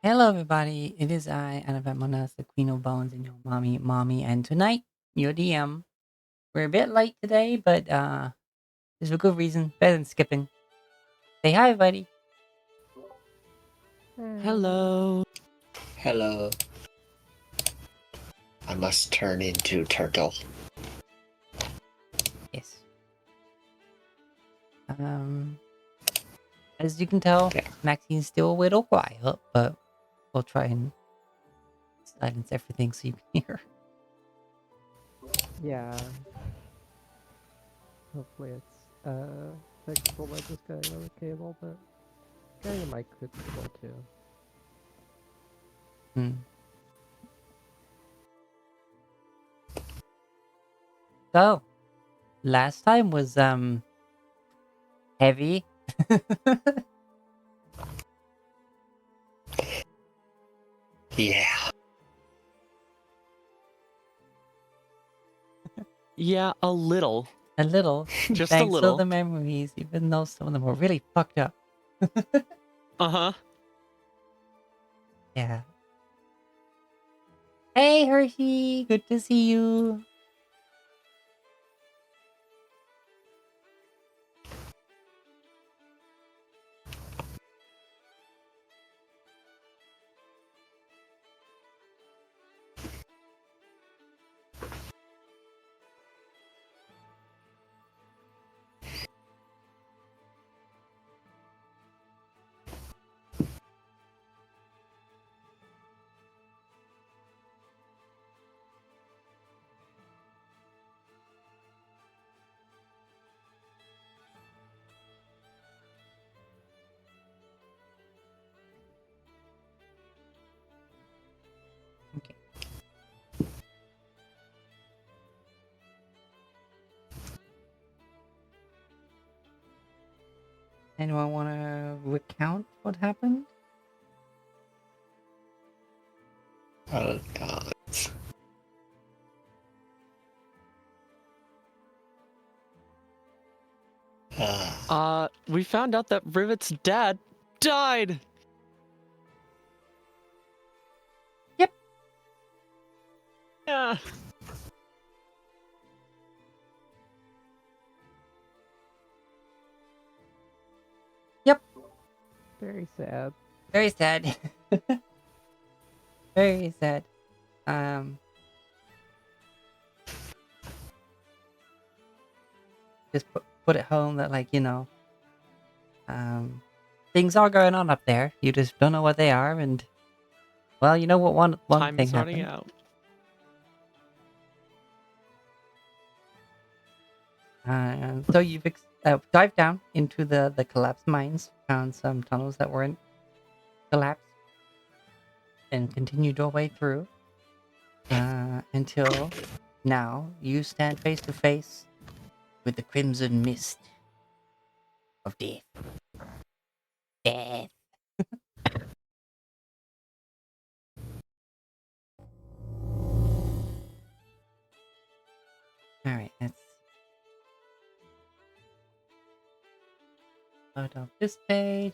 Hello, everybody. It is I, Anavamonas, the Queen of Bones, and your mommy. And tonight, your DM. We're a bit late today, but there's a good reason. Better than skipping. Say hi, everybody. Hello. Hello. I must turn into turtle. Yes. As you can tell, Yeah. Maxine's still a little quiet, but we'll try and silence everything so you can hear. Yeah. Hopefully it's fixable by just getting another cable, but getting a mic fixable too. Hmm. So, last time was heavy. Yeah. Yeah, a little. A little. Just Thanks a to little. the memories, even though some of them were really fucked up. Uh-huh. Yeah. Hey, Hershey. Good to see you. Okay. Anyone want to recount what happened? Oh god. We found out that Rivet's dad died. Yep. Yeah. Yep. Very sad. Very sad. Very sad. Just put it home that, like, things are going on up there. You just don't know what they are, and well, you know what? One Time thing is running happened. out. So you've dived down into the collapsed mines, found some tunnels that weren't collapsed, and continued your way through until now you stand face to face with the crimson mist of death. Death. All right, let's start off this page.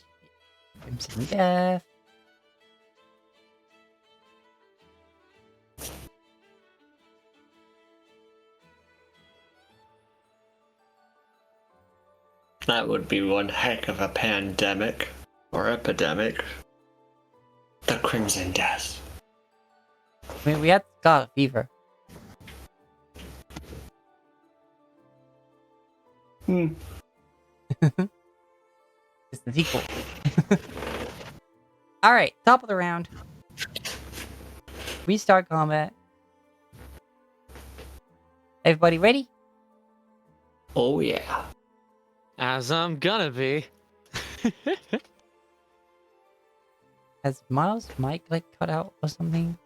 Crimson Death. That would be one heck of a pandemic. Or epidemic. The Crimson Death. I mean, we had Scarlet Fever. It's the sequel. All right, top of the round. We start combat. Everybody ready? Oh yeah. As I'm gonna be. Has Miles' mic like cut out or something?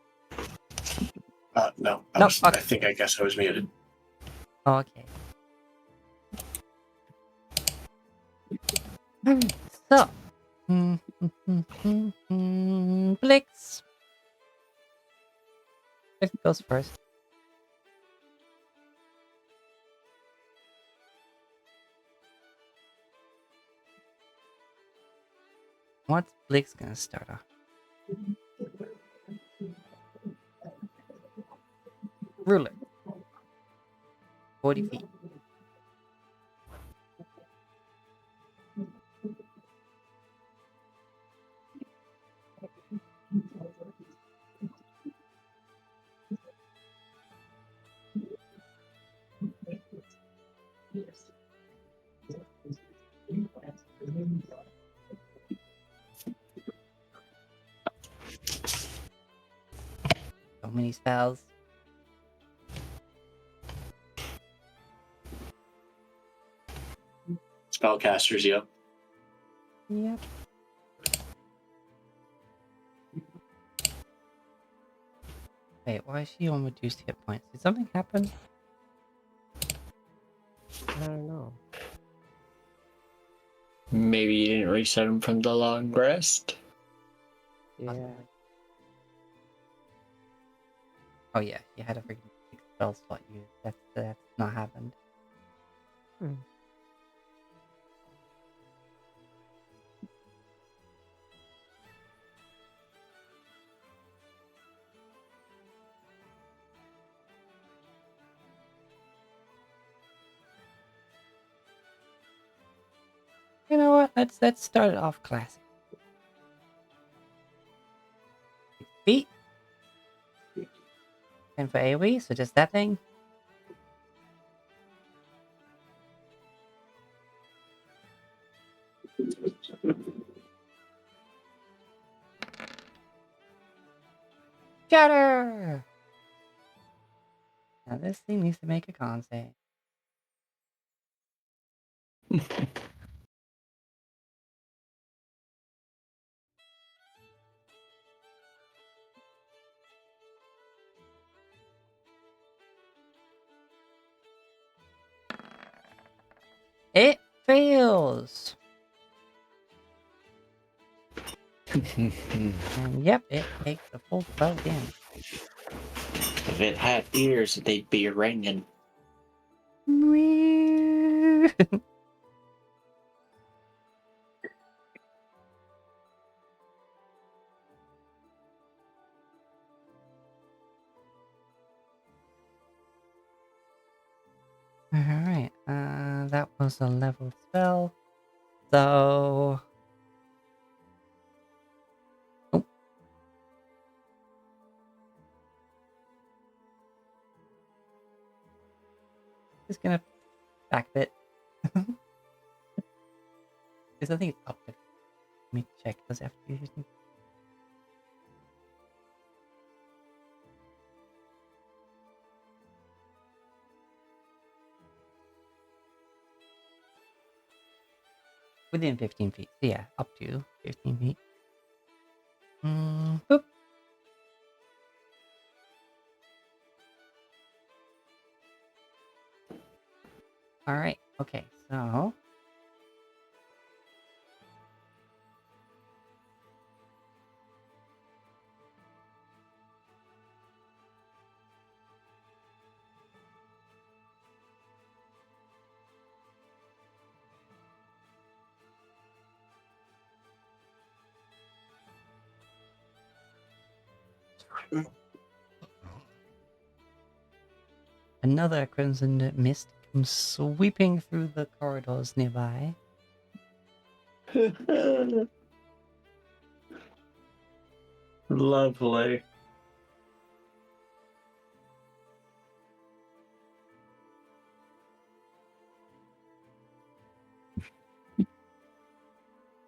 No. No, I okay. guess I was muted. Oh, okay. So, Blix. Blix goes first. What's Blix gonna start off? Ruler. 40 feet. So many spells. Spellcasters, yep. Yep. Wait, why is she on reduced hit points? Did something happen? I don't know. Maybe you didn't reset him from the long rest. Yeah. Possibly. Oh yeah, you had a freaking 6 spell slot used. That's not happened. Hmm. You know what? Let's start it off classic. 6 feet. And for AoE, so just that thing. Shatter! Now this thing needs to make a con save. It fails! And yep, it takes the full 12 damage. If it had ears, they'd be ringing. Alright, that was a level spell. So... Oh. Just gonna back bit. Because I think it's up to... Let me check, does it have to be 15? Within 15 feet. So yeah, up to 15 feet. Boop. Alright, okay, so... Another crimson mist comes sweeping through the corridors nearby. Lovely.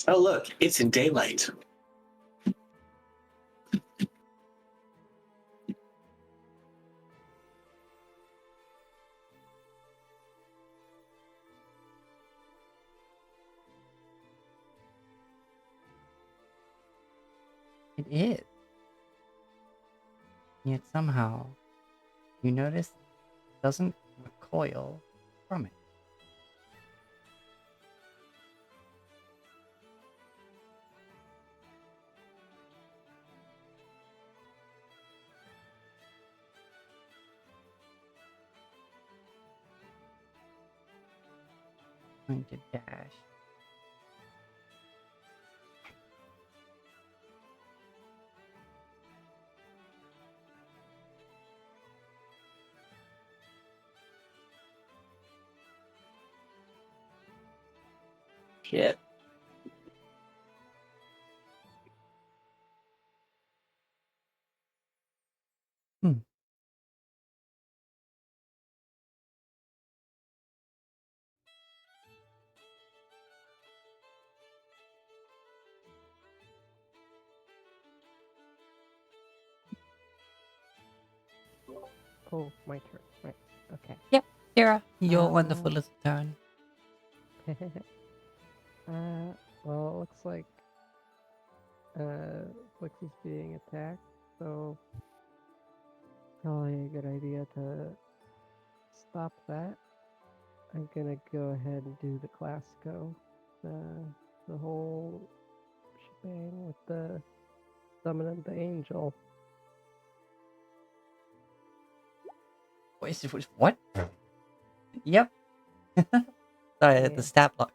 Oh, look, it's in daylight. It is. Yet somehow, you notice it doesn't recoil from it. Going to dash. Shit. Oh, my turn. Right. Okay. Kira, your Uh, wonderful little turn. well, it looks like Flix is being attacked, so probably a good idea to stop that. I'm gonna go ahead and do the Classico, the whole shebang with the summoning the angel. What? Yep. Sorry, the Yeah. stat block.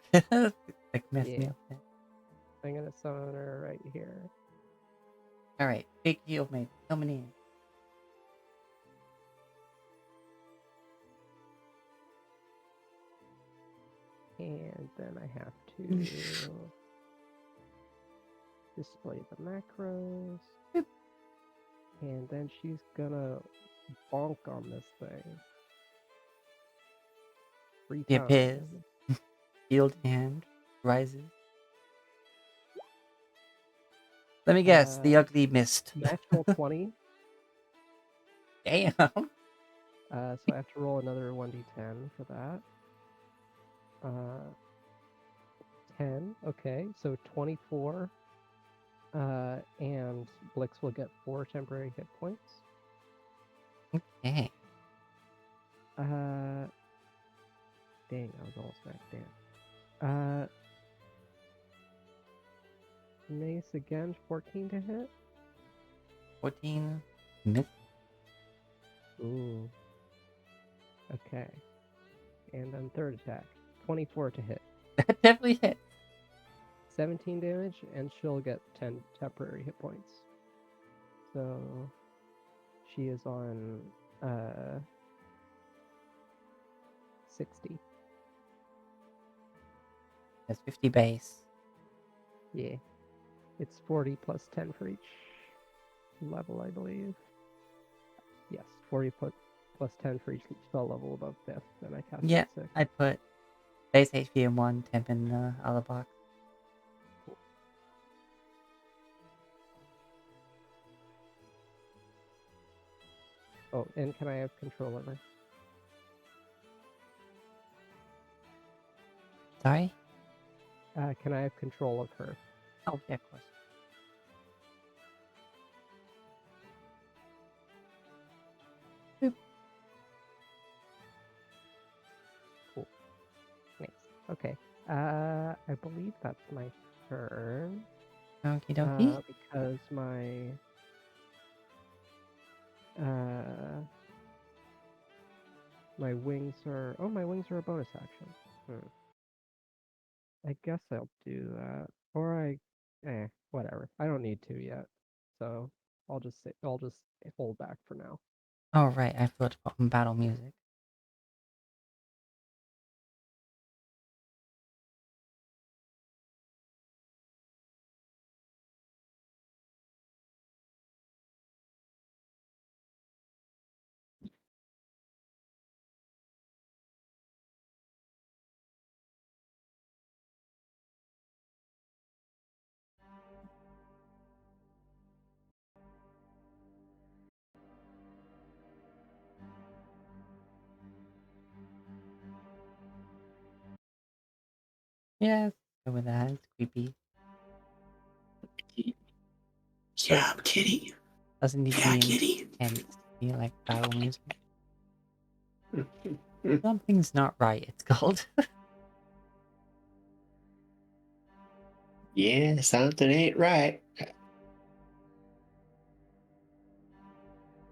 Like messed me Yeah. up there. I'm gonna summon her right here. Alright, big heal mate. Coming in. And then I have to display the macros. Boop. And then she's gonna bonk on this thing. 3 He appears. times. Healed hand. Rises. Let me guess, the ugly mist. Natural 20. Damn. So I have to roll another 1d10 for that. 10. Okay, so 24. And Blix will get 4 temporary hit points. Okay. Dang, I was almost back. Damn. Mace again, 14 to hit. 14. Miss. Ooh. Okay. And then third attack, 24 to hit. That definitely hit. 17 damage, and she'll get 10 temporary hit points. So she is on 60. That's 50 base. Yeah. It's 40 plus 10 for each level, I believe. Yes, 40 plus 10 for each spell level above 5th, and I cast Yeah, at 6. I put base HP in one, temp in the other box. Oh, and can I have control of her? Sorry? Can I have control of her? Oh, yeah, of course. Cool. Nice. Okay. I believe that's my turn. Okie dokie. Because my my wings are my wings are a bonus action. I guess I'll do that. Or whatever. I don't need to yet. So I'll just hold back for now. Oh, right, I forgot to put on battle music. Yeah, go with that. It's creepy. Yeah, kitty. Doesn't need to Yeah, be kitty. intense. Be like battle music. Something's not right, it's called. Yeah, something ain't right.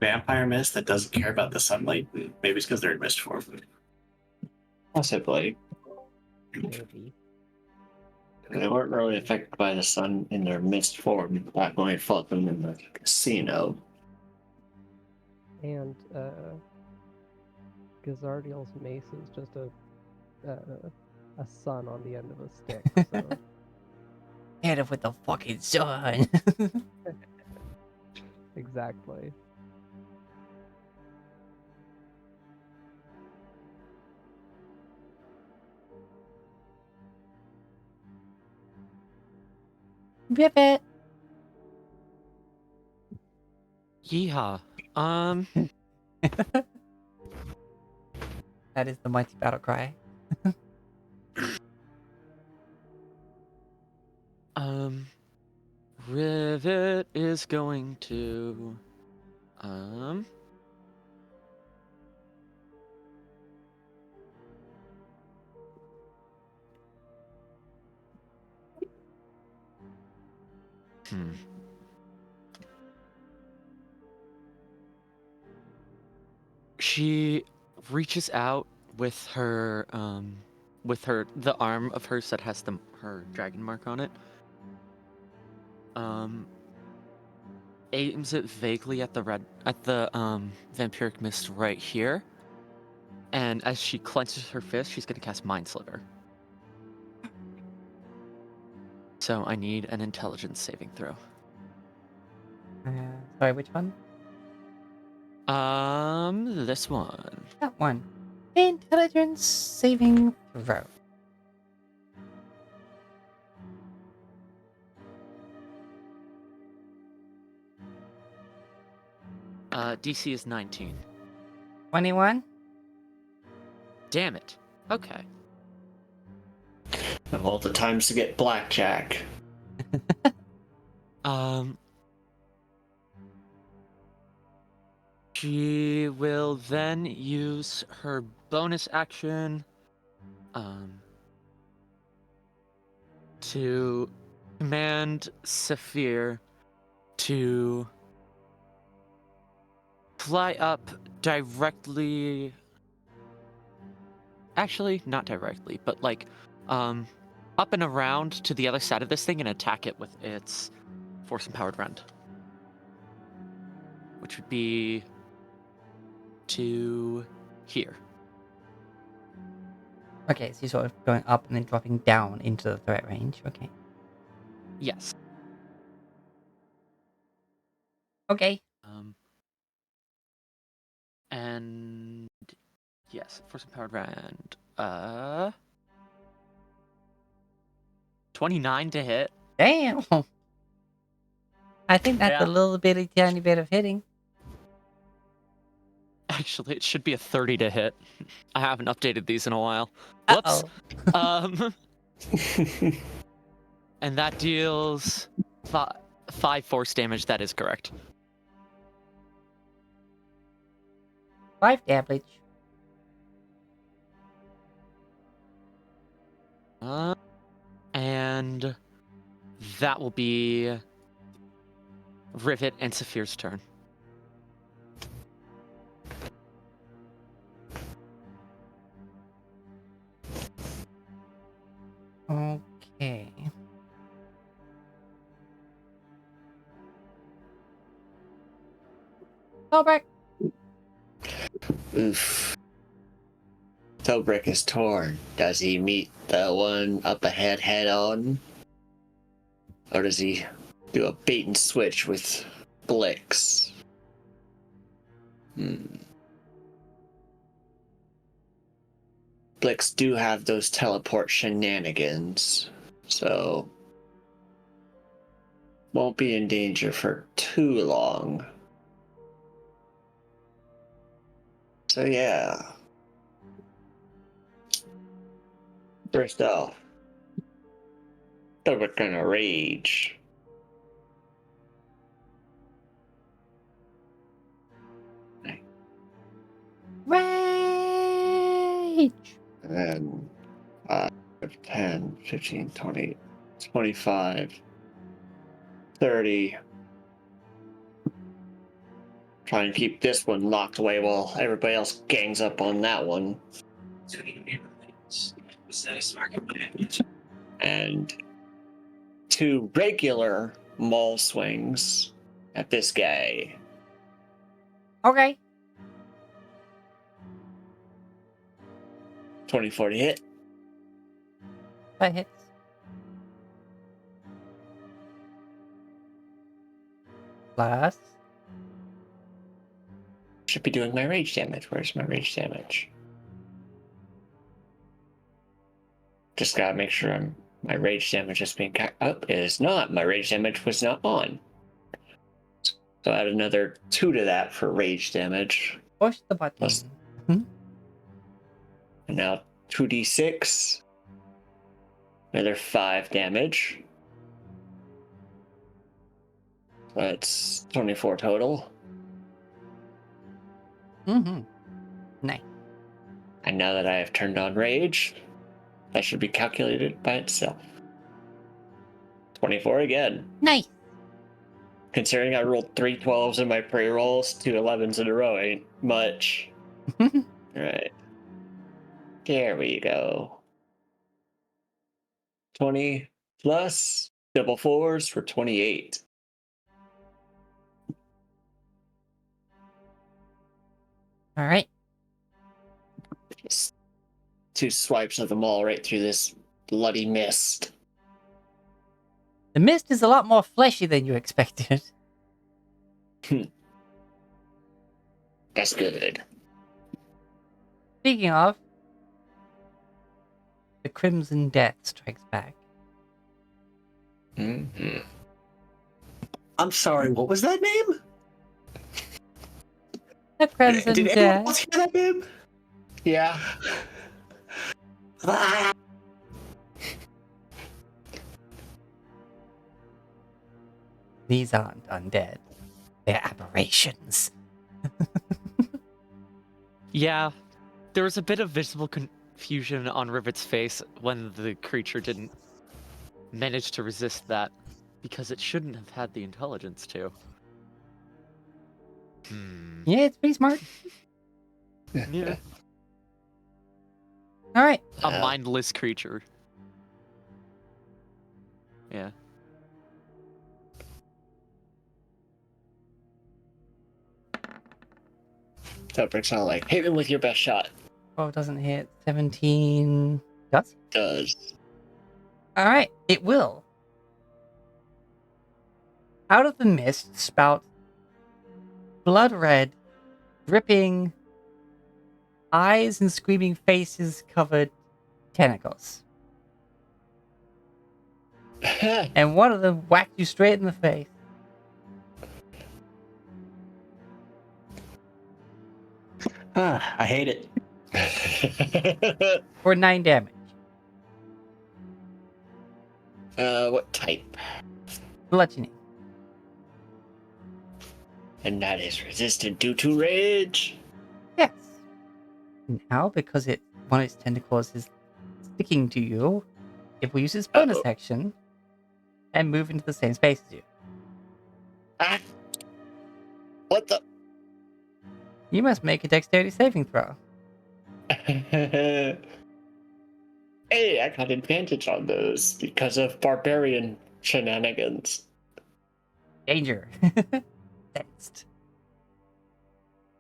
Vampire mist that doesn't care about the sunlight. Maybe it's because they're in mist form. Possibly. Maybe. They weren't really affected by the sun in their mist form back when we fought them in the casino. And Gazardiel's mace is just a a sun on the end of a stick. So Hit it with the fucking sun. exactly. Rip it. Yeehaw. That is the mighty battle cry. Rivet is going to, hmm. She reaches out with her, the arm of hers that has her dragon mark on it. Aims it vaguely at the vampiric mist right here. And as she clenches her fist, she's gonna cast Mind Sliver. So I need an intelligence saving throw. Sorry, which one? This one. That one. Intelligence saving throw. DC is 19. 21. Damn it. Okay. Of all the times to get blackjack. She will then use her bonus action, to command Saphir to fly up directly. Actually, not directly, but like, up and around to the other side of this thing and attack it with its Force Empowered Rend. Which would be to here. Okay, so you're sort of going up and then dropping down into the threat range. Okay. Yes. Okay. And yes, Force Empowered Rend. 29 to hit. Damn. I think that's Yeah. a little bitty tiny bit of hitting. Actually, it should be a 30 to hit. I haven't updated these in a while. Whoops. Uh-oh. And that deals 5 force damage. That is correct. 5 damage. And that will be Rivet and Saphir's turn. Okay. Tobrick. Oof. Tobrick is torn. Does he meet the one up ahead head on? Or does he do a bait and switch with Blix? Blix do have those teleport shenanigans, so won't be in danger for too long. So yeah. First off, Tobrick gonna rage. Rage. And then 5, 10, 15, 20, 25, 30. Try and keep this one locked away while everybody else gangs up on that one. And 2 regular maul swings at this guy. Okay. 24 to hit. That hits. Plus. Should be doing my rage damage. Where's my rage damage? Just gotta make sure my rage damage is being up. It is not. My rage damage was not on. So add another 2 to that for rage damage. Push the button. Plus- Mhm. And now 2d6. Another 5 damage. That's 24 total. Mm-hmm. Nice. And now that I have turned on rage, that should be calculated by itself. 24 again. Nice. Considering I rolled 3 12s in my pre-rolls, 2 11s in a row ain't much. Alright. There we go. 20 plus double 4s for 28. All right. Just 2 swipes of them all right through this bloody mist. The mist is a lot more fleshy than you expected. That's good. Speaking of, the Crimson Death strikes back. Mm-hmm. I'm sorry, what was that name? The Crimson Did anyone Death. else hear that name? Yeah. Ah. These aren't undead. They're aberrations. Yeah, there was a bit of visible confusion on Rivet's face when the creature didn't manage to resist that, because it shouldn't have had the intelligence to. Yeah, it's pretty smart. Yeah. All right. A mindless creature. Yeah. Tobric's not like, hit him with your best shot. Oh, it doesn't hit. 17. Does? Does. All right. It will. Out of the mist spout blood red, dripping, eyes and screaming faces covered tentacles. And one of them whacked you straight in the face. I hate it. For 9 damage. What type? Bludgeoning. And that is resistant due to rage. Yes. Now, because one of its tentacles is sticking to you, it will use its bonus action and move into the same space as you. Ah. What the? You must make a dexterity saving throw. Hey, I got advantage on those because of barbarian shenanigans. Danger. Next.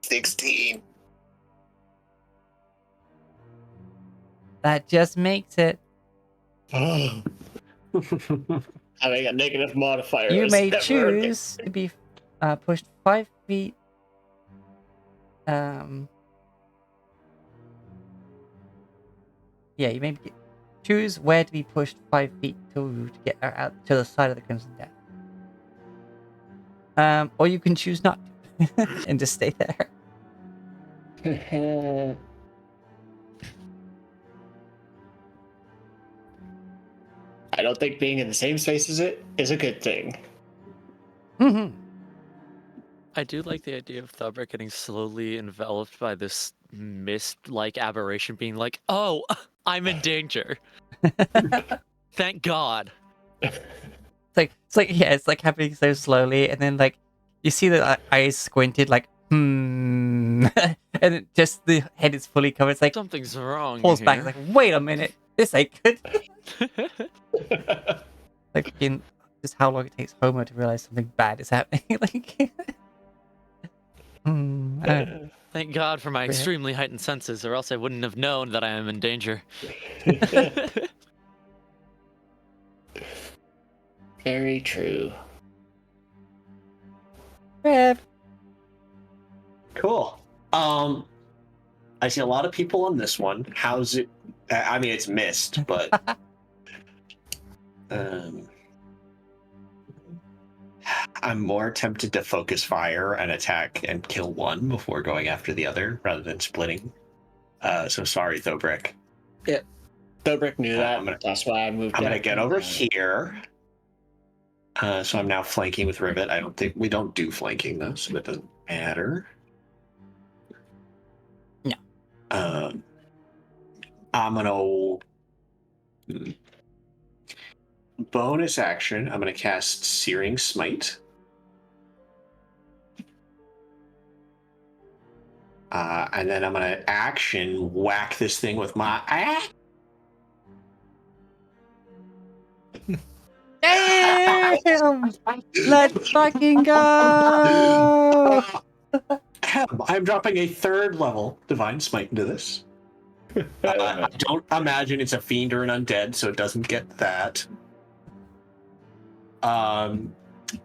16. That just makes it. Oh. Having a negative modifier. You is may never choose to be pushed 5 feet. Yeah, you may choose where to be pushed 5 feet to get out to the side of the Crimson Death. Or you can choose not to and just stay there. I don't think being in the same space as it is a good thing. Mm-hmm. I do like the idea of Thubrik getting slowly enveloped by this mist-like aberration, being like, "Oh, I'm in danger. Thank God." It's like happening so slowly, and then like you see the eyes squinted, like and then just the head is fully covered. It's like Something's wrong pulls here. back. It's like, wait a minute, this ain't good. Like in just how long it takes Homer to realize something bad is happening. Like, Thank God for my Right. extremely heightened senses, or else I wouldn't have known that I am in danger. Very true. Rev. Cool. I see a lot of people on this one. How's it? I mean, it's missed, but I'm more tempted to focus fire and attack and kill one before going after the other, rather than splitting. So sorry, Thobrick. Dobrik knew that. I'm gonna- That's why I moved. I'm gonna out. get over here. So I'm now flanking with Rivet. I don't think we don't do flanking though, so that doesn't matter. No. I'm gonna bonus action. I'm gonna cast Searing Smite. And then I'm gonna action whack this thing with my Damn! Let's fucking go! I'm dropping a 3rd level Divine Smite into this. I don't imagine it's a fiend or an undead, so it doesn't get that.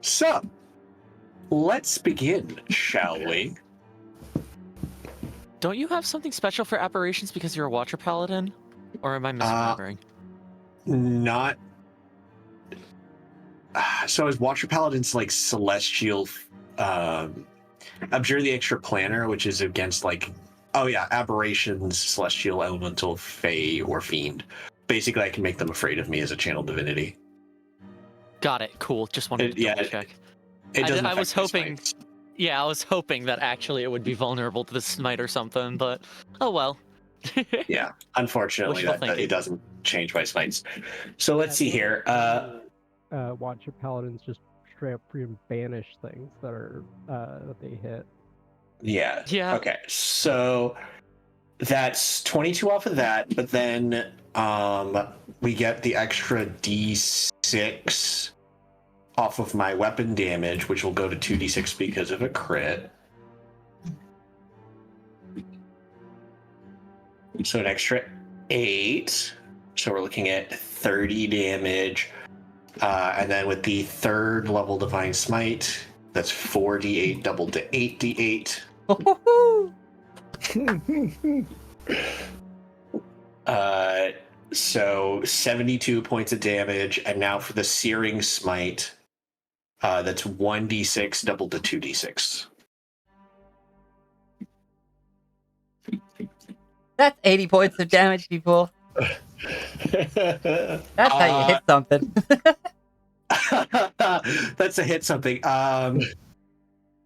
So let's begin, shall we? Don't you have something special for apparitions because you're a Watcher Paladin? Or am I misremembering? Not. So is Watcher Paladin's like celestial, Abjure the Extra Planner, which is against like, oh yeah, aberrations, celestial, elemental, fey, or fiend. Basically, I can make them afraid of me as a channel divinity. Got it. Cool. Just wanted to double check. It doesn't. I was affect my hoping. smites. Yeah, I was hoping that actually it would be vulnerable to the smite or something, but oh well. Yeah, unfortunately, Wishful it thinking. doesn't change my smites. So let's see here. Watcher Paladins just straight up freaking banish things that are that they hit. Yeah. Yeah. Okay. So that's 22 off of that, but then we get the extra D6 off of my weapon damage, which will go to 2d6 because of a crit. So an extra 8. So we're looking at 30 damage. And then with the 3rd level Divine Smite, that's 4d8 doubled to 8d8. So 72 points of damage. And now for the Searing Smite, that's 1d6 doubled to 2d6. That's 80 points of damage, people. That's how you hit something. That's a hit something. And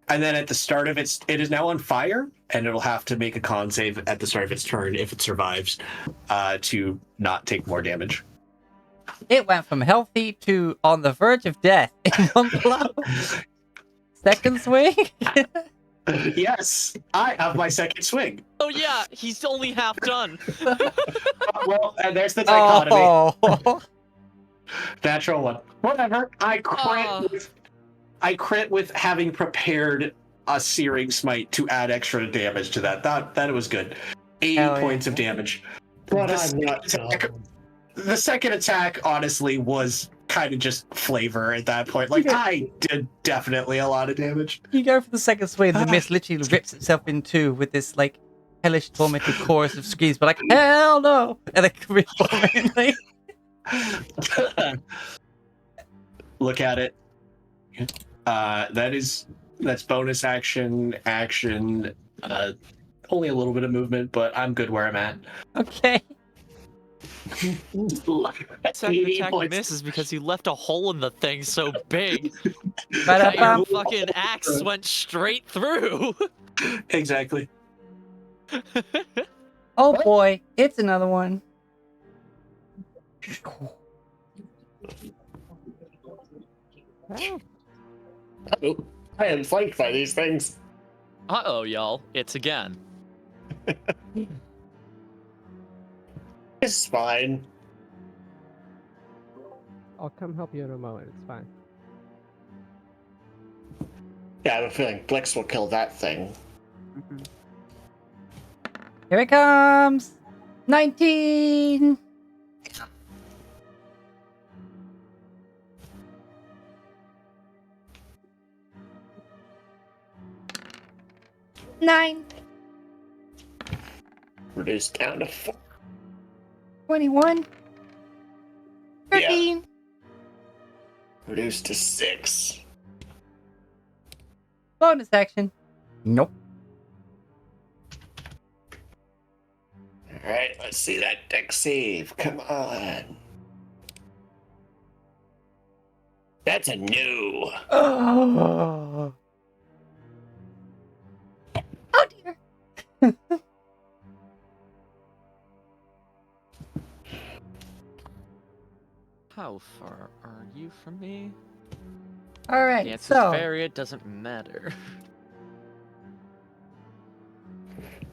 then at the start of it is now on fire, and it'll have to make a con save at the start of its turn if it survives, to not take more damage. It went from healthy to on the verge of death in one blow. Second swing? Yes, I have my second swing. Oh yeah, he's only half done. Well, and there's the dichotomy. Oh. Natural one. Whatever. I Oh. crit with having prepared a Searing Smite to add extra damage to that. That was good. 80 Hell yeah. points of damage. But The I'm not second- dumb. The second attack, honestly, was kind of just flavor at that point. Like, I did definitely a lot of damage. You go for the second swing, the mist literally rips itself in two with this like hellish tormented chorus of screams, but like, hell no! And then reforming. Look at it. That's bonus action, only a little bit of movement, but I'm good where I'm at. Okay. Second 80 attack points. misses because you left a hole in the thing so big that Ba-da-bum. your fucking axe went straight through. Exactly. Oh boy, it's another one. Oh, Oh, I am flanked by these things. Uh-oh, y'all. It's again. It's fine. I'll come help you in a moment. It's fine. Yeah, I have a feeling Blix will kill that thing. Here it comes! 19! 9, Reduced down to 4. 21, Yeah. 13. Reduced to 6. Bonus action. Nope. Alright, let's see that deck save. Come on. That's a no. Oh, oh dear. How far are you from me? All right, The answer's so very, it doesn't matter.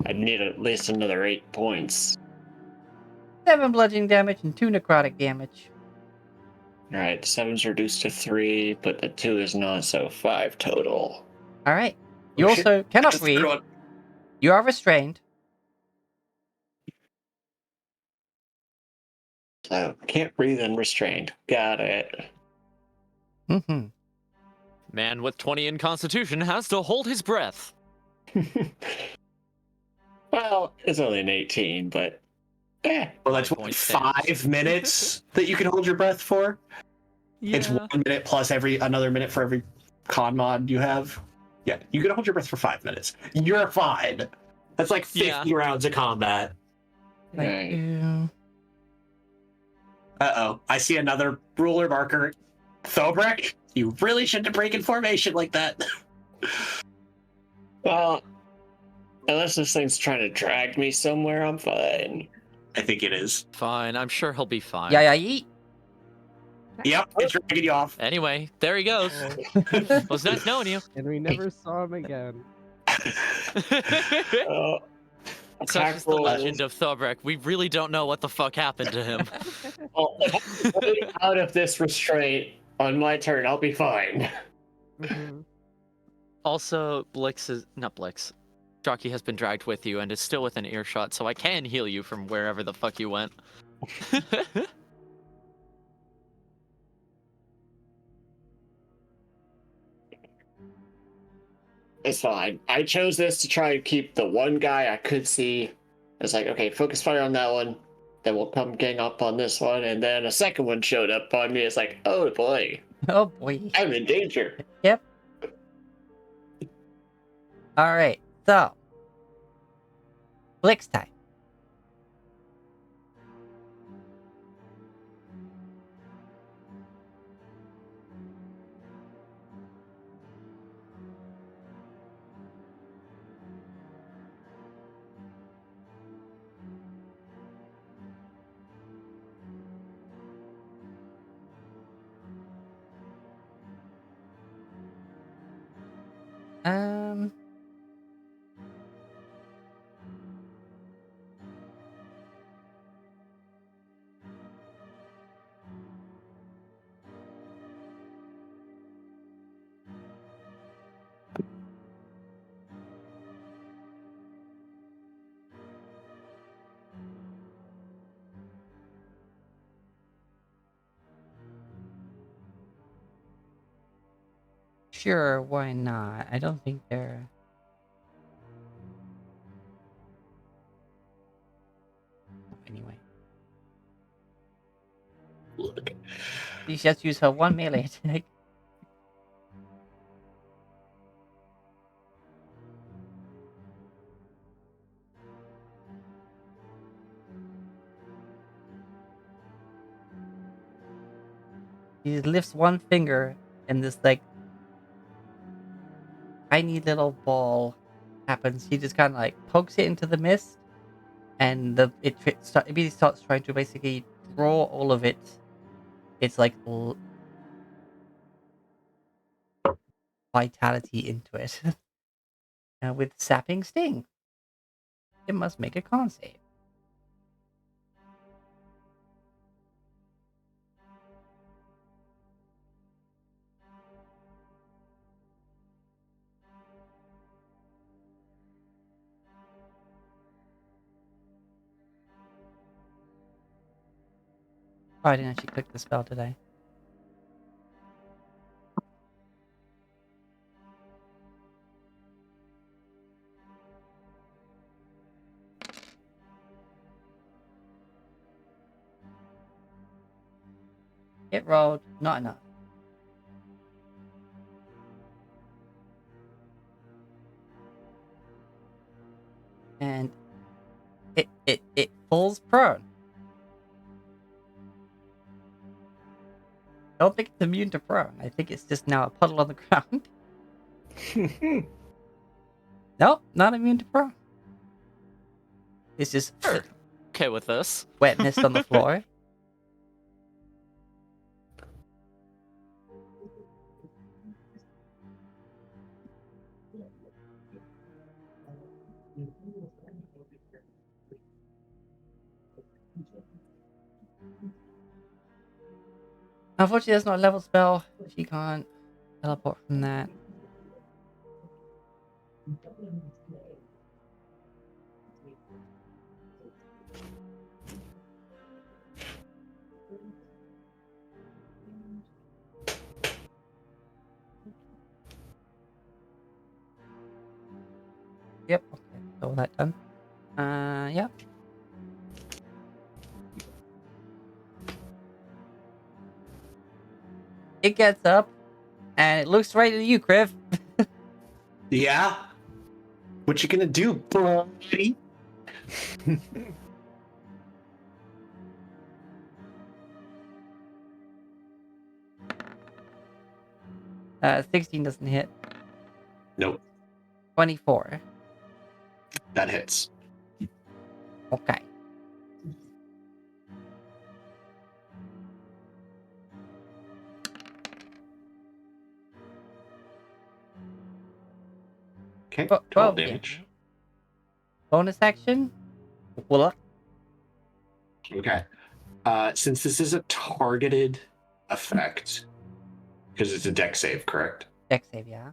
I'd need at least another 8 points. 7 bludgeoning damage and 2 necrotic damage. Alright, 7's reduced to 3, but the 2 is not, so 5 total. All right. You Oh, shit. also cannot That's the third breathe. one. You are restrained. So, can't breathe and restrained. Got it. Mm-hmm. Man with 20 in Constitution has to hold his breath. Well, it's only an 18, but Well, that's My what, point 5 stands. minutes that you can hold your breath for? It's 1 minute plus another minute for every con mod you have. Yeah, you can hold your breath for 5 minutes. You're fine. That's like 50 rounds of combat. Like, Right. Uh-oh. I see another ruler marker. Thobrick, you really shouldn't break in formation like that. Well, unless this thing's trying to drag me somewhere, I'm fine. I think it is. Fine, I'm sure he'll be fine. yeah, yeet. Yep, it's dragging you off. Anyway, there he goes. Was nice knowing you. And we never saw him again. Oh, Such attack is the roll. legend of Thobrek. We really don't know what the fuck happened to him. Oh, if I'm getting out of this restraint on my turn, I'll be fine. Mhm. Also, not Blix. Jockey has been dragged with you and is still within earshot, so I can heal you from wherever the fuck you went. It's fine. I chose this to try and keep the one guy I could see. It's like, okay, focus fire on that one. Then we'll come gang up on this one. And then a second one showed up on me. It's like, oh boy, Oh boy. I'm in danger. Yep. All right. So, Blix time. Um. Sure, why not? I don't think they're. Anyway. Look. She just used her 1 melee attack. He lifts one finger and this like tiny little ball happens. He just kind of like pokes it into the mist, and it immediately starts trying to basically draw all of it. It's like vitality into it, with sapping sting. It must make a con save. Oh, I didn't actually click the spell today. Hit rolled, not enough. And it falls prone. I don't think it's immune to prone. I think it's just now a puddle on the ground. Nope, not immune to prone. It's just Sure. Okay with this. wetness on the floor. Unfortunately, that's not a level spell. She can't teleport from that. Yep, okay, so that done. Yep. It gets up, and it looks right at you, Kriv. Yeah? What you gonna do, buddy? 16 doesn't hit. Nope, 24. that hits. Okay. Okay, Well, 12 damage. Bonus action. Well, Okay. Since this is a targeted effect, because it's a deck save, correct? dex save, yeah.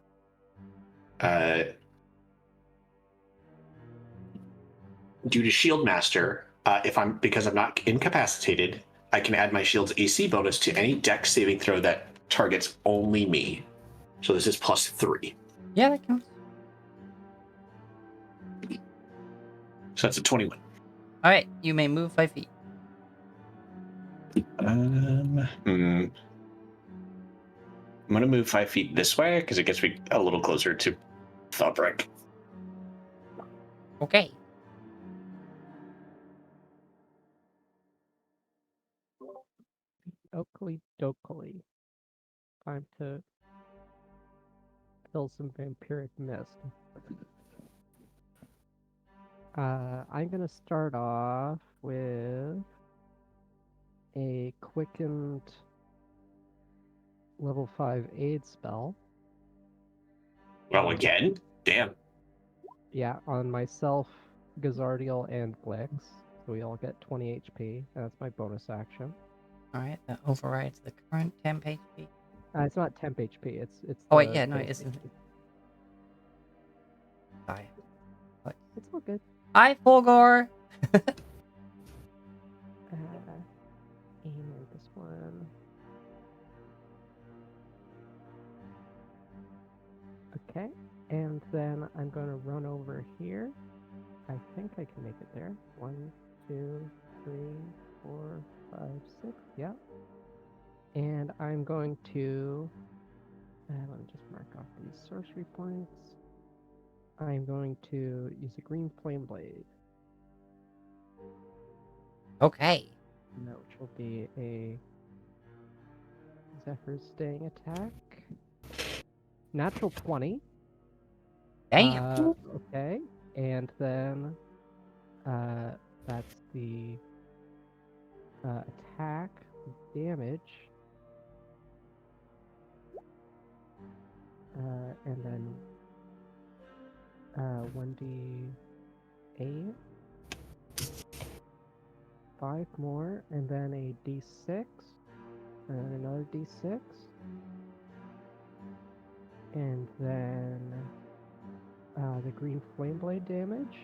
Due to Shield Master, because I'm not incapacitated, I can add my shield's AC bonus to any deck saving throw that targets only me. So this is +3. Yeah, that counts. So that's a 21. All right, you may move 5 feet. I'm gonna move 5 feet this way because it gets me a little closer to Thobrick. Okay. Oakley dokley. Time to kill some vampiric mist. I'm gonna start off with a quickened level 5 aid spell. Well, again? Damn. Yeah, on myself, Gazardiel, and Glix. So we all get 20 HP. That's my bonus action. All right, that overrides the current temp HP. It's not temp HP. It's. Oh wait, the yeah, no, it base isn't. HP. Sorry. What? It's all good. Hi, Fulgor. Aim at this one. Okay, and then I'm going to run over here. I think I can make it there. 1, 2, 3, 4, 5, 6. Yeah. And I'm going to. Let me just mark off these sorcery points. I'm going to use a green flame blade, Okay. which will be a Zephyr's Staying attack. Natural 20. Damn. Okay, and then that's the attack damage. And then 1d8. 5 more, and then a d6. And then another d6. And then the green flame blade damage.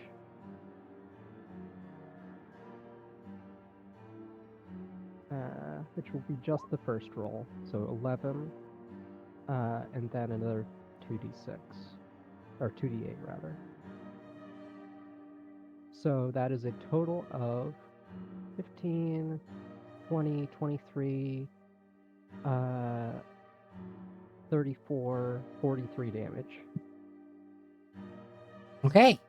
Which will be just the first roll. So 11. And then another 2d6. Or 2d8, rather. So that is a total of 15, 20, 23, 34, 43 damage. Okay.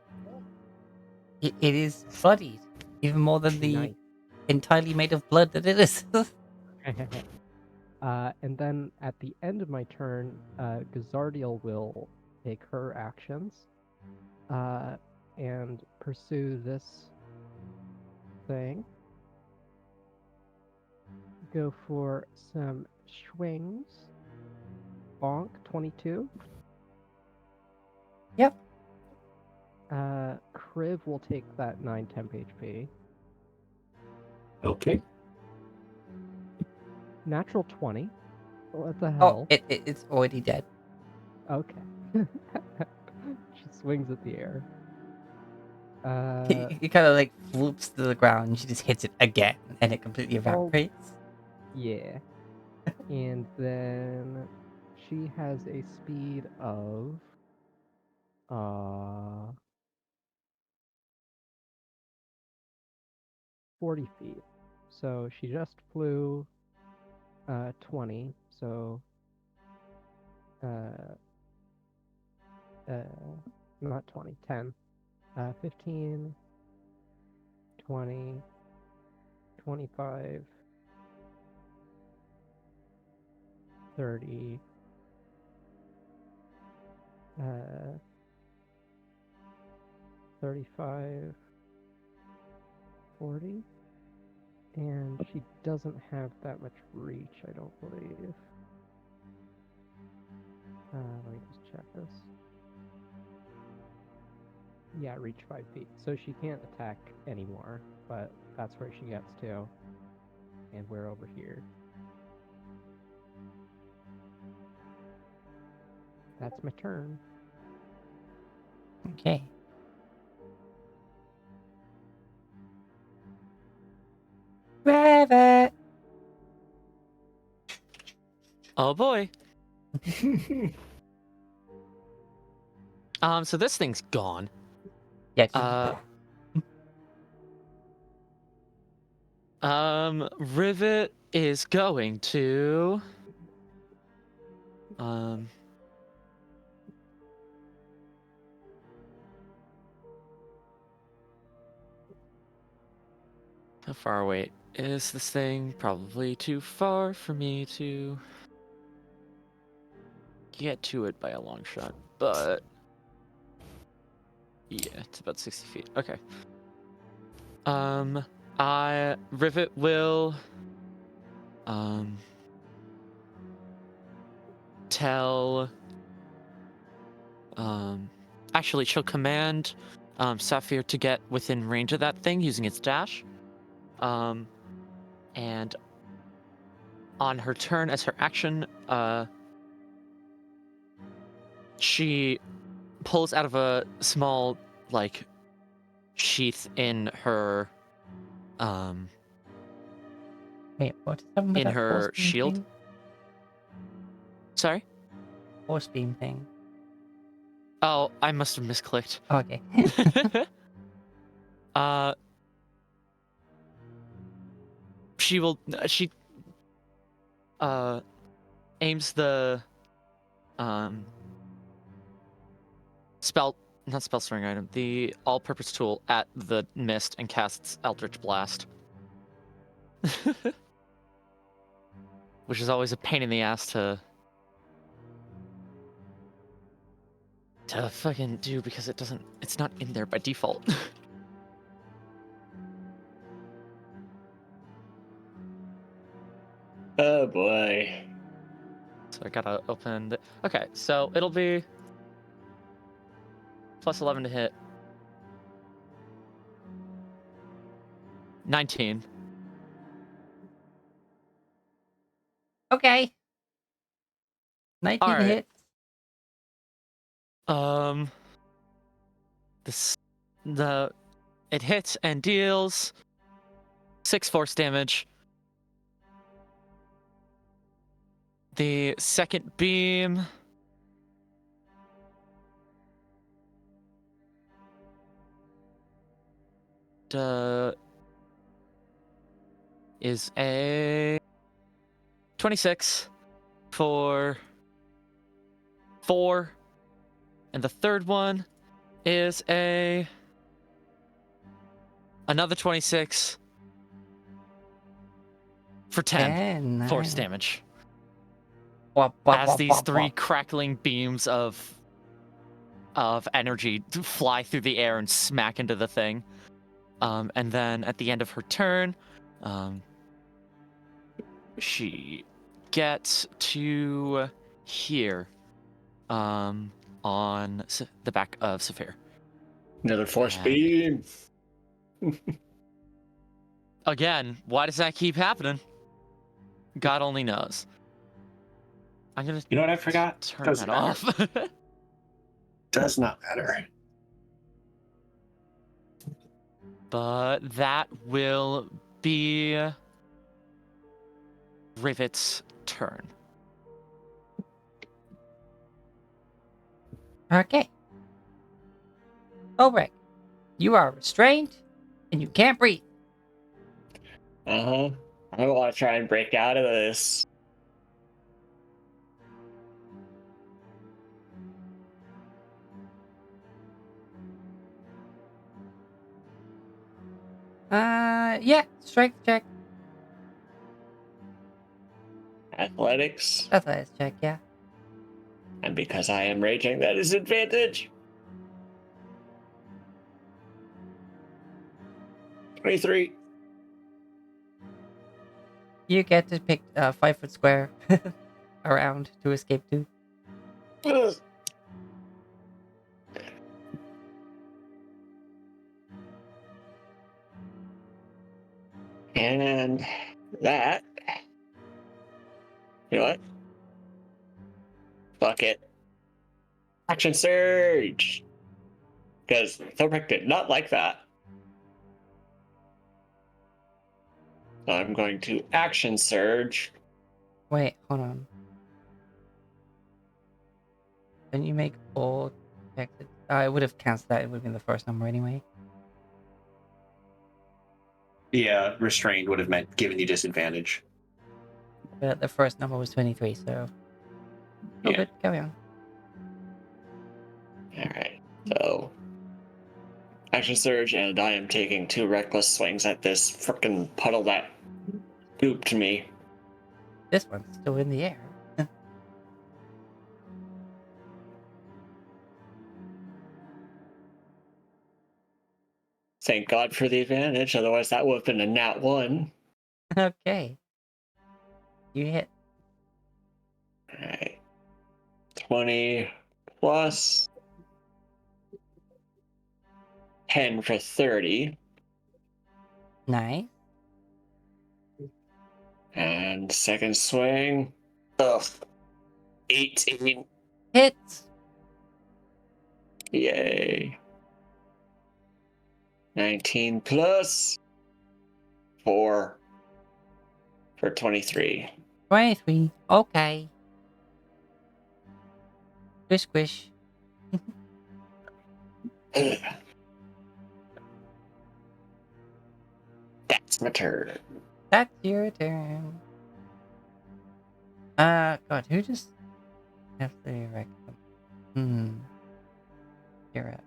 It is bloodied, even more than the Nice. entirely made of blood that it is. And then at the end of my turn, Gazardiel will take her actions and pursue this thing. Go for some swings. Bonk, 22. Yep. Kriv will take that 9 temp HP. Okay. Natural 20. What the Oh, hell? it's already dead. Okay. She swings at the air. It kind of like floops to the ground, and she just hits it again, and it completely evaporates. Yeah. And then she has a speed of 40 feet. So she just flew 20. So not 20, 10. 15, 20, 25, 30, 35, 40. And she doesn't have that much reach, I don't believe. Let me just check this. Yeah, reach 5 feet. So she can't attack anymore, but that's where she gets to. And we're over here. That's my turn. Okay. Rabbit. Oh boy. So this thing's gone. Yeah. She's Uh, dead. Rivet is going to how far away is this thing? Probably too far for me to get to it by a long shot, but yeah, it's about 60 feet. Okay. Rivet will tell actually she'll command Sapphire to get within range of that thing using its dash. And on her turn as her action, she pulls out of a small like sheath in her Wait, what is happening with in that force her beam shield. thing? Sorry? Force beam thing. Oh, I must have misclicked. Oh, okay. She aims the not spell storing item, the all-purpose tool at the mist and casts Eldritch Blast. Which is always a pain in the ass to fucking do because it's not in there by default. Oh boy. So I gotta open the... Okay, so it'll be plus 11 to hit. 19. Okay. 19 All right. hits. It hits and deals 6 force damage. The second beam is a 26 for 4. And the third one is another 26 for 10 force nice. damage. Wop, wop, As wop, these wop, 3 wop. crackling beams of energy fly through the air and smack into the thing. And then at the end of her turn, she gets to here, on the back of Saphir. Another force And- beam. Again, why does that keep happening? God only knows. I'm gonna You know what I forgot? turn Doesn't that matter. off. Does not matter. But that will be Rivet's turn. Okay. Ulrich, you are restrained and you can't breathe. I want to try and break out of this. Yeah, strength check. Athletics. Athletics check, yeah. And because I am raging, that is advantage. 23. You get to pick a 5-foot square around to escape to. Ugh. And that. You know what? Fuck it. Action surge! Because Thorbeck did not like that. So I'm going to action surge. Wait, hold on. Didn't you make all checks? I would have canceled that. It would have been the first number anyway. Yeah, restrained would have meant giving you disadvantage. But the first number was 23, so. Oh, Yeah. good. Carry on. Alright, so. Action surge, and I am taking 2 reckless swings at this frickin' puddle that gooped me. This one's still in the air. Thank God for the advantage, otherwise that would have been a nat 1. Okay. You hit. Alright. 20 plus 10 for 30. Nice. And second swing. Ugh. 18. Hits. Yay. 19 plus 4 for 23. 23. Okay. Squish, squish. Ugh. That's my turn. That's your turn. God, who just absolutely wrecked them? You're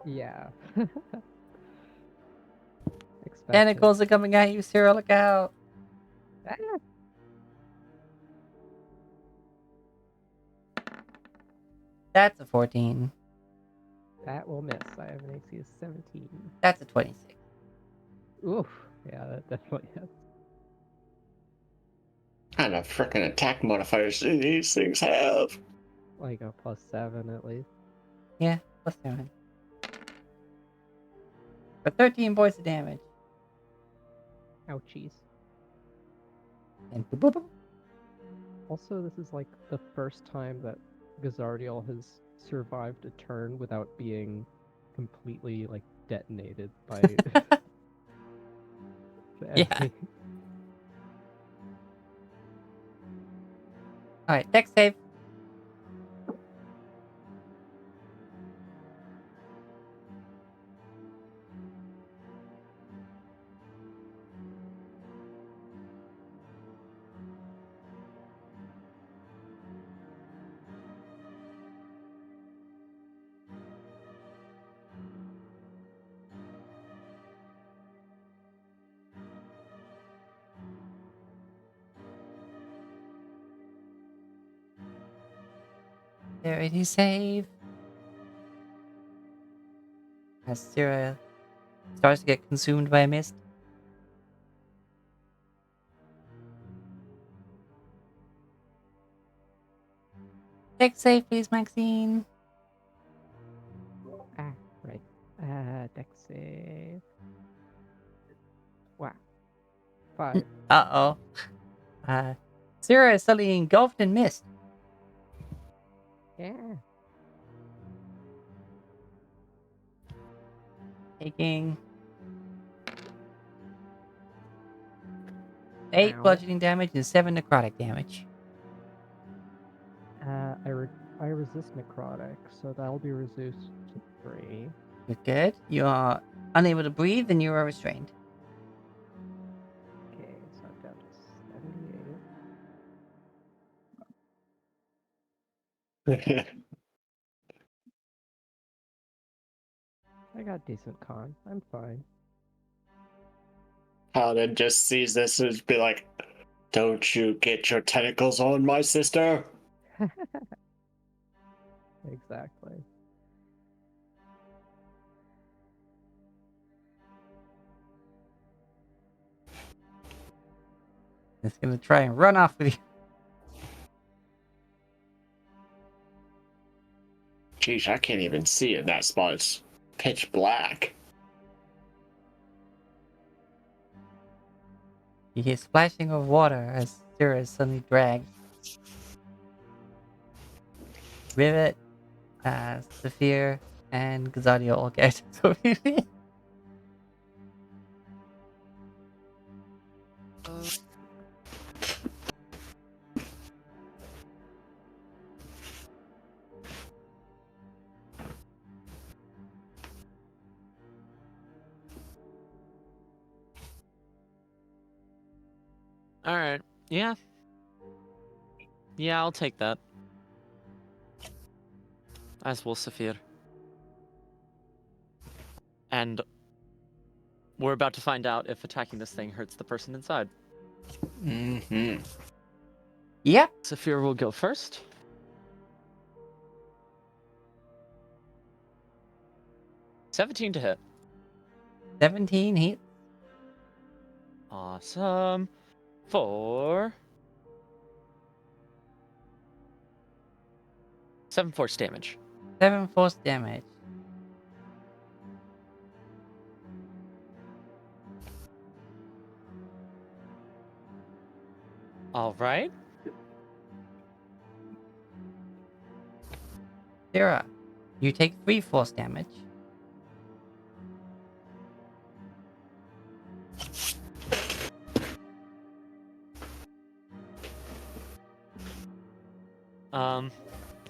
Yeah. Expected. Tentacles are coming at you, Sarah. Look out. Ah, That's a 14. that will miss. I have an AC of 17. That's a 26. Oof. Yeah, that definitely hits. What kind of frickin' attack modifiers do these things have? Like a +7 at least. Yeah, plus 7. For 13 points of damage. Ouchies. And boop, boop, boop. Also, this is like the first time that Gazardiel has survived a turn without being completely like detonated by the Yeah. enemy. Alright, dex save. Dexterity save. As Sarah starts to get consumed by a mist. Dex save, please, Maxine. Ah, right. Dex save. Wow. 5. Uh-oh. Sarah is suddenly engulfed in mist. Yeah. Taking 8 Ow. bludgeoning damage and 7 necrotic damage. I resist necrotic, so that'll be reduced to 3. Good. You are unable to breathe and you are restrained. Okay, so I'm down to 78. I got decent con. I'm fine. Paladin just sees this and be like, "Don't you get your tentacles on my sister?" Exactly. It's gonna try and run off with you. Jeez, I can't even see in that spot. It's pitch black. You hear splashing of water as Sarah is suddenly dragged. Rivet, Saphir, and Gazadio all get so All right. Yeah. Yeah, I'll take that. As will Saphir. And we're about to find out if attacking this thing hurts the person inside. Mm-hmm. Yep. Saphir will go first. $17 to hit. 17 hits. Awesome. For 7 force damage. 7 force damage. All right. Sarah, you take 3 force damage.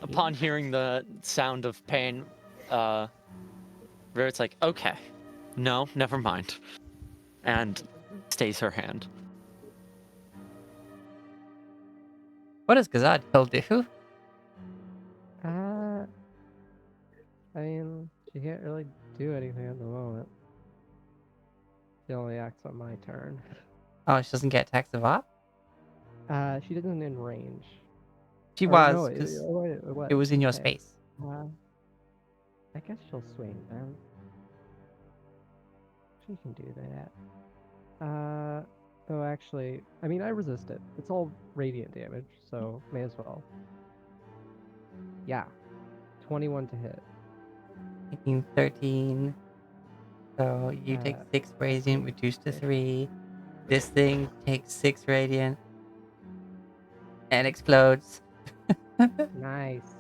Upon hearing the sound of pain, Rivet's like, okay, no, never mind, and stays her hand. What does Gazadio do? I mean, she can't really do anything at the moment. She only acts on my turn. Oh, she doesn't get attacks of op? She doesn't in range. She Or no, was, because what? it was in your Okay. space. I guess she'll swing then. She can do that. Though actually, I mean, I resist it. It's all radiant damage, so may as well. Yeah. 21 to hit. Taking 13. So you take 6 radiant, reduced to 3. This thing takes 6 radiant. And explodes. Nice.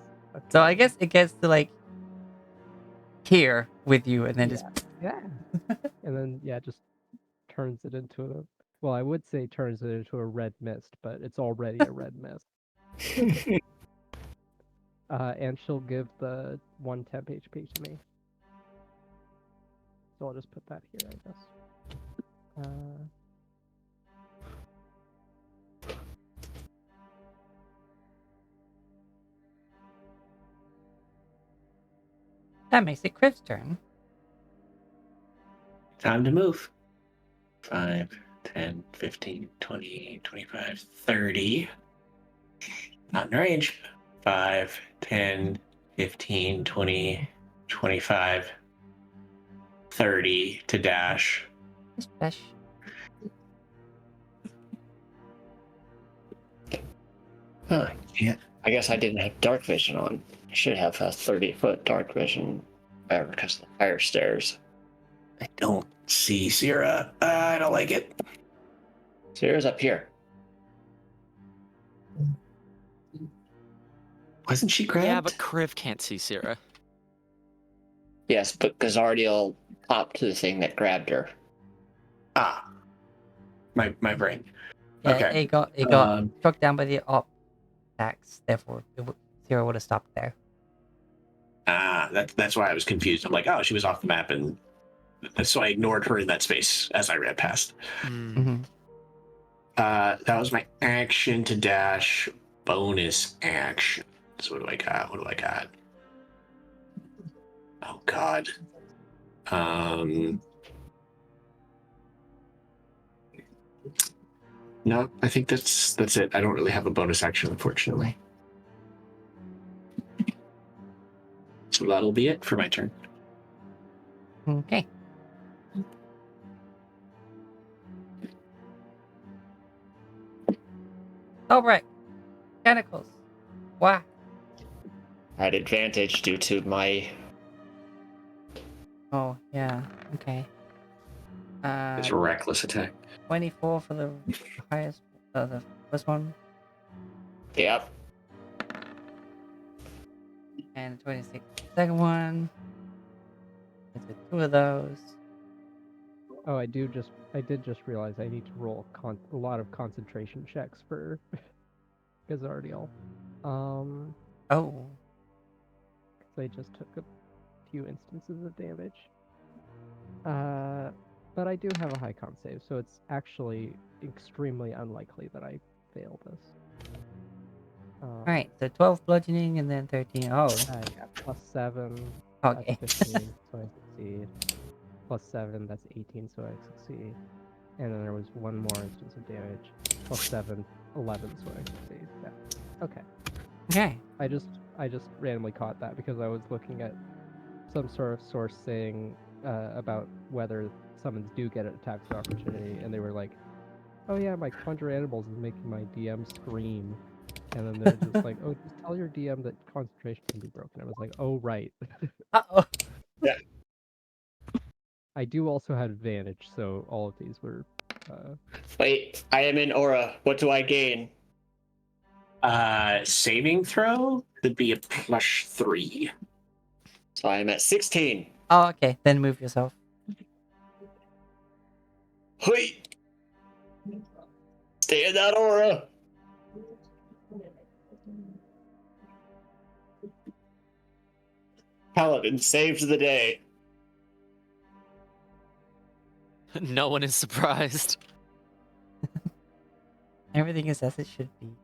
So I Okay. guess it gets to like here with you and then just Yeah. And then, yeah, just turns it into a. Well, I would say turns it into a red mist, but it's already a red mist. And she'll give the 1 temp HP to me. So I'll just put that here, I guess. that makes it Criv's turn. Time to move. 5, 10, 15, 20, 25, 30. Not in range. 5, 10, 15, 20, 25, 30 to dash. Splash. Huh. Yeah. I guess I didn't have dark vision on. I should have a 30-foot dark vision because of the fire stairs. I don't see Sierra. I don't like it. Stairs up here. Wasn't she grabbed? Yeah, but Kriv can't see Sierra. Yes, but Gazardiel popped to the thing that grabbed her. Ah. My brain. Yeah, Okay. it got struck down by the op attacks. Therefore, Zero would have stopped there. That's why I was confused. I'm like, oh, she was off the map, and so I ignored her in that space as I ran past. Mm-hmm. That was my action to dash. Bonus action. So what do I got? What do I got? Oh God. No, I think that's it. I don't really have a bonus action, unfortunately. So that'll be it for my turn. Okay. Albright. Tentacles. Why? I had advantage due to my. Oh, yeah. Okay. It's a reckless attack. 24 for the highest, the first one, Yep. and 26 for the second one. It's two of those. Oh, I did just realize I need to roll a lot of concentration checks for Gazardiel. Oh. 'Cause I just took a few instances of damage. But I do have a high con save, so it's actually extremely unlikely that I fail this. Alright, so 12 bludgeoning and then 13. Oh. Yeah, +7. Okay. That's 15, so I succeed. +7, that's 18, so I succeed. And then there was one more instance of damage. +7, 11, so I succeed. Yeah. Okay. Okay. I just randomly caught that because I was looking at some sort of source saying about whether summons do get attacks of opportunity, and they were like, "Oh yeah, my conjure animals is making my DM scream," and then they're just like, "Oh, just tell your DM that concentration can be broken." I was like, "Oh right." Uh-oh. Yeah. I do also have advantage, so all of these were. Wait, I am in aura. What do I gain? Saving throw would be a +3. So I am at 16. Oh, okay. Then move yourself. Hui! Stay in that aura. Paladin saved the day. No one is surprised. Everything is as it should be.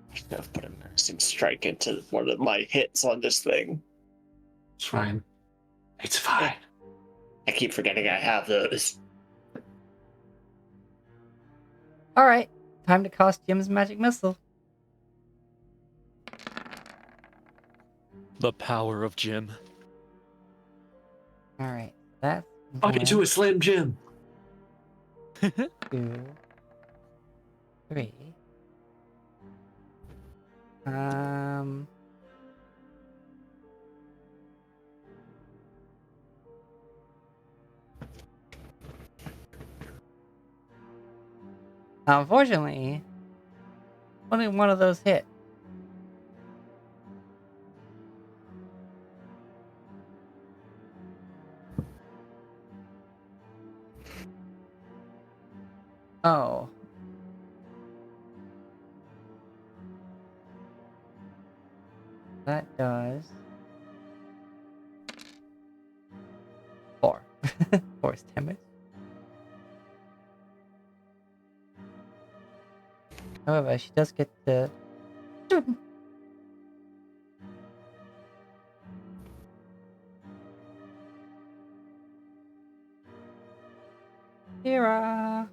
I should have put a menacing strike into one of my hits on this thing. It's fine. It's fine. I keep forgetting I have those. Alright. Time to cast Jim's magic missile. The power of Jim. Alright. That's Up into a Slim Jim. 2, 3. Unfortunately, only one of those hit. Oh. That does Force Tempest. However, she does get the. Kira.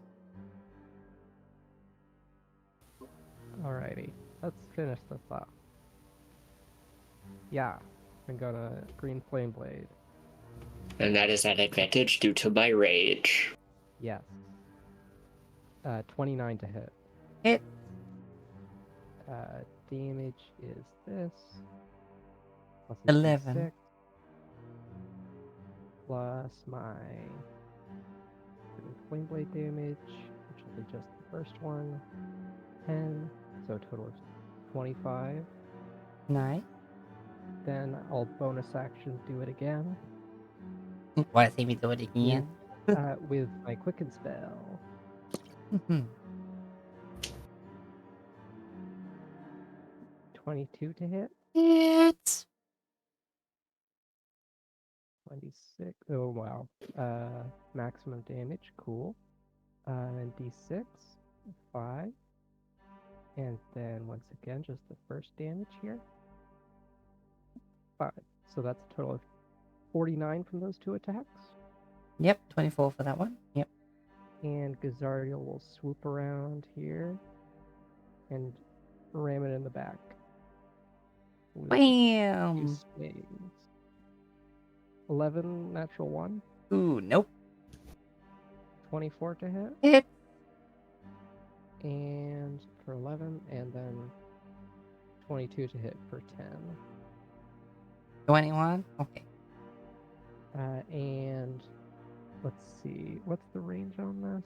Alrighty, let's finish this off. Yeah, I'm gonna Green Flame Blade. And that is an advantage due to my rage. Yes. 29 to hit. Hit. Damage is this. Plus 11. 6. Plus my Green Flame Blade damage, which will be just the first one. 10. So a total of 25. Nice. Then I'll bonus action do it again. Wanna see me do it again? With my Quicken spell. 22 to hit. Hits. 26. Oh wow. Maximum damage. Cool. And D6. 5. And then once again, just the first damage here. 5. So that's a total of 49 from those two attacks. Yep, 24 for that one. Yep. And Gazardiel will swoop around here and ram it in the back. with two Bam! swings. 11 natural 1. Ooh, nope. 24 to hit. Hit. And for 11. And then 22 to hit for 10. 21? Okay. And let's see, what's the range on this?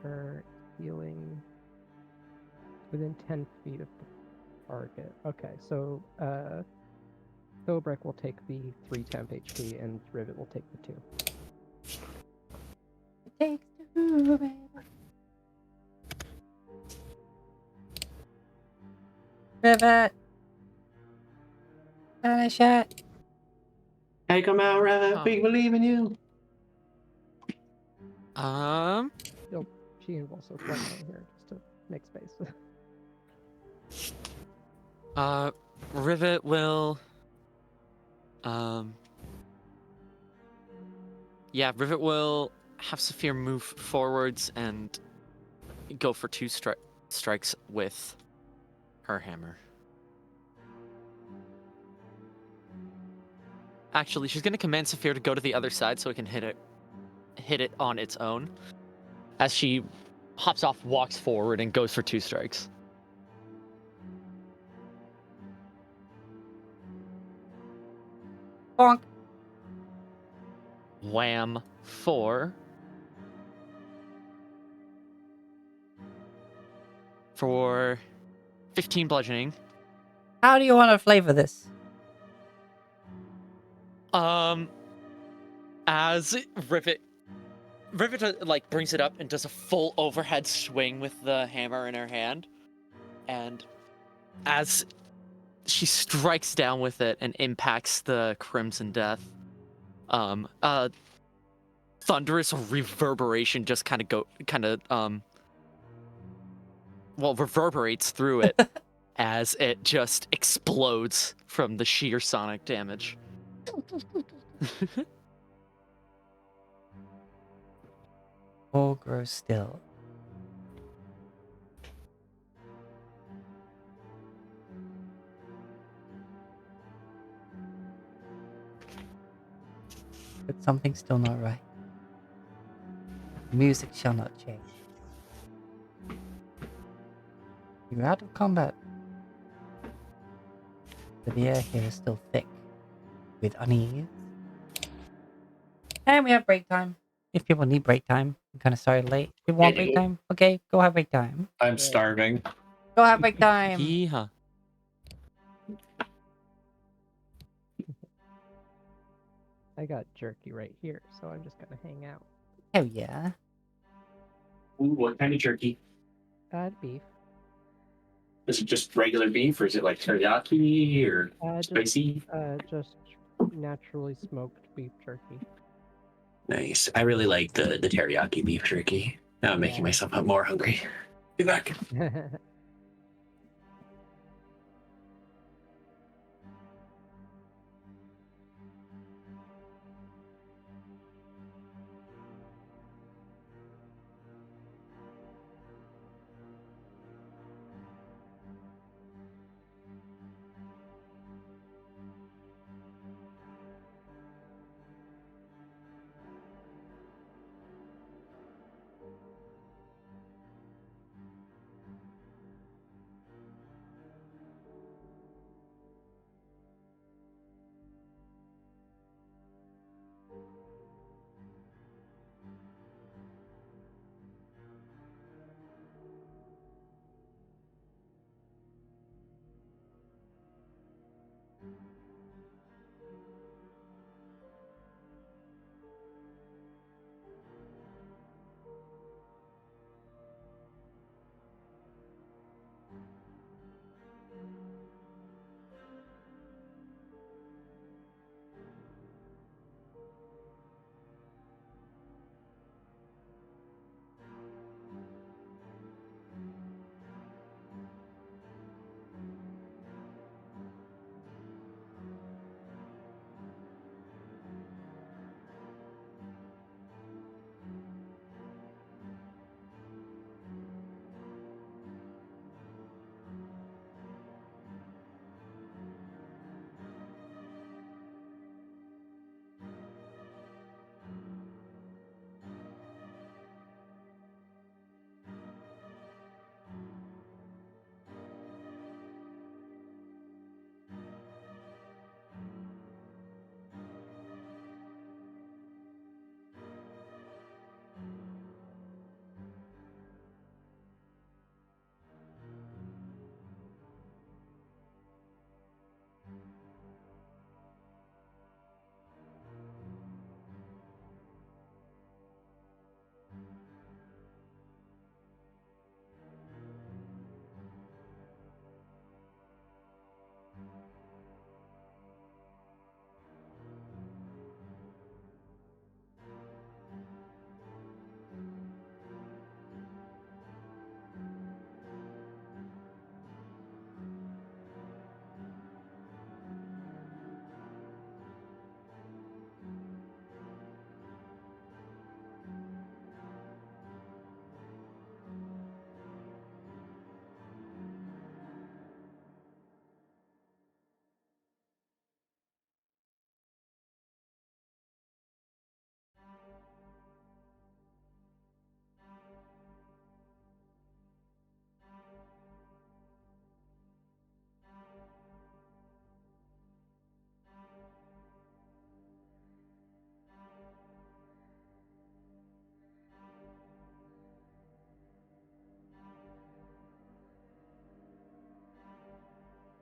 Her healing within 10 feet of the target. Okay, so Thobrick will take the 3 temp HP and Rivet will take the 2. It takes two, baby. Rivet. Got a shot. Take him out, Rabbit. Oh. We believe in you. She can also fly down here just to make space. Rivet will. Yeah, Rivet will have Saphir move forwards and go for 2 strikes with her hammer. Actually, she's gonna command Saphir to go to the other side so it can hit it on its own. As she hops off, walks forward, and goes for 2 strikes. Bonk. Wham! 4. For 15 bludgeoning. How do you want to flavor this? As Rivet like brings it up and does a full overhead swing with the hammer in her hand, and as she strikes down with it and impacts the Crimson Death, thunderous reverberation just reverberates through it as it just explodes from the sheer sonic damage. All grows still. But something's still not right. Music shall not change. You're out of combat. But the air here is still thick with unease. And we have break time. If people need break time. I'm kind of sorry late. People want break time? Okay, go have break time. I'm starving. Go have break time. Yeehaw. I got jerky right here, so I'm just gonna hang out. Hell yeah. Ooh, what kind of jerky? Add beef. Is it just regular beef, or is it like teriyaki or Just spicy? just naturally smoked beef jerky. Nice. I really like the teriyaki beef jerky. Now I'm making Yeah. myself more hungry. Be back.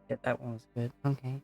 Yeah, that one was good. Okay.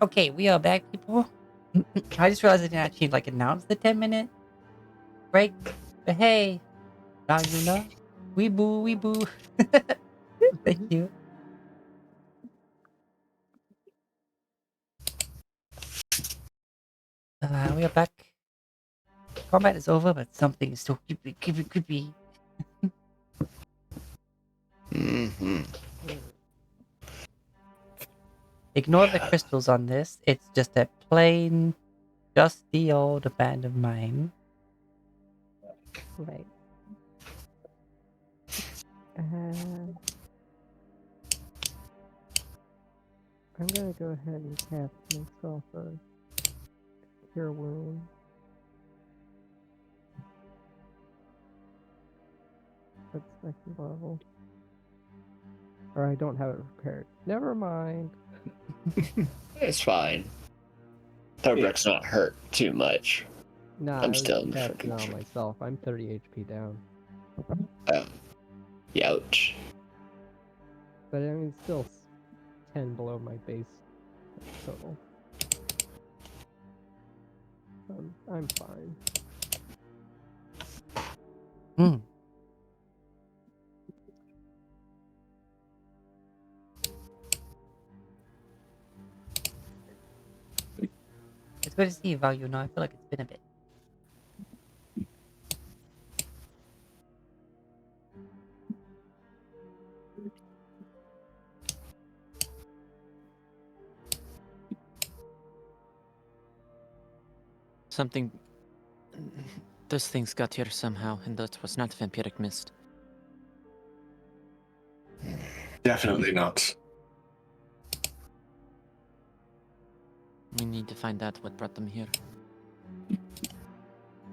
Okay, we are back, people. I just realized I didn't actually announce the 10-minute break. But hey, now you know. We boo, we boo. Thank you. We are back. Combat is over, but something is still creepy. Mm-hmm. Ignore the crystals on this. It's just a plain, dusty old abandoned mine. Right. I'm gonna go ahead and cast myself a cure wound. That's second level. Or I don't have it prepared. Never mind. It's fine. Thorbrick's not hurt too much. Nah, I'm I was still in the casting freaking on tree. myself. I'm 30 HP down. Youch. But I mean, still 10 below my base total. I'm fine. Hmm. It's good to see you, Val. You know, I feel like it's been a bit. Something. Those things got here somehow, and that was not vampiric mist. Definitely not. We need to find out what brought them here.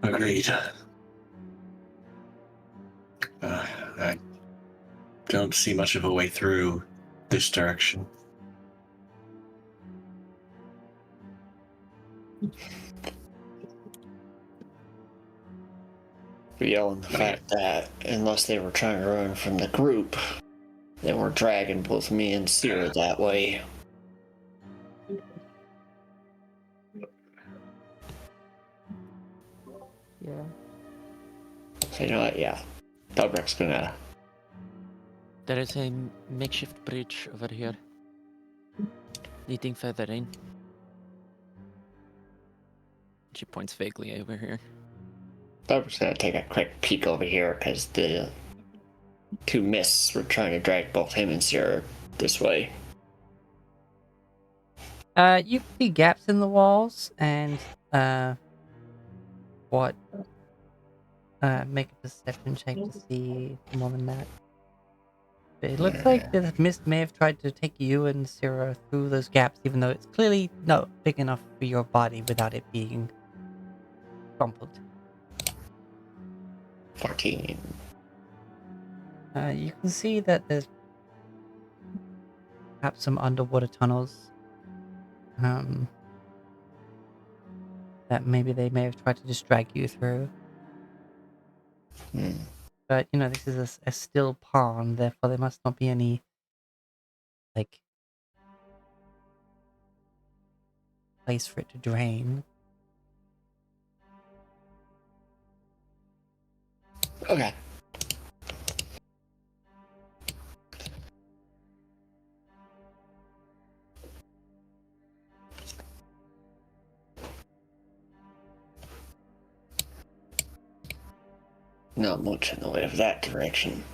Agreed. I don't see much of a way through this direction. Beyond the fact that unless they were trying to run from the group, they were dragging both me and Sierra that way. Yeah. So you know what? Yeah, Thorbrick's gonna. There is a makeshift bridge over here, leading further in. She points vaguely over here. Thorbrick's gonna take a quick peek over here because the two mists were trying to drag both him and Sierra this way. You can see gaps in the walls and what? Make a perception check to see more than that. But it looks like the mist may have tried to take you and Sarah through those gaps, even though it's clearly not big enough for your body without it being crumpled. 14. You can see that there's perhaps some underwater tunnels. That maybe they may have tried to just drag you through. Hmm. But, you know, this is a still pond, therefore there must not be any, place for it to drain. Okay. Not much in the way of that direction.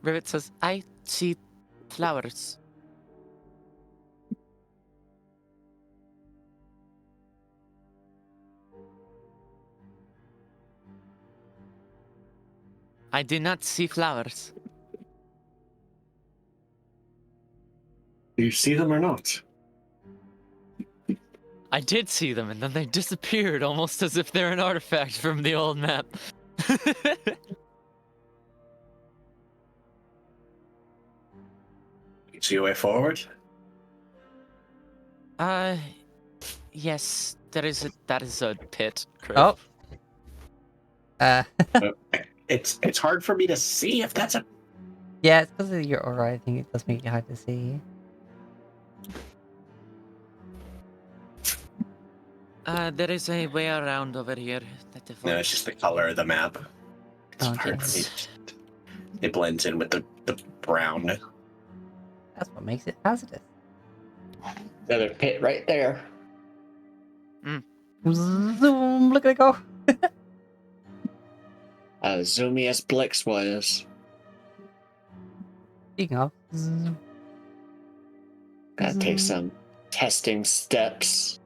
Rivet says, I see flowers. I do not see flowers. Do you see them or not? I did see them, and then they disappeared, almost as if they're an artifact from the old map. You see a way forward? Yes, that is a pit. Criv. Oh. Uh, It's hard for me to see if that's a. yeah, it's because of your aura. I think it does make it hard to see. There is a way around over here. No, it's just the color of the map. It's Okay. hard for me. It blends in with the brown. That's what makes it hazardous. Another pit right there. Zoom! Look at it go! Zoomy as Blix was. Speaking of, zoom. Gotta take some testing steps.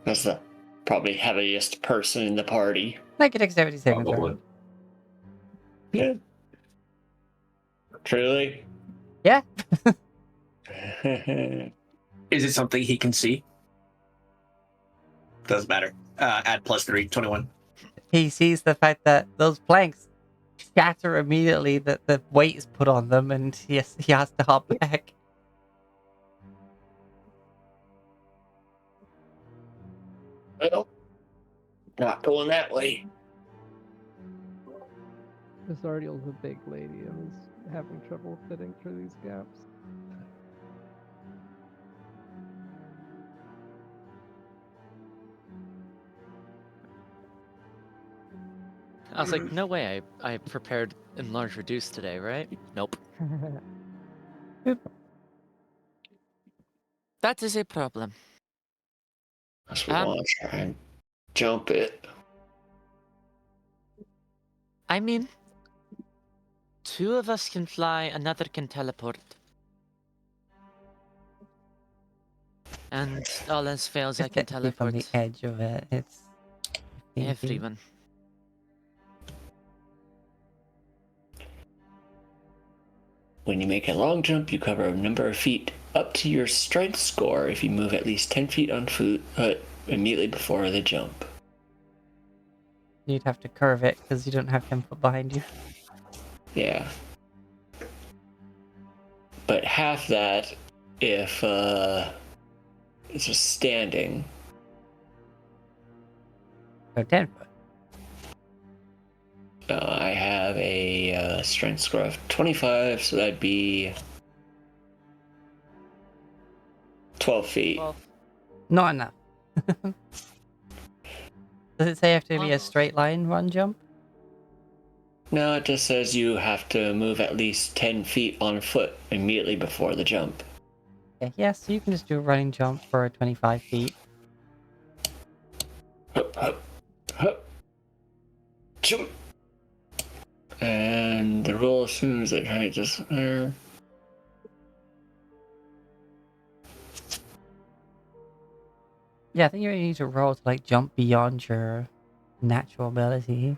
That's the probably heaviest person in the party. Make a dexterity saving throw. Probably. Yeah. Truly? Yeah. Is it something he can see? Doesn't matter. Add +3, 21. He sees the fact that those planks shatter immediately, that the weight is put on them, and yes, he has to hop back. Well, not going that way. Zardiel's a big lady and is having trouble fitting through these gaps. I was like, no way. I prepared enlarge reduce today, right? Nope. That is a problem. Unless we want to try and jump it. I mean, 2 of us can fly, another can teleport. And all else fails, I Just can get keep on teleport the edge of it. It's 15 feet. everyone. When you make a long jump, you cover a number of feet up to your strength score if you move at least 10 feet on foot immediately before the jump. You'd have to curve it because you don't have 10 foot behind you. Yeah. But half that if it's just standing. So 10 foot. I have a strength score of 25, so that'd be 12 feet. Well, Not enough. Does it say you have to be a straight line run jump? No, it just says you have to move at least 10 feet on foot immediately before the jump. Okay, yeah, so you can just do a running jump for 25 feet. Hup, hup, hup. Jump. And the roll assumes that height just there. Yeah, I think you really need to roll to like jump beyond your natural ability.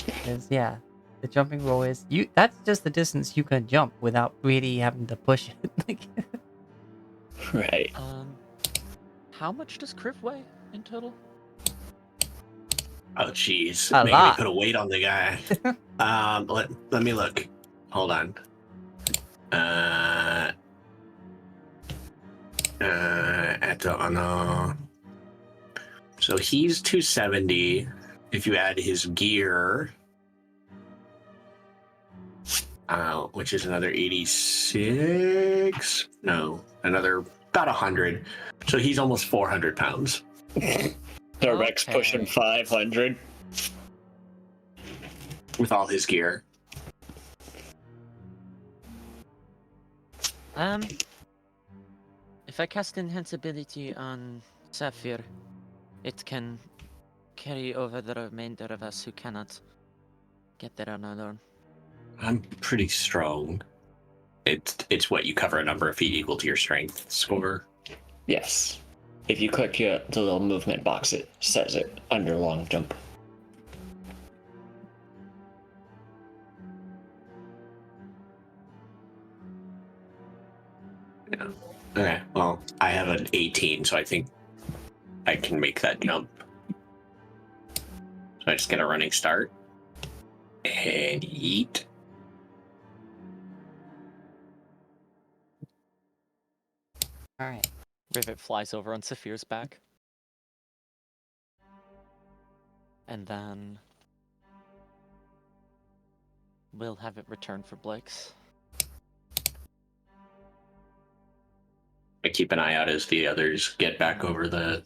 Because yeah, the jumping roll is that's just the distance you can jump without really having to push it. Right. how much does Criv weigh in total? Oh, jeez. A Making lot. me put a weight on the guy. Let me look. Hold on. So he's 270. If you add his gear, which is another 86. No, another about 100. So he's almost 400 pounds. The Rex Okay. pushing 500. With all his gear. If I cast Enhanceability on Sapphire, it can carry over the remainder of us who cannot get there on our own. I'm pretty strong. It's what you cover a number of feet equal to your strength score. Yes. If you click the little movement box, it says it under long jump. Yeah. Okay. Well, I have an 18, so I think I can make that jump. So I just get a running start and yeet. All right. Rivet flies over on Saphir's back. And then we'll have it return for Blix. I keep an eye out as the others get back over the.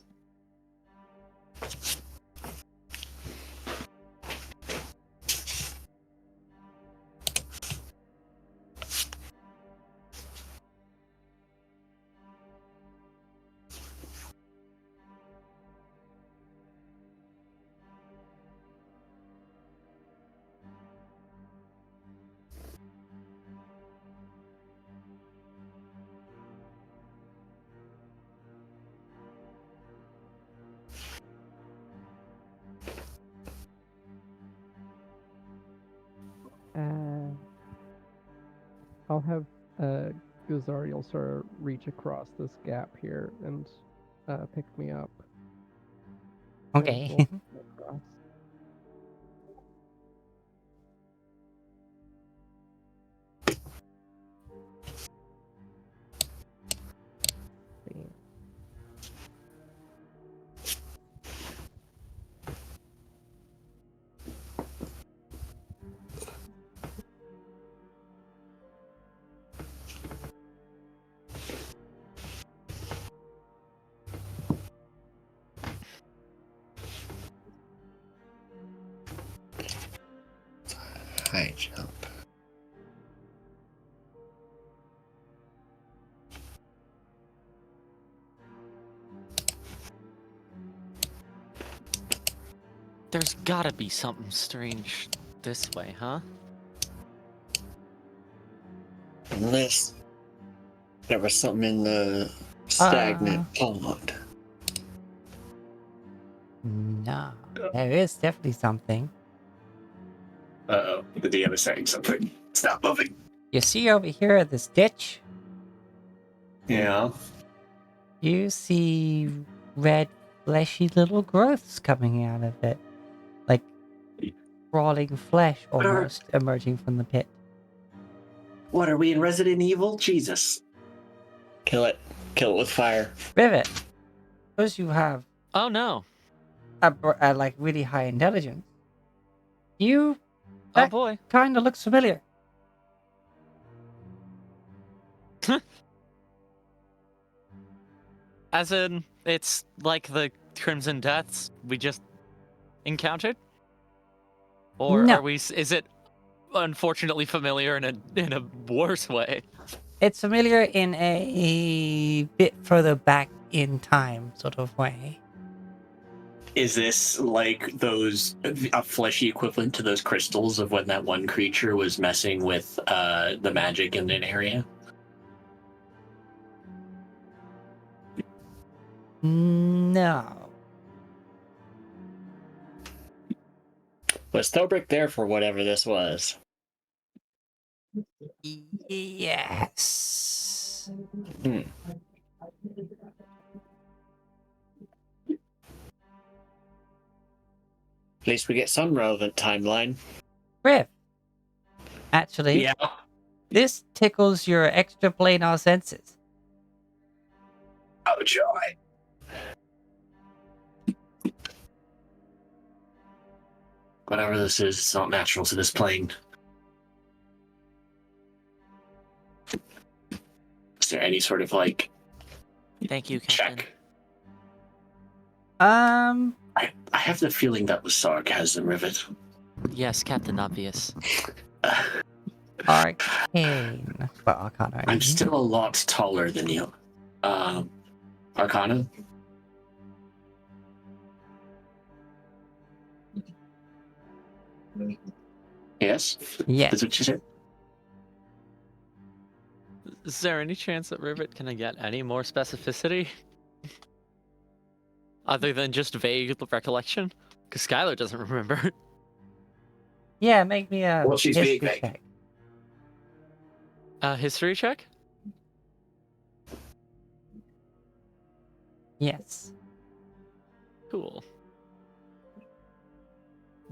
I'll have Guzariel sort of reach across this gap here and pick me up. And Okay. we'll go across. See. High jump. There's gotta be something strange this way, huh? Unless there was something in the stagnant pond. No, there is definitely something. Uh-oh, the DM is saying something. Stop moving. You see over here this ditch? Yeah. You see red, fleshy little growths coming out of it. Like crawling flesh What are- almost emerging from the pit. What are we in Resident Evil? Jesus. Kill it. Kill it with fire. Rivet, because you have Oh no. a like really high intelligence, you Oh That- boy. kind of looks familiar. As in, it's like the Crimson Deaths we just encountered? Or No. are we? Is it unfortunately familiar in a worse way? It's familiar in a bit further back in time sort of way. Is this like a fleshy equivalent to those crystals of when that one creature was messing with the magic in an area? No. Was Thobrick there for whatever this was? Yes. At least we get some relevant timeline. Riv. Actually, Yeah. this tickles your extraplanar senses. Oh, joy. Whatever this is, it's not natural to this plane. Is there any sort of like Thank you, Captain. check? I have the feeling that was sarcasm, Rivet. Yes, Captain Obvious. Arcane. Well, Arcana. I I'm mean. still a lot taller than you. Arcana? Yes? Yes. That's what you said? Is there any chance that Rivet can get any more specificity? other than just vague recollection? Because Skylar doesn't remember. Yeah, make me a Well, she's history vague. check. History check? Yes. Cool.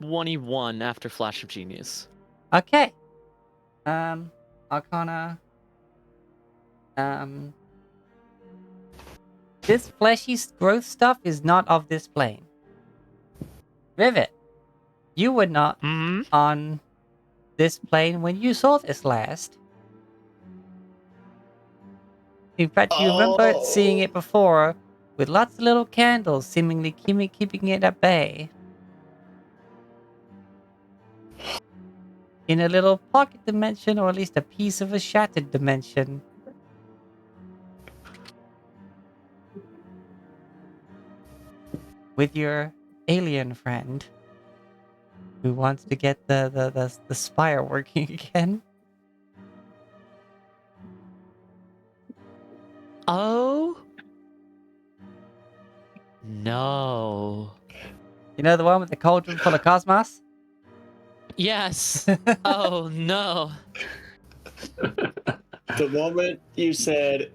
21 after Flash of Genius. Okay. Arcana. This fleshy growth stuff is not of this plane. Rivet, you were not Hmm? on this plane when you saw this last. In fact, you remember seeing it before with lots of little candles seemingly keeping it at bay. In a little pocket dimension, or at least a piece of a shattered dimension. With your alien friend who wants to get the spire working again. Oh? No. You know the one with the cauldron full of cosmos? Yes. Oh no. The moment you said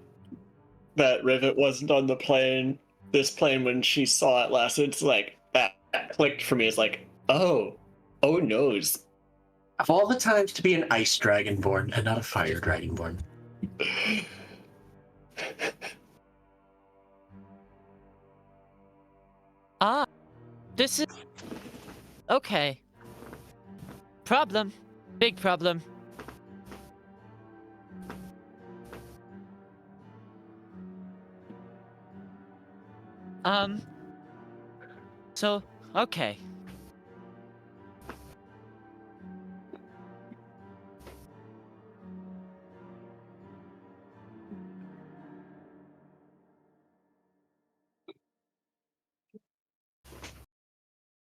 that Rivet wasn't on this plane when she saw it last, it's like that clicked for me. It's like, oh noes. Of all the times to be an ice dragonborn and not a fire dragonborn. Ah. This is... Okay. Problem. Big problem. So, okay.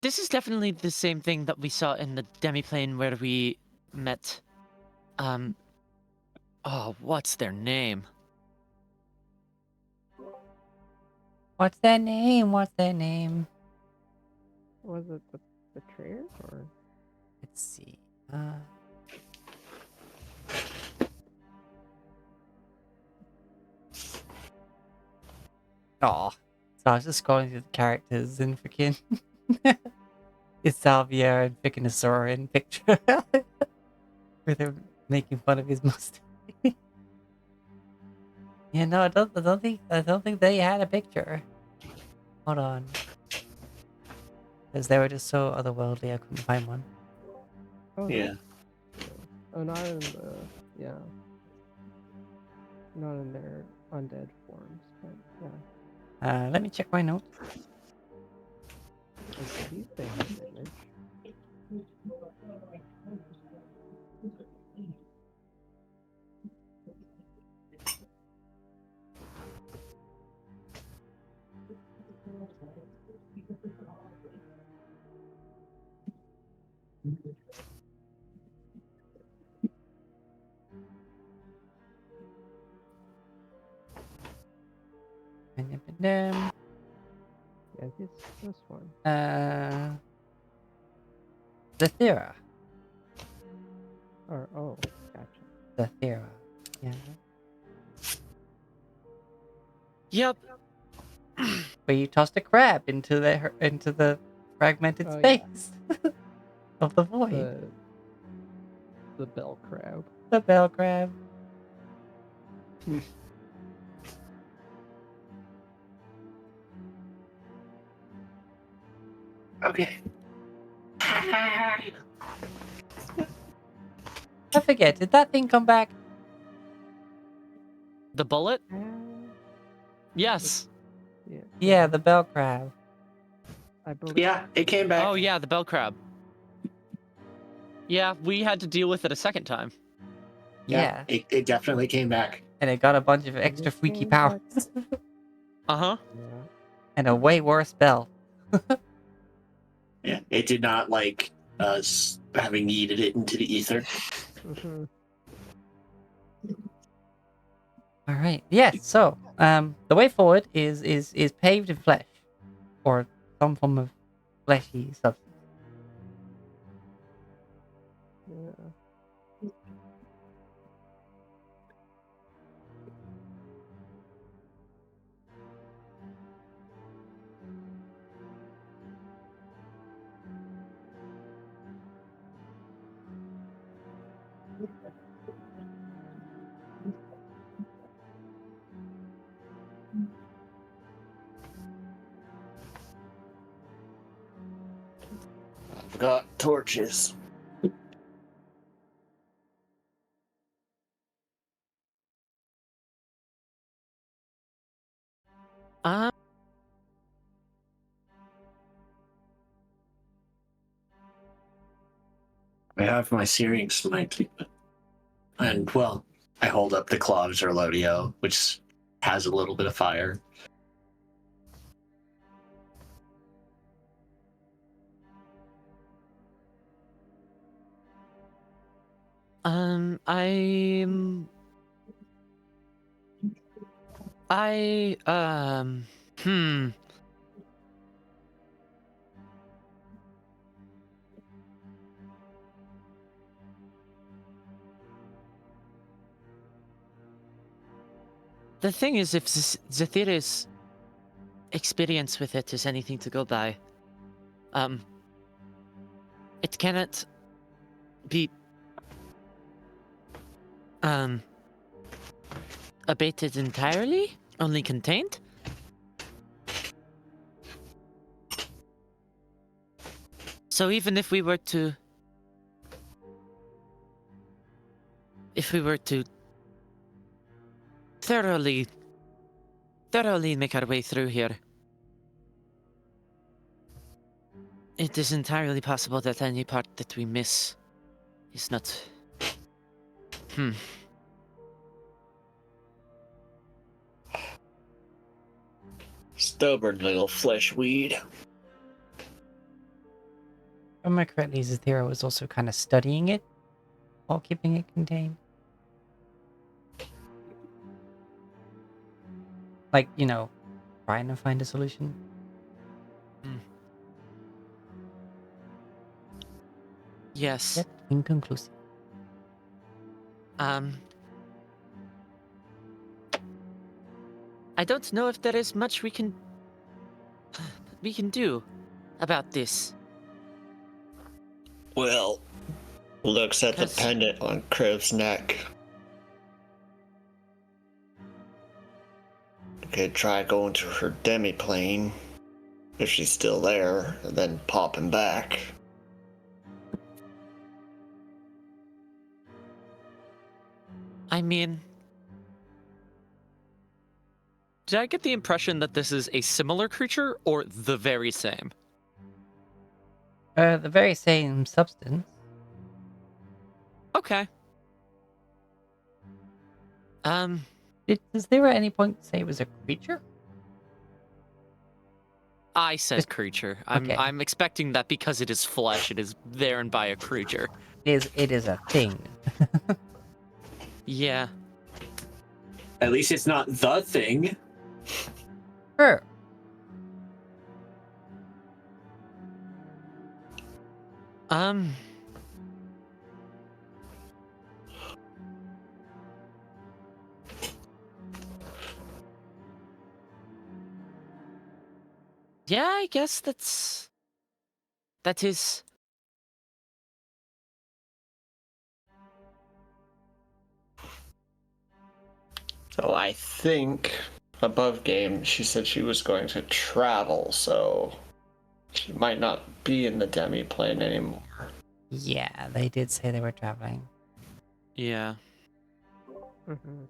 This is definitely the same thing that we saw in the demiplane where we met, oh, what's their name? What's their name? What's their name? Was it the betrayer or? Let's see. Oh, so I was just scrolling through the characters and freaking it's Salvia and freaking a Soren picture where they're making fun of his mustache. Yeah, no, I don't think they had a picture. Hold on, because they were just so otherworldly, I couldn't find one. Oh, Yeah. Oh, not in the not in their undead forms, but yeah. Let me check my notes. I believe they have an image. Them. Yeah, this one. Zathira. Or oh, gotcha. Zathira. Yeah. Yep. Where you tossed a crab into the fragmented Oh, yeah. space of the void. The bell crab. The bell crab. Okay. I forget. Did that thing come back? The bullet? Uh, Yes. yeah. Yeah, the bell crab. I believe. Yeah, it came back. Oh yeah, the bell crab. Yeah, we had to deal with it a second time. Yeah. It definitely came back. And it got a bunch of extra It freaky came back. powers. Uh-huh. Yeah. And a way worse bell. Yeah, it did not like us having yeeted it into the ether. Mhm. All right. Yes. So, the way forward is paved in flesh. or some form of fleshy substance. Yeah. I've got torches. Um, I have my searing smite. And, well, I hold up the Claws or Lodio, which has a little bit of fire. I'm. I, hmm. The thing is, if Zethira's experience with it is anything to go by, it cannot be, abated entirely? Only contained? So even if we were to... If we were to thoroughly make our way through here, it is entirely possible that any part that we miss is not... Stubborn little flesh weed. If I remember correctly, Zathira was also kind of studying it while keeping it contained. Like, trying to find a solution. Yes. Yet inconclusive. I don't know if there is much we can do about this. Well, looks at the 'Cause- pendant on Crib's neck. Could try going to her demi-plane, if she's still there, and then popping back. I mean... Did I get the impression that this is a similar creature, or the very same? The very same substance. Okay. Does there at any point say it was a creature? I said Just- creature. okay. I'm expecting that because it is flesh, it is there and by a creature. It is a thing. Yeah. At least it's not the thing. Sure. Yeah, I guess that is... So I think above game she said she was going to travel, so she might not be in the demi-plane anymore. Yeah, they did say they were traveling. Yeah. Mm-hmm.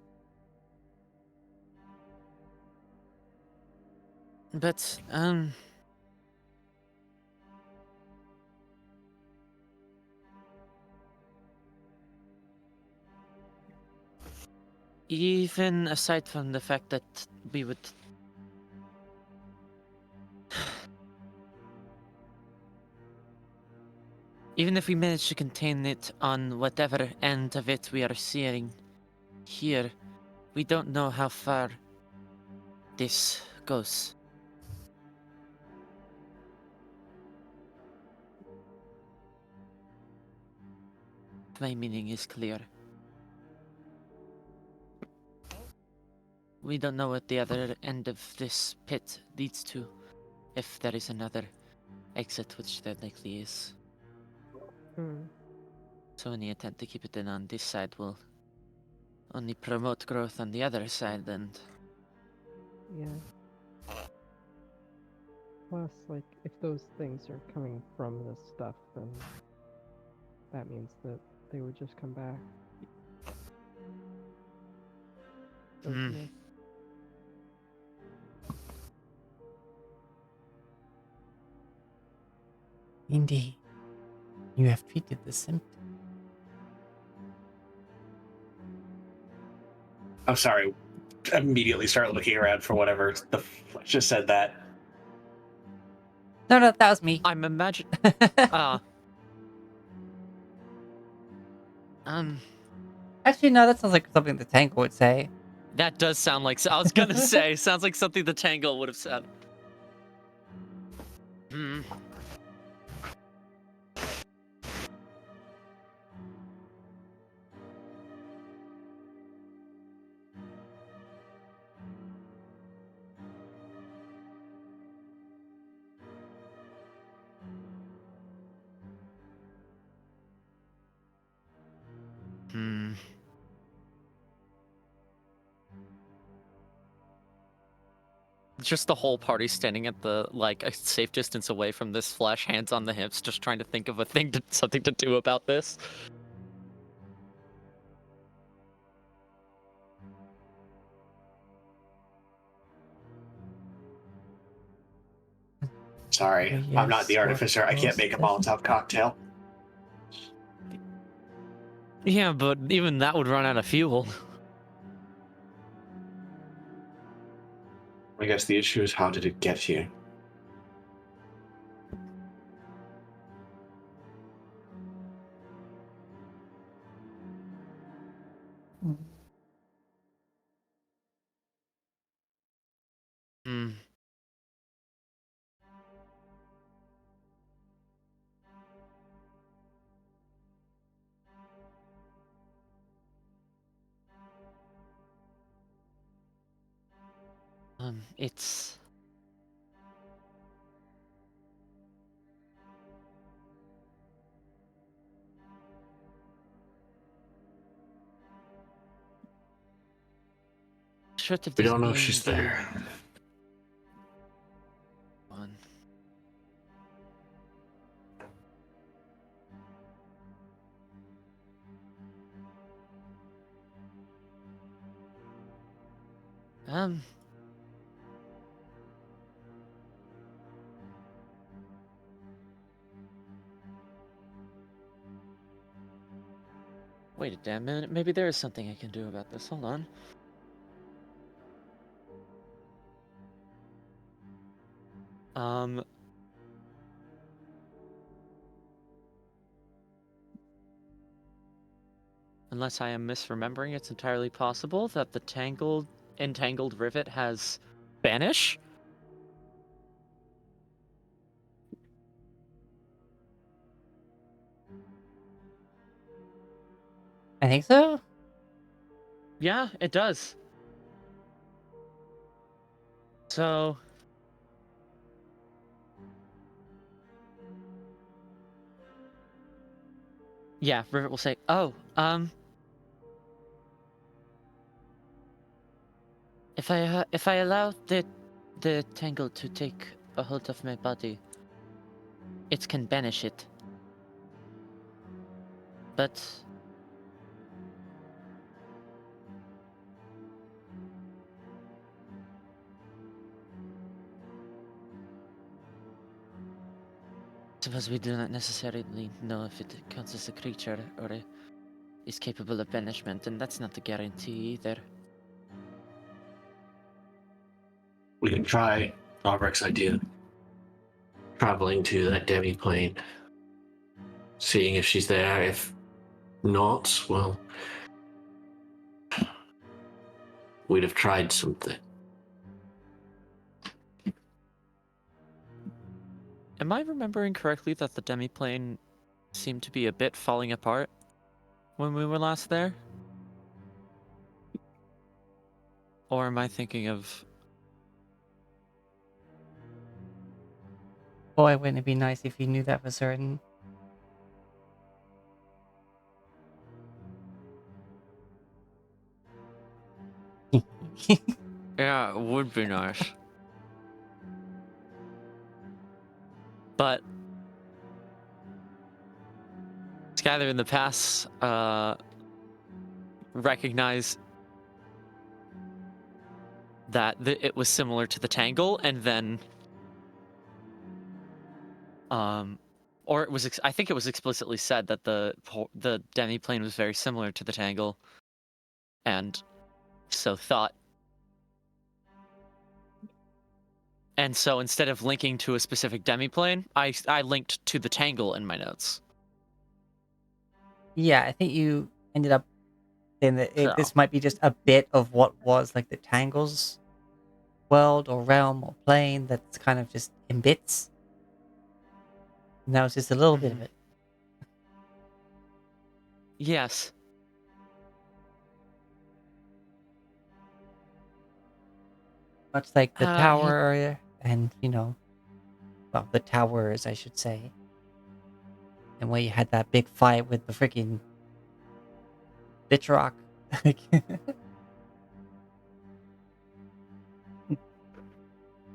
But, even aside from the fact that we would... Even if we manage to contain it on whatever end of it we are seeing here, we don't know how far this goes. my meaning is clear. We don't know what the other end of this pit leads to, if there is another exit, which there likely is. Hmm. So any attempt to keep it in on this side will only promote growth on the other side, and Yeah. Plus, like, if those things are coming from this stuff, then that means that they would just come back. Those Hmm. myths. Indeed. You have treated the symptom. I'm sorry. Immediately start looking around for whatever the just said that. No, that was me. I'm imagine. Actually, no, that sounds like something the tank would say. That does sound like. I was gonna say, sounds like something the Tangle would have said. Hmm. Hmm. Just the whole party standing at the like a safe distance away from this flesh, hands on the hips, just trying to think of something to do about this. Sorry, I'm not the Yes, what artificer. I can't was make a this? Molotov cocktail. Yeah, but even that would run out of fuel. I guess the issue is how did it get here? Hmm. It's short of We this don't know if being she's the there. one. Um. Wait a damn minute. Maybe there is something I can do about this. Hold on. Um. Unless I am misremembering, it's entirely possible that the entangled rivet has banish. I think so. Yeah, it does. So, yeah, Rivet will say, "Oh, if I allow the tangle to take a hold of my body, it can banish it. But suppose we do not necessarily know if it counts as a creature or is capable of banishment, and that's not a guarantee either." We can try Albrecht's idea. Traveling to that demi plane. Seeing if she's there. If not, well, we'd have tried something. Am I remembering correctly that the demiplane seemed to be a bit falling apart? when we were last there? Or am I thinking of... Boy, wouldn't it be nice if you knew that for certain? Yeah, it would be nice. But Skylar in the past recognized that it was similar to the Tangle, and then or it was I think it was explicitly said that the demiplane was very similar to the Tangle, and so thought. And so instead of linking to a specific demiplane, I linked to the Tangle in my notes. Yeah, I think you ended up saying that So. this might be just a bit of what was like the Tangle's world or realm or plane that's kind of just in bits. And that was just a little bit of it. Yes. Much like the tower and, well, the towers, I should say. And where you had that big fight with the freaking bitch rock.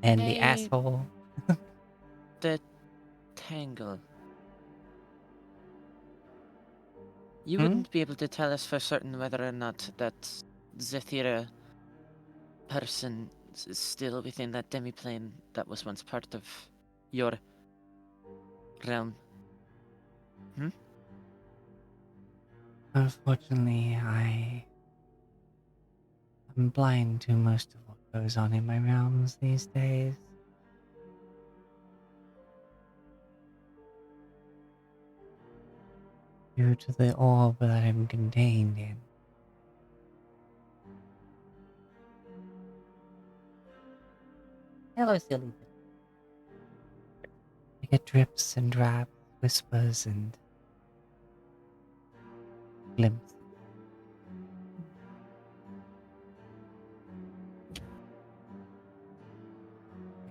And the asshole. The Tangle. You Hmm? wouldn't be able to tell us for certain whether or not that Zethira person is still within that demiplane that was once part of your realm. Unfortunately, I am blind to most of what goes on in my realms these days. Due to the orb that I'm contained in. Hello, silly. I get drips and drabs, whispers and glimpses.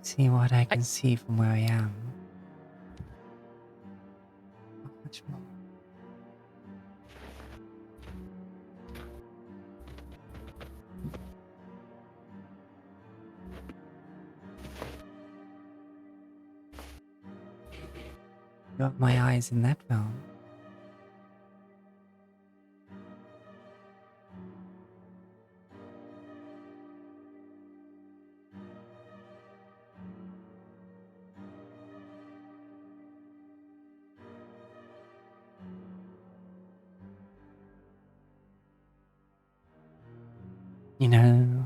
See what I can see from where I am. Not much more. Got my eyes in that realm. You know,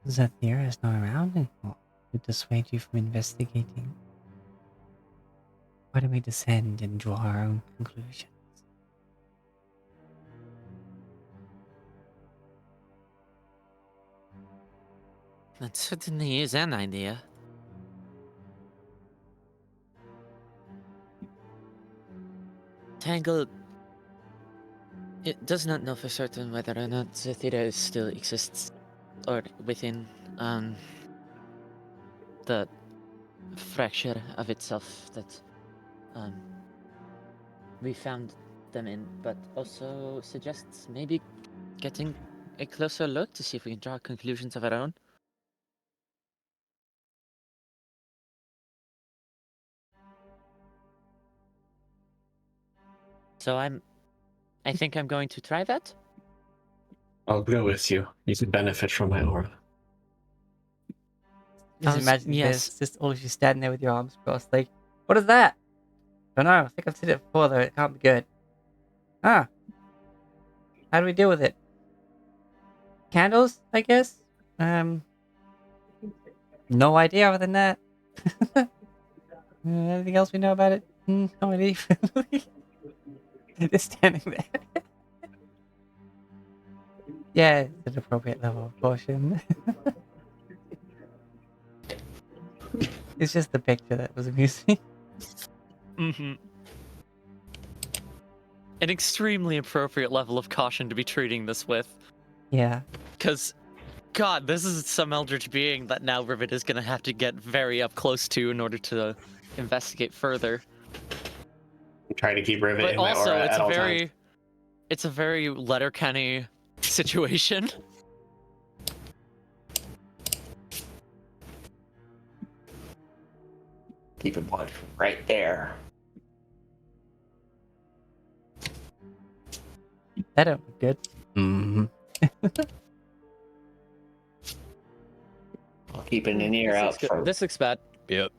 Zathira is not around anymore to dissuade you from investigating. Why don't we descend and draw our own conclusions? That certainly is an idea. Tangle... It does not know for certain whether or not Zethira still exists or within the fracture of itself that we found them in, but also suggests maybe getting a closer look to see if we can draw conclusions of our own. So I think I'm going to try that. I'll go with you. You could benefit from my aura. Just imagine this, just all of you standing there with your arms crossed, like, what is that? Don't know, I think I've seen it before though, it can't be good. How do we deal with it? Candles, I guess? No idea other than that. Anything else we know about it? No idea. Just standing there. Yeah, it's an appropriate level of caution. It's just the picture that was amusing. an extremely appropriate level of caution to be treating this with. Yeah. Because, God, this is some eldritch being that now Rivet is going to have to get very up close to in order to investigate further. I'm trying to keep Rivet But in my also, aura at all times. it's a very Letterkenny situation. Keep it one right there. That don't look good. Mm-hmm. I'll keep an ear out for. This looks bad. Yep.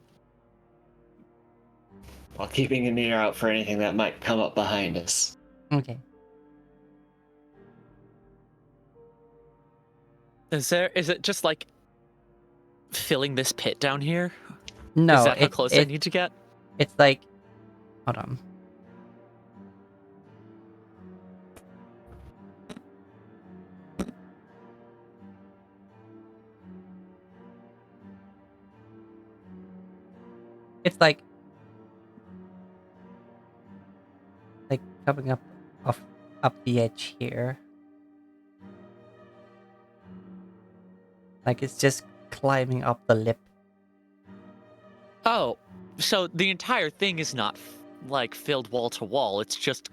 While keeping an ear out for anything that might come up behind us. Okay. Is it just like filling this pit down here? No, Is that how close I need to get? It's like, hold on. It's like coming up the edge here. Like it's just climbing up the lip. Oh, so the entire thing is not like filled wall to wall. It's just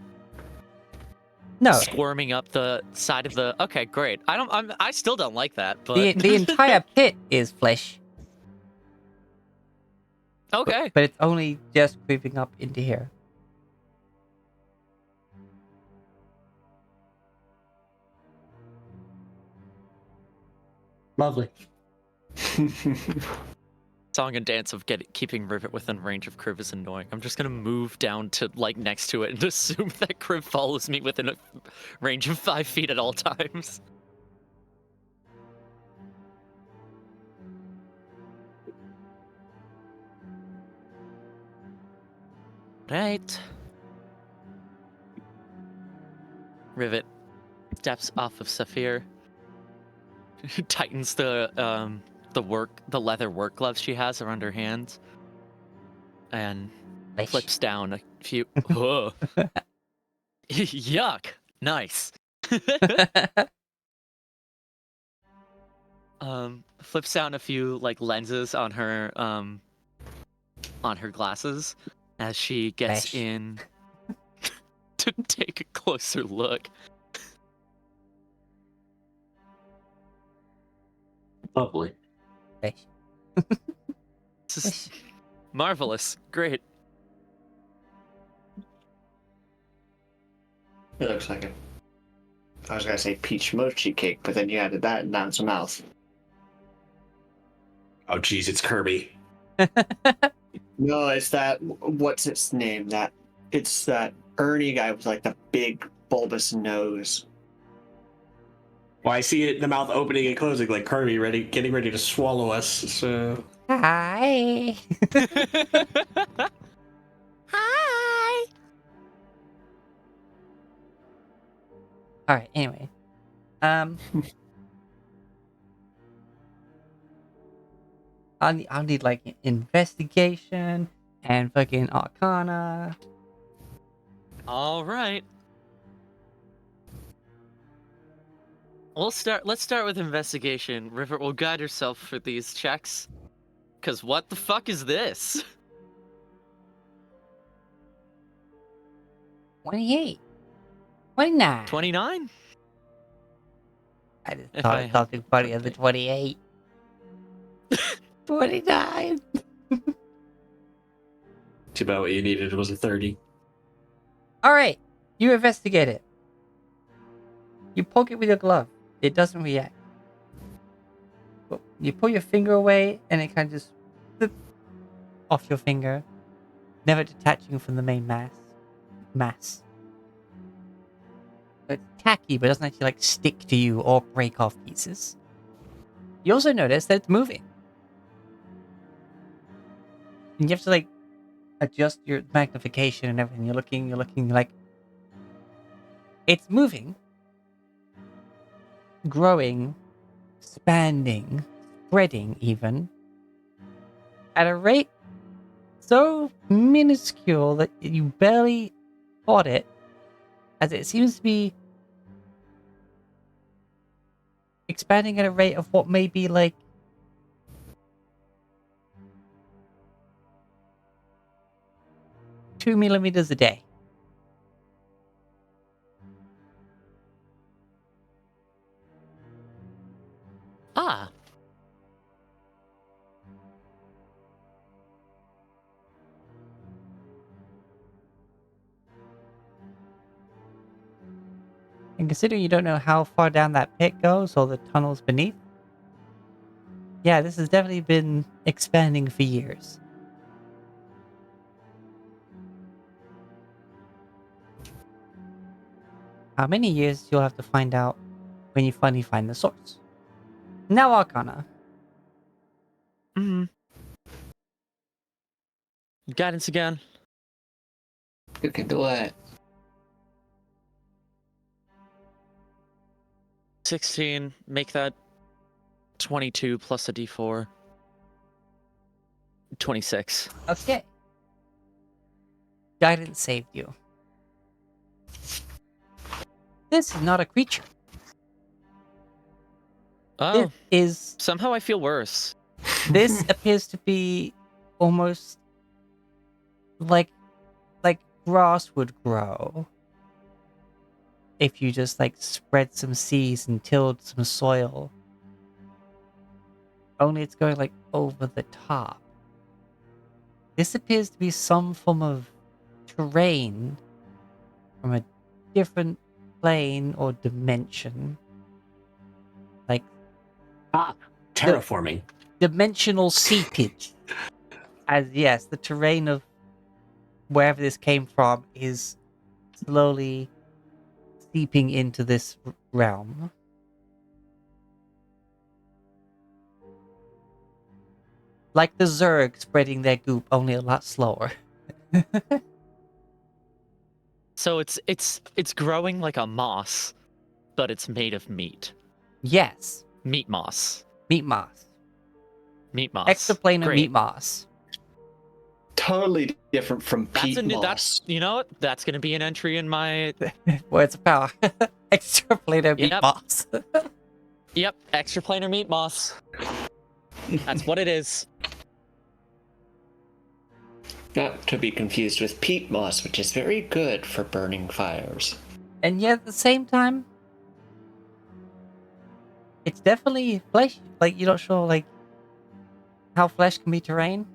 No, squirming up the side of the. Okay, great. I still don't like that, but the entire pit is flesh. okay. But it's only just creeping up into here. Lovely. Song and dance of keeping Rivet within range of Kriv is annoying. I'm just gonna move down to like next to it and assume that Kriv follows me within a range of 5 feet at all times. Right. Rivet steps off of Saphir, tightens the leather work gloves she has around her hands, and Flesh. flips down a few. Whoa. Yuck. Nice. Flips down a few like lenses on her glasses as she gets Flesh. in to take a closer look. Lovely. Flesh. This is marvelous. Great. It looks like it. I was gonna say peach mochi cake, but then you added that and now it's a mouth. Oh, geez, it's Kirby. No, it's that. What's its name? It's that Ernie guy with like the big bulbous nose. Well, I see it in the mouth opening and closing like Kirby, getting ready to swallow us. So Hi. Hi. All right. Anyway, I'll need like investigation and fucking arcana. All right. Let's start with investigation. Rivet will guide herself for these checks. Cause what the fuck is this? 28. 29. 29? I just If thought I of had something the funny on the birthday. 28. 29. too bad what you needed was a 30. All right. You investigate it. You poke it with your glove. It doesn't react. But you pull your finger away and it kind of just flip off your finger, never detaching from the main mass. So it's tacky, but it doesn't actually like stick to you or break off pieces. You also notice that it's moving. And you have to like adjust your magnification and everything. You're looking, like it's moving, growing, expanding, spreading even at a rate so minuscule that you barely spot it as it seems to be expanding at a rate of what may be like 2 millimeters a day. Ah, And considering you don't know how far down that pit goes or the tunnels beneath, yeah, this has definitely been expanding for years. How many years you'll have to find out when you finally find the source. Now Arcana. Guidance again. Look into what? 16. Make that 22 plus a d4. 26. Okay. Guidance saved you. This is not a creature. Oh, This somehow I feel worse. appears to be almost like grass would grow if you just like spread some seeds and tilled some soil. Only it's going like over the top. This appears to be some form of terrain from a different plane or dimension. Like Terraforming. dimensional seepage. As yes, the terrain of wherever this came from is slowly seeping into this realm. Like the Zerg spreading their goop, only a lot slower. So it's growing like a moss, but it's made of meat. Yes, Meat moss. meat moss. Meat moss. Exoplanar Great. meat moss. Totally different from That's peat a new. moss. That's you know what? That's gonna be an entry in my. Words of power. Exoplanar meat Yep. moss. Yep, extraplanar meat moss. That's what it is. Not to be confused with peat moss, which is very good for burning fires. And yet at the same time, it's definitely flesh. Like you're not sure like how flesh can be terrain.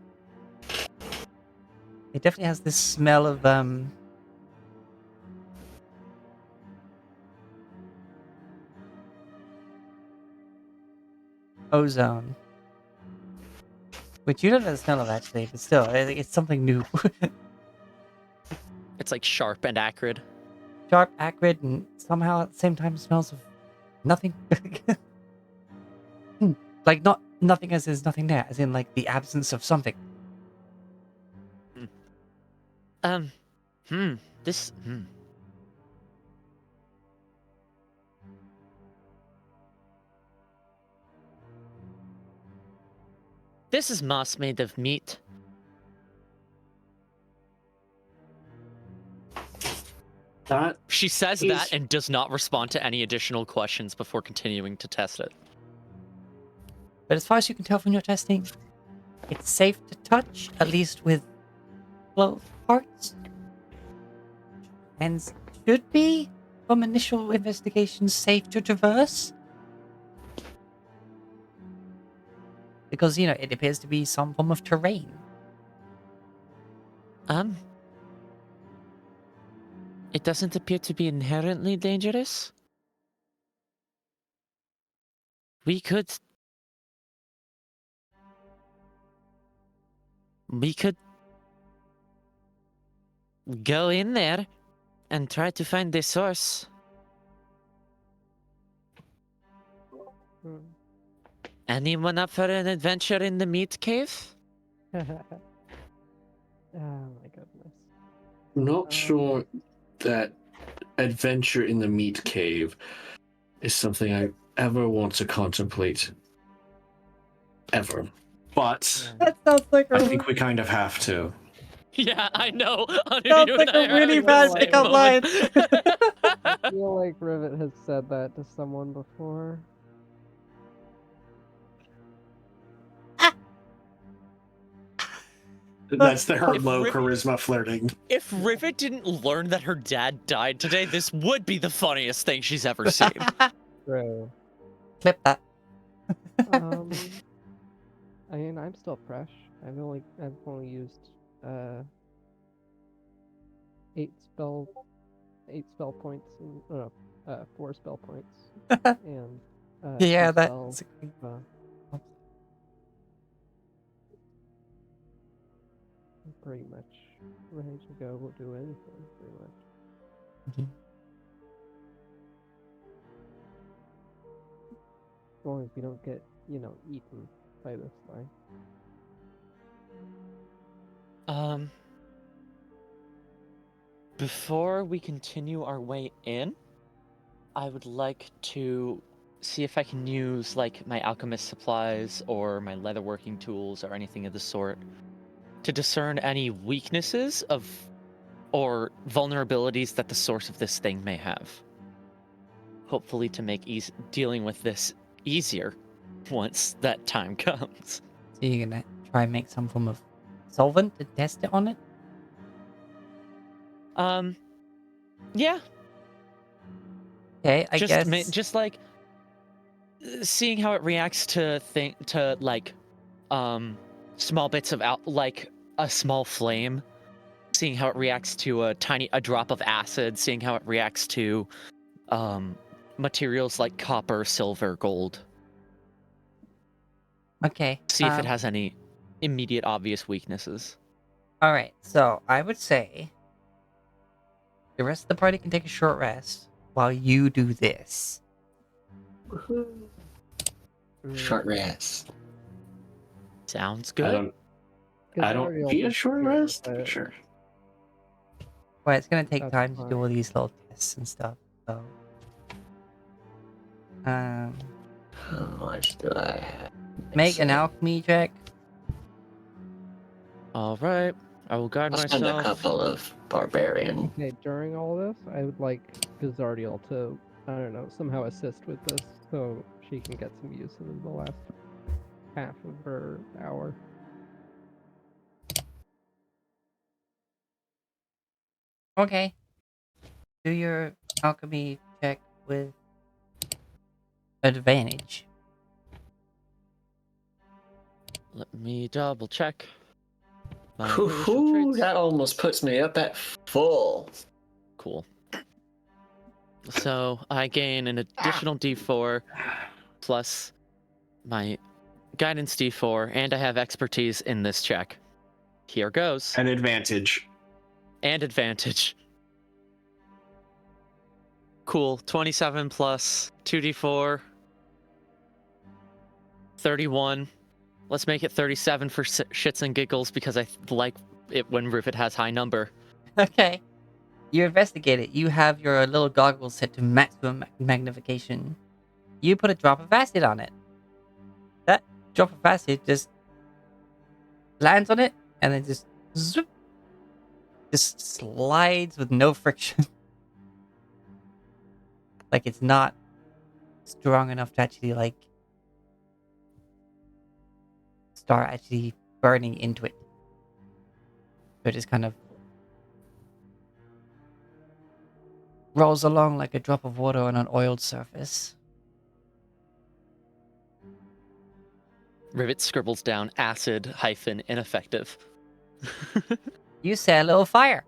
It definitely has this smell of ozone. Which you don't know the smell of actually, but still, it's something new. It's like sharp and acrid. Sharp, acrid, and somehow at the same time smells of nothing. Like not nothing as there's nothing there, as in like the absence of something. This. This is moss made of meat. That She says is- that and does not respond to any additional questions before continuing to test it. But as far as you can tell from your testing, it's safe to touch, at least with closed parts. And should be, from initial investigations, safe to traverse. Because, you know, it appears to be some form of terrain. It doesn't appear to be inherently dangerous. We could go in there and try to find the source. Hmm. Anyone up for an adventure in the meat cave? Oh my goodness. not sure that adventure in the meat cave is something I ever want to contemplate. Ever. But That sounds like I think we kind of have to. Yeah, I know. Honey, Sounds you like and I a are really having the bad same pickup moment. I feel like Rivet has said that to someone before. That's her If low Riv- charisma flirting. If Rivet didn't learn that her dad died today, this would be the funniest thing she's ever seen. True. Clip that. I mean, I'm still fresh. I've only used uh 8 spell points and 4 spell points and Yeah, 2 that's spells. I'm pretty much ready to go. We'll do anything pretty much. Mhm. As long as we don't get, eaten by this thing. Before we continue our way in, I would like to see if I can use like my alchemist supplies or my leatherworking tools or anything of the sort to discern any weaknesses of or vulnerabilities that the source of this thing may have. Hopefully to make dealing with this easier once that time comes. So you're gonna try and make some form of solvent to test it on it? Yeah, Okay, I guess. just like seeing how it reacts to small bits of like a small flame, seeing how it reacts to a drop of acid, seeing how it reacts to materials like copper, silver, gold. Okay. See if it has any immediate obvious weaknesses. All right. So I would say the rest of the party can take a short rest while you do this. Short rest. Sounds I good. don't. I don't need a short rest. Sure. Well, it's gonna take That's time to do all fine. these little tests and stuff. So, How much do I have? make an alchemy check. All right. I will guard I'll spend a myself. couple of barbarian. Okay, during all this, I would like Gazardiel to, I don't know, somehow assist with this so she can get some use in the last half of her hour. Okay. Do your alchemy check with advantage. Let me double check. My racial Hoo-hoo, traits. that almost puts me up at full. Cool. So I gain an additional D4 plus my guidance D4, and I have expertise in this check. Here goes. An advantage. And advantage. Cool. 27 plus 2D4. 31. Let's make it 37 for shits and giggles because I like it when Rivet has high number. Okay. You investigate it. You have your little goggles set to maximum magnification. You put a drop of acid on it. That drop of acid just lands on it and then just zoop, just slides with no friction. Like it's not strong enough to actually like start actually burning into it. So it just kind of rolls along like a drop of water on an oiled surface. Rivet scribbles down acid - ineffective. You set a little fire.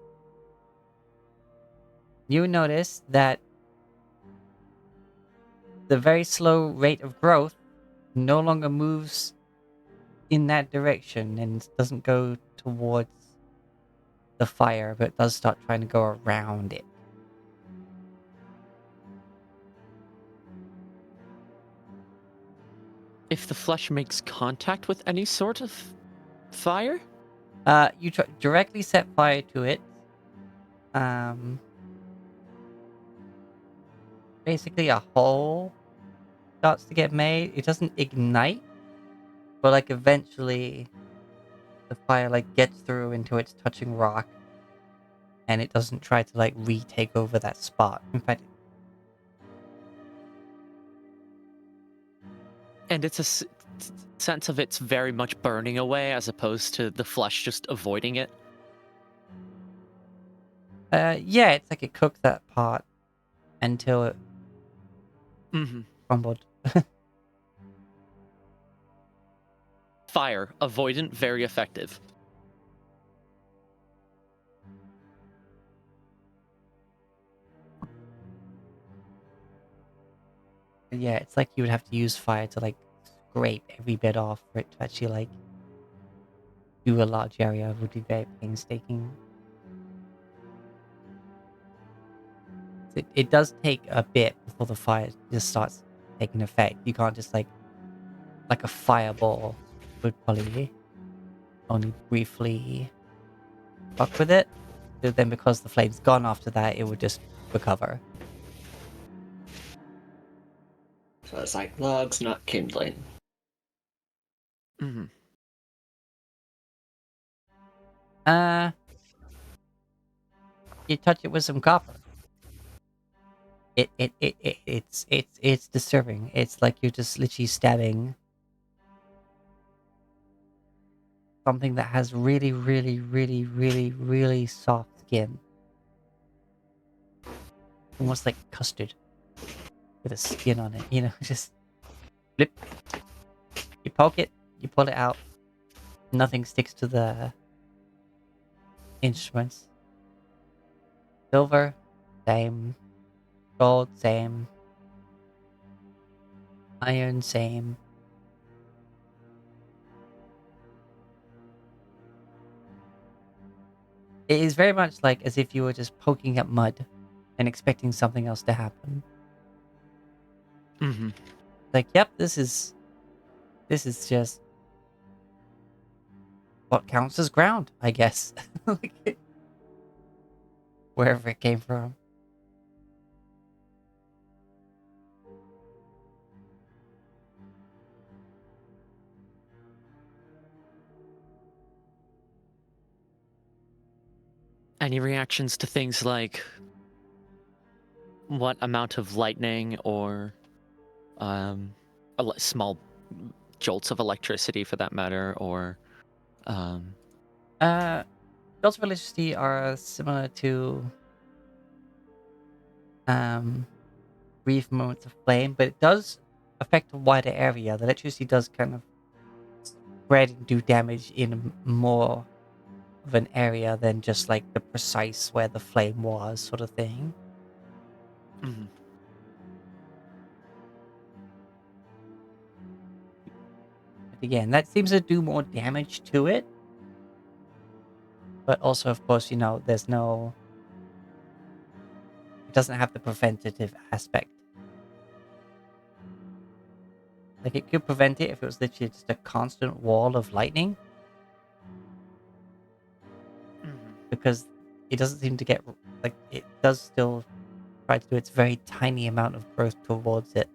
You notice that the very slow rate of growth no longer moves in that direction and doesn't go towards the fire, but does start trying to go around it. If the flesh makes contact with any sort of fire? You directly set fire to it. Basically a hole starts to get made. It doesn't ignite, but like eventually the fire like gets through until it's touching rock, and it doesn't try to like retake over that spot. In fact, And it's a sense of it's very much burning away as opposed to the flesh just avoiding it. yeah, it's like it cooked that part until it Mm-hmm. crumbled. Fire, avoidant, very effective. Yeah, it's like you would have to use fire to like scrape every bit off for it to actually like do a large area. It would be very painstaking. It does take a bit before the fire just starts taking effect. You can't just like a fireball would probably only briefly fuck with it. But then because the flame's gone after that, it would just recover. So it's like logs, not kindling. Mm-hmm. You touch it with some copper. It's disturbing. It's like you're just literally stabbing something that has really, really, really, really, really soft skin. Almost like custard with a skin on it, you know, just flip. You poke it, you pull it out. Nothing sticks to the instruments. Silver, same. Gold, same. Iron, same. It is very much like as if you were just poking at mud and expecting something else to happen. Mm-hmm. Like, yep, this is just what counts as ground, I guess. Like, wherever it came from. Any reactions to things like what amount of lightning or small jolts of electricity, for that matter, or um, Belts of electricity are similar to brief moments of flame, but it does affect a wider area. The electricity does kind of spread and do damage in more of an area than just like the precise where the flame was, sort of thing. mhm. But again, that seems to do more damage to it. But also, of course, you know, there's no. It doesn't have the preventative aspect. Like, it could prevent it if it was literally just a constant wall of lightning, because it doesn't seem to get. Like, it does still try to do its very tiny amount of growth towards it.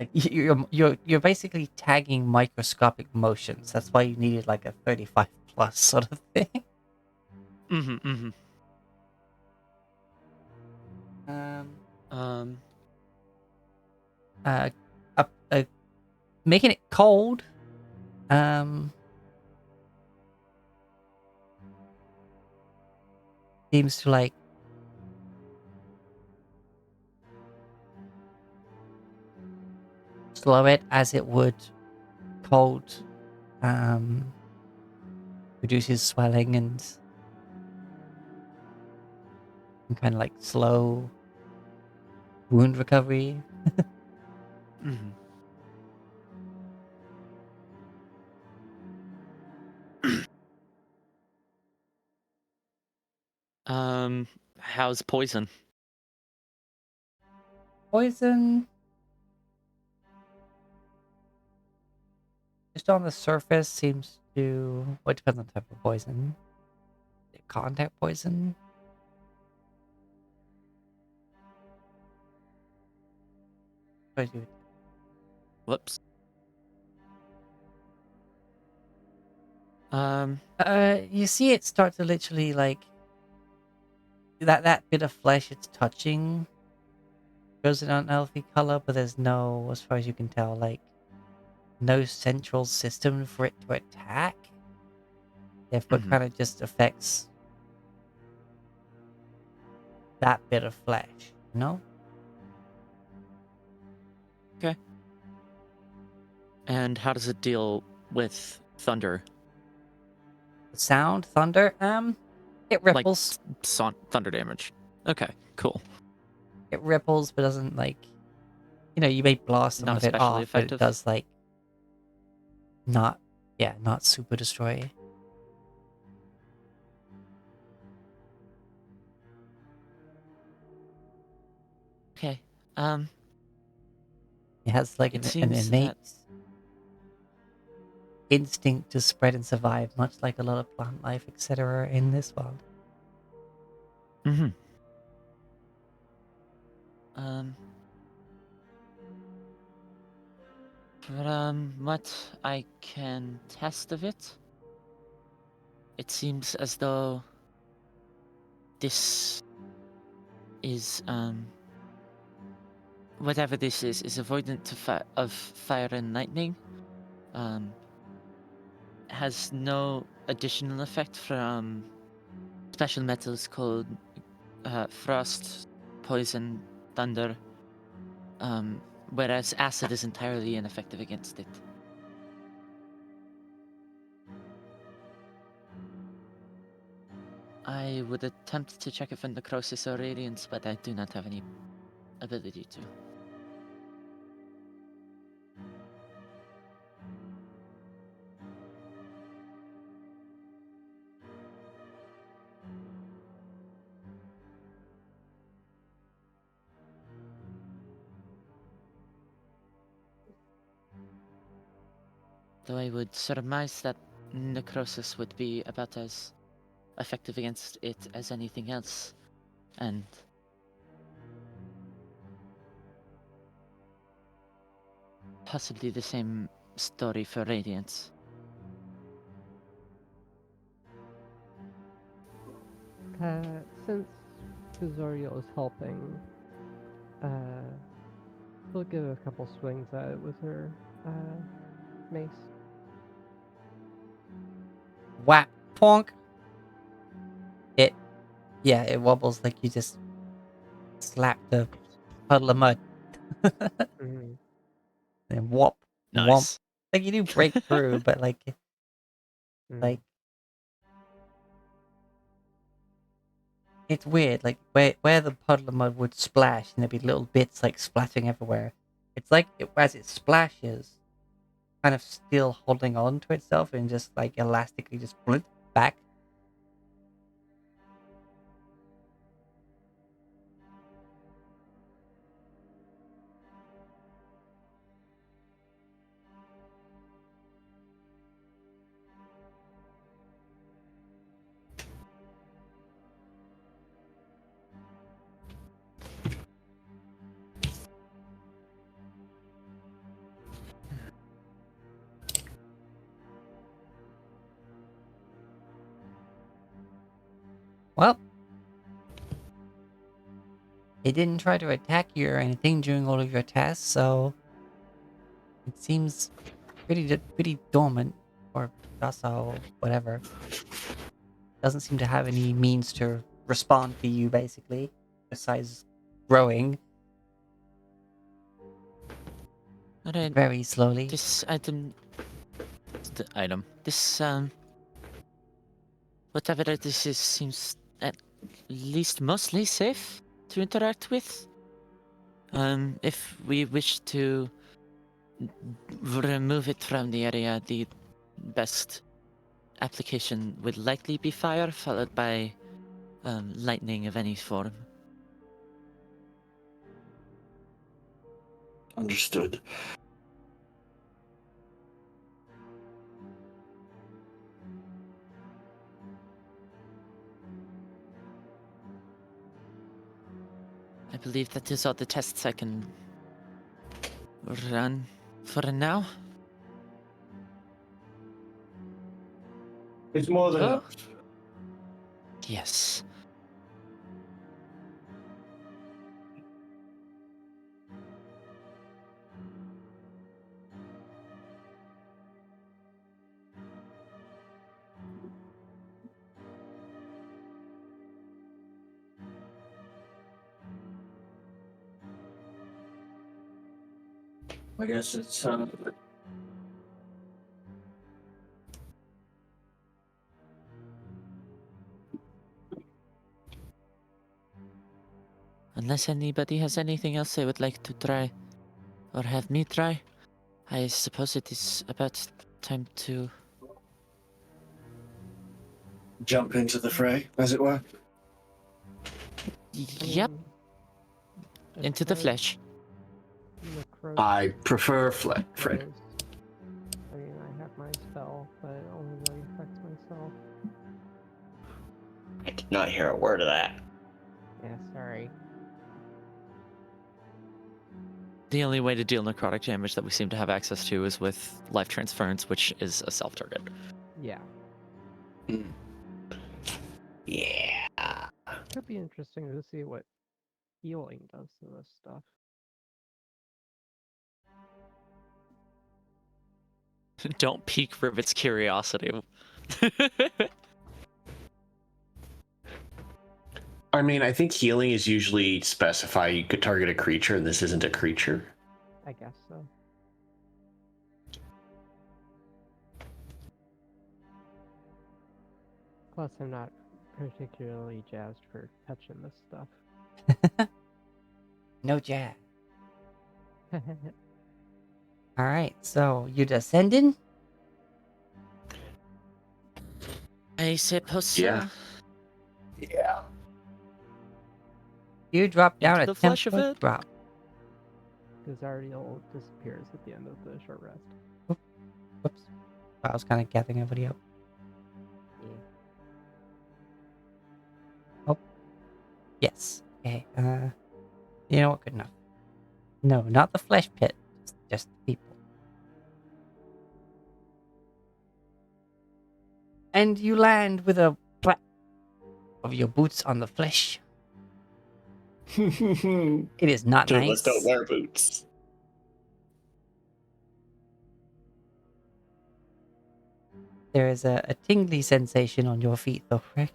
Like, you're basically tagging microscopic motions. That's why you needed like a 35 plus sort of thing. Mm-hmm, mm-hmm. Um, Um, uh, making it cold. Um, seems to like slow it as it would cold. Reduces swelling and kind of like slow wound recovery. mhm. How's poison? Poison. Just on the surface seems to. Well, it depends on the type of poison. Contact poison. What do I do? Whoops. You see it start to literally like that bit of flesh it's touching goes an unhealthy color, but there's no, as far as you can tell, like no central system for it to attack. Therefore, it Mhm. kind of just affects that bit of flesh, you know? And how does it deal with thunder? Sound, thunder, it Like ripples. thunder damage. Okay, cool. It ripples, but doesn't like, you may blast some Not of it especially off, but it effective. does like not, not super destroy. Okay. It has like It an seems innate that instinct to spread and survive, much like a lot of plant life, etc. in this world. Mm-hmm. Um, from what I can test of it, it seems as though this is whatever this is avoidant of fire and lightning. Has no additional effect from special metals called frost, poison, thunder. Whereas acid is entirely ineffective against it. I would attempt to check it for necrosis or radiance, but I do not have any ability to. Though I would surmise that necrosis would be about as effective against it as anything else, and possibly the same story for radiance. Since Kazoriel is helping, she'll give a couple swings at it with her mace. Whap, ponk. It wobbles like you just slapped a puddle of mud. Mm-hmm. And whop, whomp. Nice. Like you do break through, but like Mm-hmm. it's weird. Like where the puddle of mud would splash and there'd be little bits like splashing everywhere. It's like as it splashes, kind of still holding on to itself and just like elastically just blip back. Well, it didn't try to attack you or anything during all of your tests, so it seems pretty dormant or docile, whatever. Doesn't seem to have any means to respond to you, basically, besides growing Alright, very slowly. this item, this whatever this is, seems at least mostly safe to interact with. If we wish to remove it from the area, the best application would likely be fire, followed by lightning of any form. Understood. I believe that is all the tests I can run for now. It's more than Oh. enough. Yes. I guess it's Unless anybody has anything else they would like to try, or have me try, I suppose it is about time to. jump into the fray, as it were. Yep, As into the far as flesh. necrosis I prefer fray. goes, I mean, I have my spell, but it only really affects myself. I did not hear a word of that. Yeah, sorry. The only way to deal necrotic damage that we seem to have access to is with life transference, which is a self-target. Yeah. Yeah. Could be interesting to see what healing does to this stuff. Don't pique Rivet's curiosity. I mean, I think healing is usually specify you could target a creature, and this isn't a creature. I guess so. Plus, I'm not particularly jazzed for touching this stuff. No jazz. All right, so you descending? I suppose so. Yeah. Yeah. You drop down Into a the flesh of 10-foot it. drop. Desardial disappears at the end of the short rest. Whoops. I was kind of gathering everybody up. Yeah. Yes. Okay. You know what? Good enough. No, not the flesh pit. Just the people. And you land with a clap of your boots on the flesh. It is not Two of nice. us don't wear boots. There is a tingly sensation on your feet, though, Rick.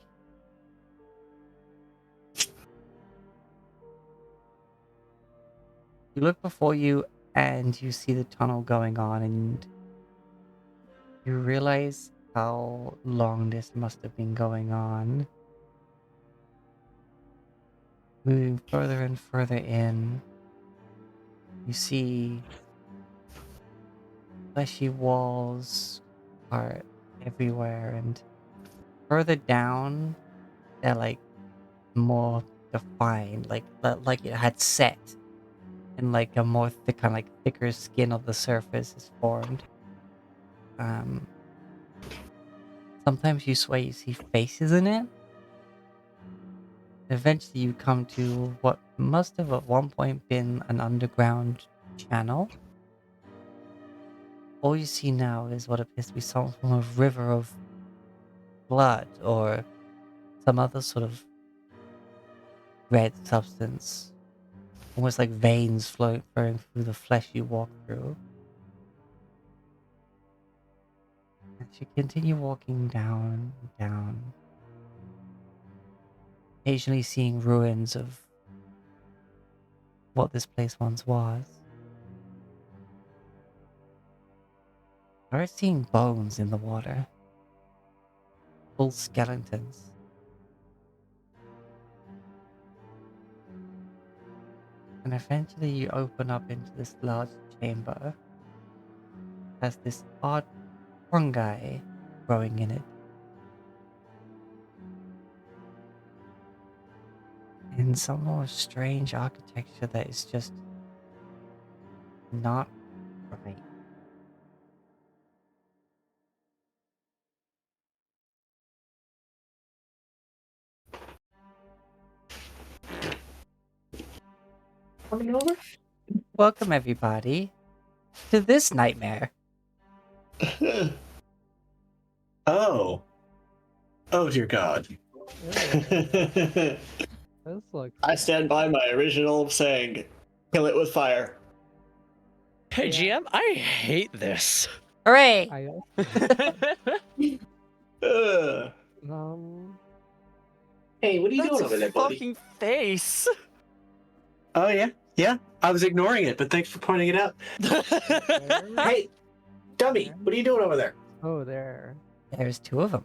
You look before you and you see the tunnel going on, and you realize how long this must have been going on. Moving further and further in, you see fleshy walls are everywhere, and further down, they're like more defined, like it had set, and like a more thick, kind of like thicker skin of the surface is formed. Sometimes you swear you see faces in it. Eventually, you come to what must have at one point been an underground channel. All you see now is what appears to be some form of river of blood or some other sort of red substance. Almost like veins flowing through the flesh you walk through. As you continue walking down and down, occasionally seeing ruins of what this place once was. Start seeing bones in the water. Full skeletons. And eventually you open up into this large chamber. Has this odd fungi growing in it. And some more strange architecture that is just not right. Coming over? Welcome everybody to this nightmare. Oh. Oh dear God. This looks. I stand by my original saying, kill it with fire. Hey Yeah. GM, I hate this. Hooray! I Ugh. Hey, what are you That's doing a over there, buddy? fucking face. Oh yeah, yeah. I was ignoring it, but thanks for pointing it out. Hey, dummy, what are you doing over there? Oh, there. There's two of them.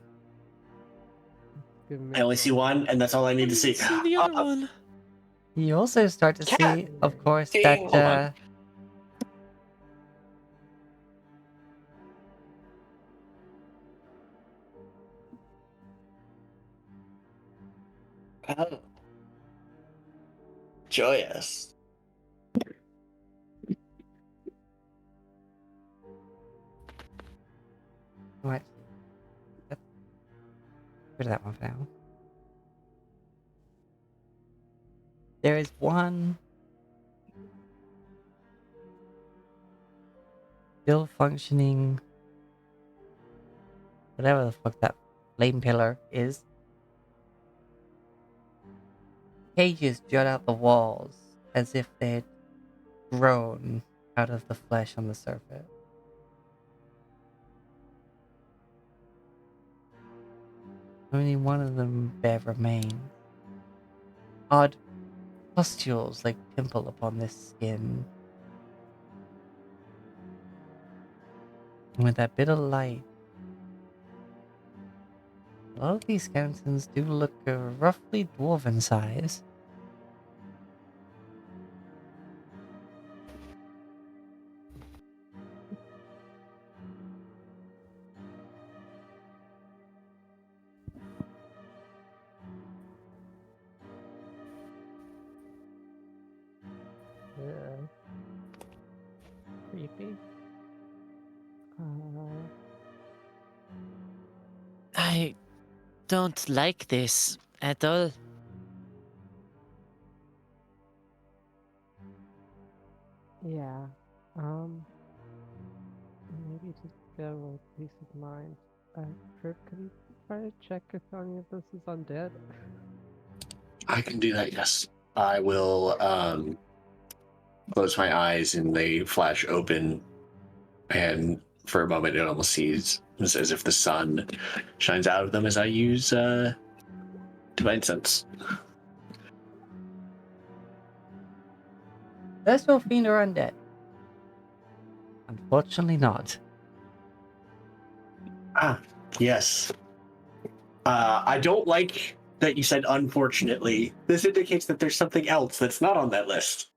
Give me I only see one, and that's all I need to see. See the other one. You also start to Cat! see, of course, Ding. that Hold on. Oh. Joyous. what? That's rid of that one for now. There is one still functioning, whatever the fuck that flame pillar is. Cages jut out the walls as if they had grown out of the flesh on the surface. Only one of them bear remains. Odd pustules like pimple upon this skin. And with that bit of light, a lot of these skeletons do look roughly dwarven size. Yeah. Creepy. I don't like this at all. Yeah. Maybe just get a little peace of mind. Trip, could you try to check if any of this is undead? I can do that, yes. I will close my eyes and they flash open, and for a moment it almost seems as if the sun shines out of them as I use Divine Sense. Celestial fiend or undead? Unfortunately not. Ah, yes. I don't like that you said unfortunately. This indicates that there's something else that's not on that list.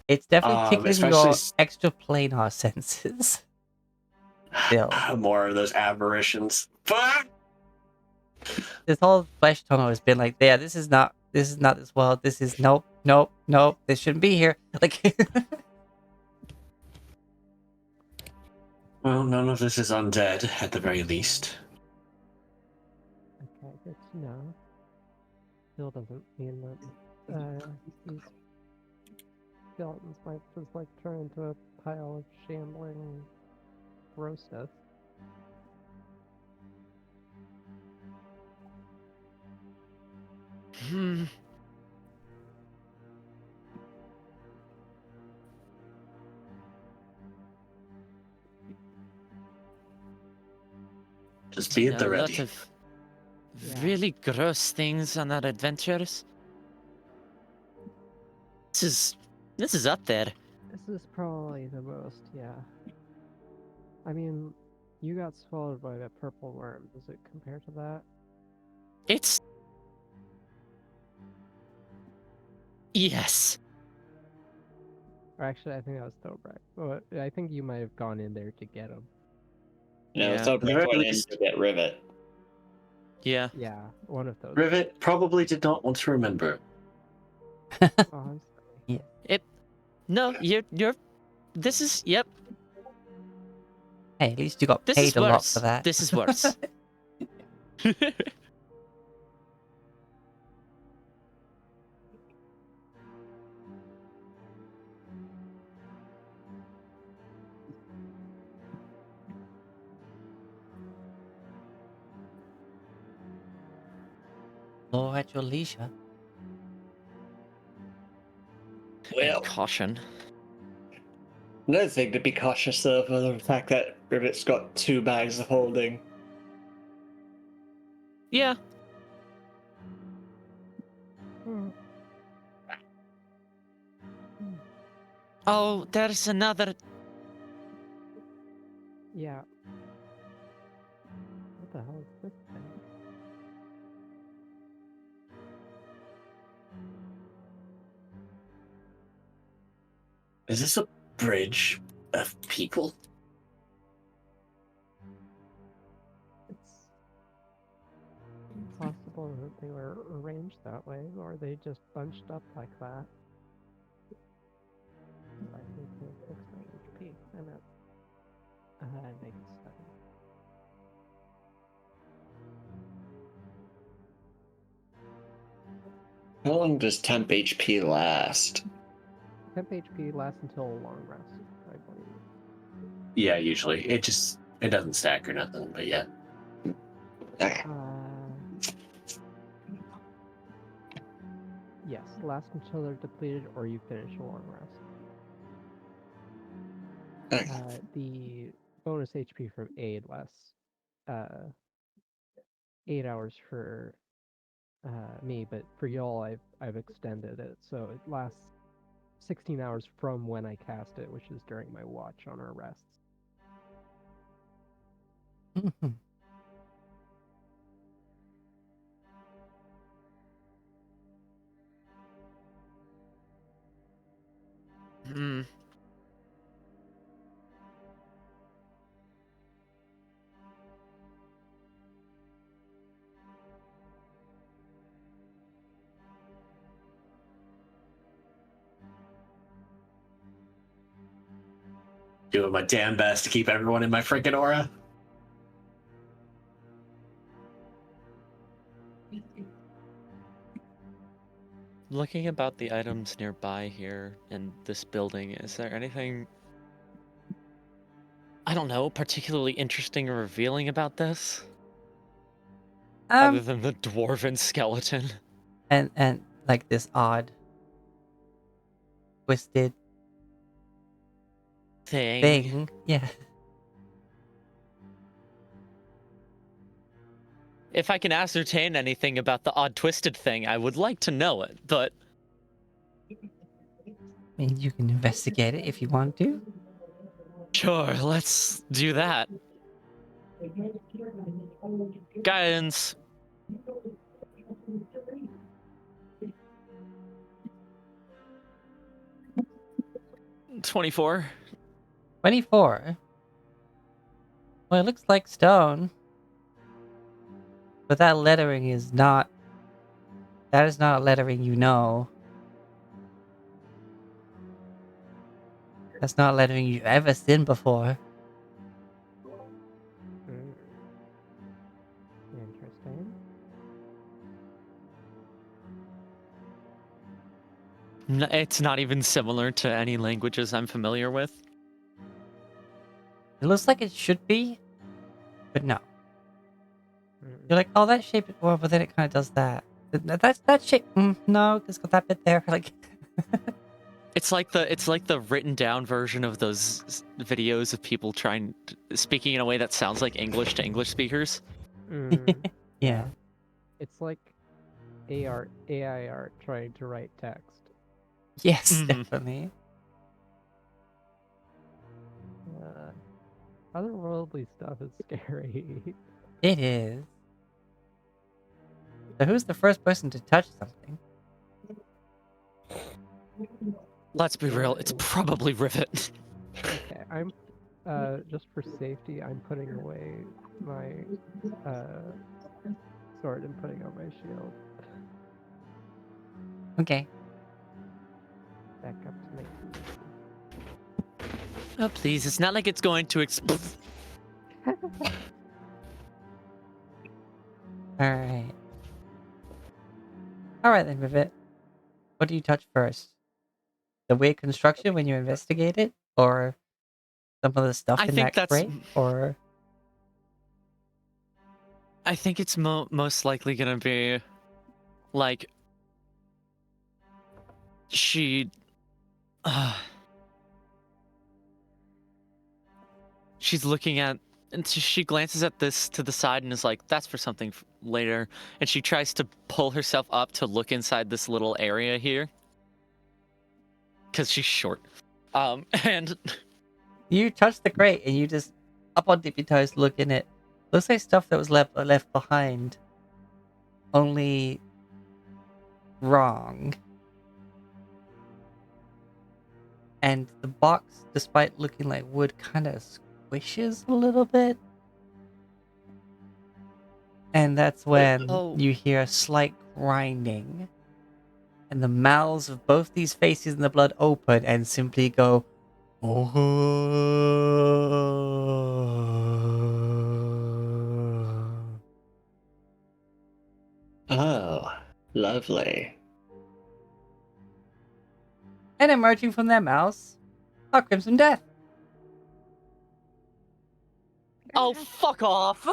It's definitely tickling especially your extra planar senses. Still. More of those aberrations. Fuck! This whole flesh tunnel has been like, yeah, this is not this world. This is nope, this shouldn't be here. Like Well, none of this is undead, at the very least. Okay, good to know. Still doesn't mean that these skeletons might just like turn into a pile of shambling grossness. Hmm. Just be at the A lot ready. of Yeah. really gross things on our adventures. This is up there. This is probably the most, yeah. I mean, you got swallowed by that purple worm. Does it compare to that? It's yes. Or actually, I think that was Thobrak. But I think you might have gone in there to get him. No, Yeah. Thobrak At went in least- to get Rivet. Yeah. Yeah, one of those. Rivet probably did not want to remember. Oh, I'm sorry. No, you're. This is yep. hey, at least you got This is paid a lot worse. for that. This is worse. Explore at your leisure. Well, And caution. another thing to be cautious of is the fact that Rivet's got 2 bags of holding. Yeah. Hmm. Oh, there's another. Yeah. What the hell is this thing? Is this a bridge of people? It's possible that they were arranged that way, or they just bunched up like that. I need to fix my HP. I'm at -7. How long does temp HP last? Temp HP lasts until a long rest, I believe. Yeah, usually. It doesn't stack or nothing, but yeah. Okay. Yes, last until they're depleted or you finish a long rest. Okay. The bonus HP from aid lasts 8 hours for me, but for y'all, I've extended it, so it lasts 16 hours from when I cast it, which is during my watch on our rests. Mhm. Hmm. Doing my damn best to keep everyone in my freaking aura. Looking about the items nearby here in this building, is there anything, I don't know, particularly interesting or revealing about this? Other than the dwarven skeleton? And like this odd, twisted thing. Yeah. If I can ascertain anything about the odd twisted thing, I would like to know it, but I mean, you can investigate it if you want to. sure, let's do that. Guidance. 24. 24. Well, it looks like stone. But that lettering is not... That is not a lettering you know. That's not a lettering you've ever seen before. Interesting. It's not even similar to any languages I'm familiar with. It looks like it should be, but no. Mm. You're like, oh, that shape, well, but then it kind of does that. That's that shape. No, it's got that bit there. Like, It's like the written down version of those videos of people speaking in a way that sounds like English to English speakers. yeah. It's like AI art trying to write text. Yes, Mhm. definitely. Otherworldly stuff is scary. It is. So who's the first person to touch something? Let's be real, it's probably Rivet. Okay, I'm just for safety, I'm putting away my sword and putting on my shield. Okay. Back up to 19. Oh, please, it's not like it's going to explode. Alright. Alright then, Rivet. What do you touch first? The weird construction when you investigate it? Or some of the stuff I in think that that's. crate? Or... I think it's most likely gonna be like she she's looking at, and she glances at this to the side and is like, that's for something later. And she tries to pull herself up to look inside this little area here because she's short. And You touch the crate and you just up on tippy toes look in it. Looks like stuff that was left behind. Only wrong. And the box, despite looking like wood, kind of squishes a little bit. And that's when Oh. you hear a slight grinding. And the mouths of both these faces in the blood open and simply go, oh. Oh, lovely. And emerging from their mouths are Crimson Death. oh, fuck off!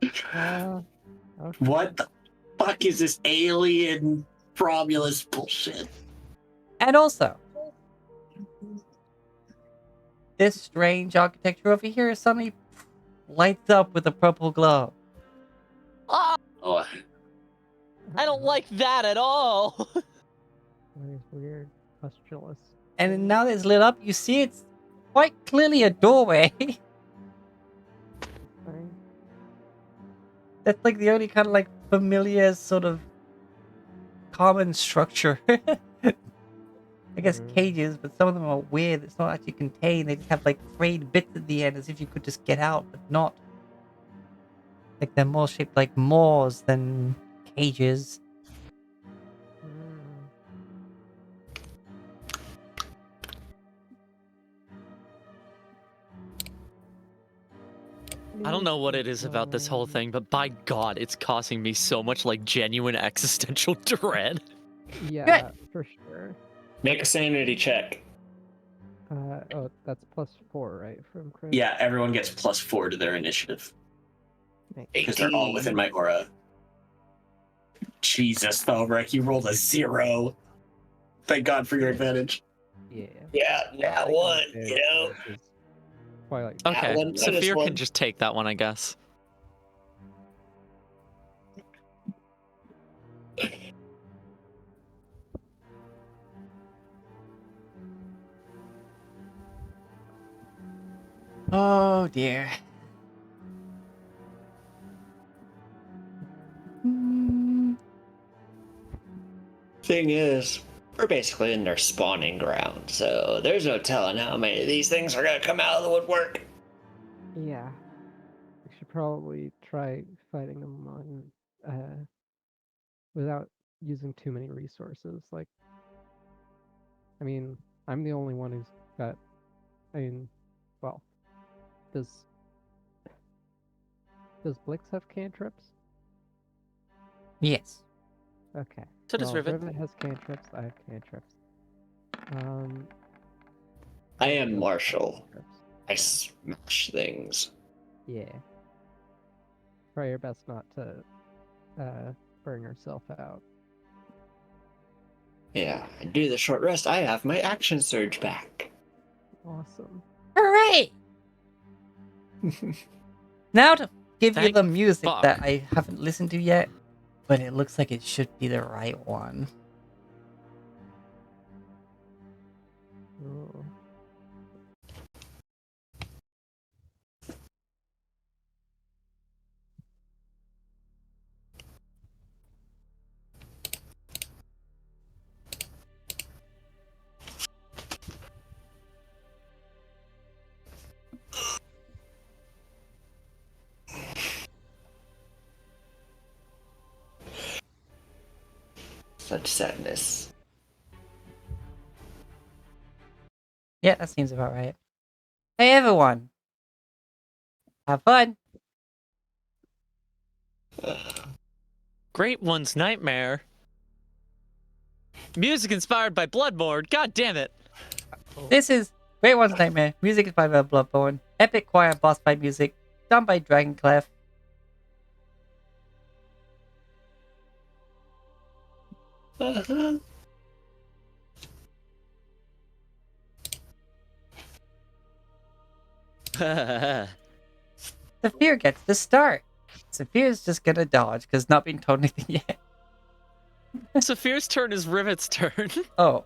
Okay. What the fuck is this alien Romulus bullshit? And also, this strange architecture over here suddenly lights up with a purple glow. Ah, Oh, I don't like that at all. These weird pustulous. And now that it's lit up, you see it's quite clearly a doorway. thing. That's like the only kind of like familiar sort of common structure. I guess cages, but some of them are weird. It's not actually contained. They just have like frayed bits at the end as if you could just get out, but not. Like they're more shaped like moors than cages. I don't know what it is about this whole thing, but by God, it's causing me so much like genuine existential dread. Yeah, for sure. make a sanity check. Oh, that's +4, right? From Chris? Yeah, everyone gets +4 to their initiative because they're all within my aura. Jesus, Thalbrek, you rolled a 0. Thank God for your advantage. Yeah. Yeah, that one, you know. Twilight. Okay, one- that is Saphir one. can just take that one, I guess. Oh dear. Thing is, we're basically in their spawning ground, so there's no telling how many of these things are gonna come out of the woodwork. Yeah. We should probably try fighting them on without using too many resources. Like, I mean, I'm the only one who's got. I mean, well, does Blix have cantrips? Yes. Okay. So does well, Rivet. Rivet has cantrips. I have cantrips. I am Marshall. Cantrips. I smash things. Yeah. Try your best not to burn yourself out. Yeah, I do the short rest. I have my action surge back. Awesome. Hooray! Now to give you Thank the music fuck. that I haven't listened to yet, but it looks like it should be the right one. Oh. Such sadness. Yeah, that seems about right. Hey everyone! Have fun! Great One's Nightmare. Music inspired by Bloodborne. God damn it. This is Great One's Nightmare. Music is by Bloodborne. Epic choir boss fight music done by Dragonfall. Saphir gets the start. Saphir's just gonna dodge because not being told anything yet. Saphir's turn is Rivet's turn. Oh,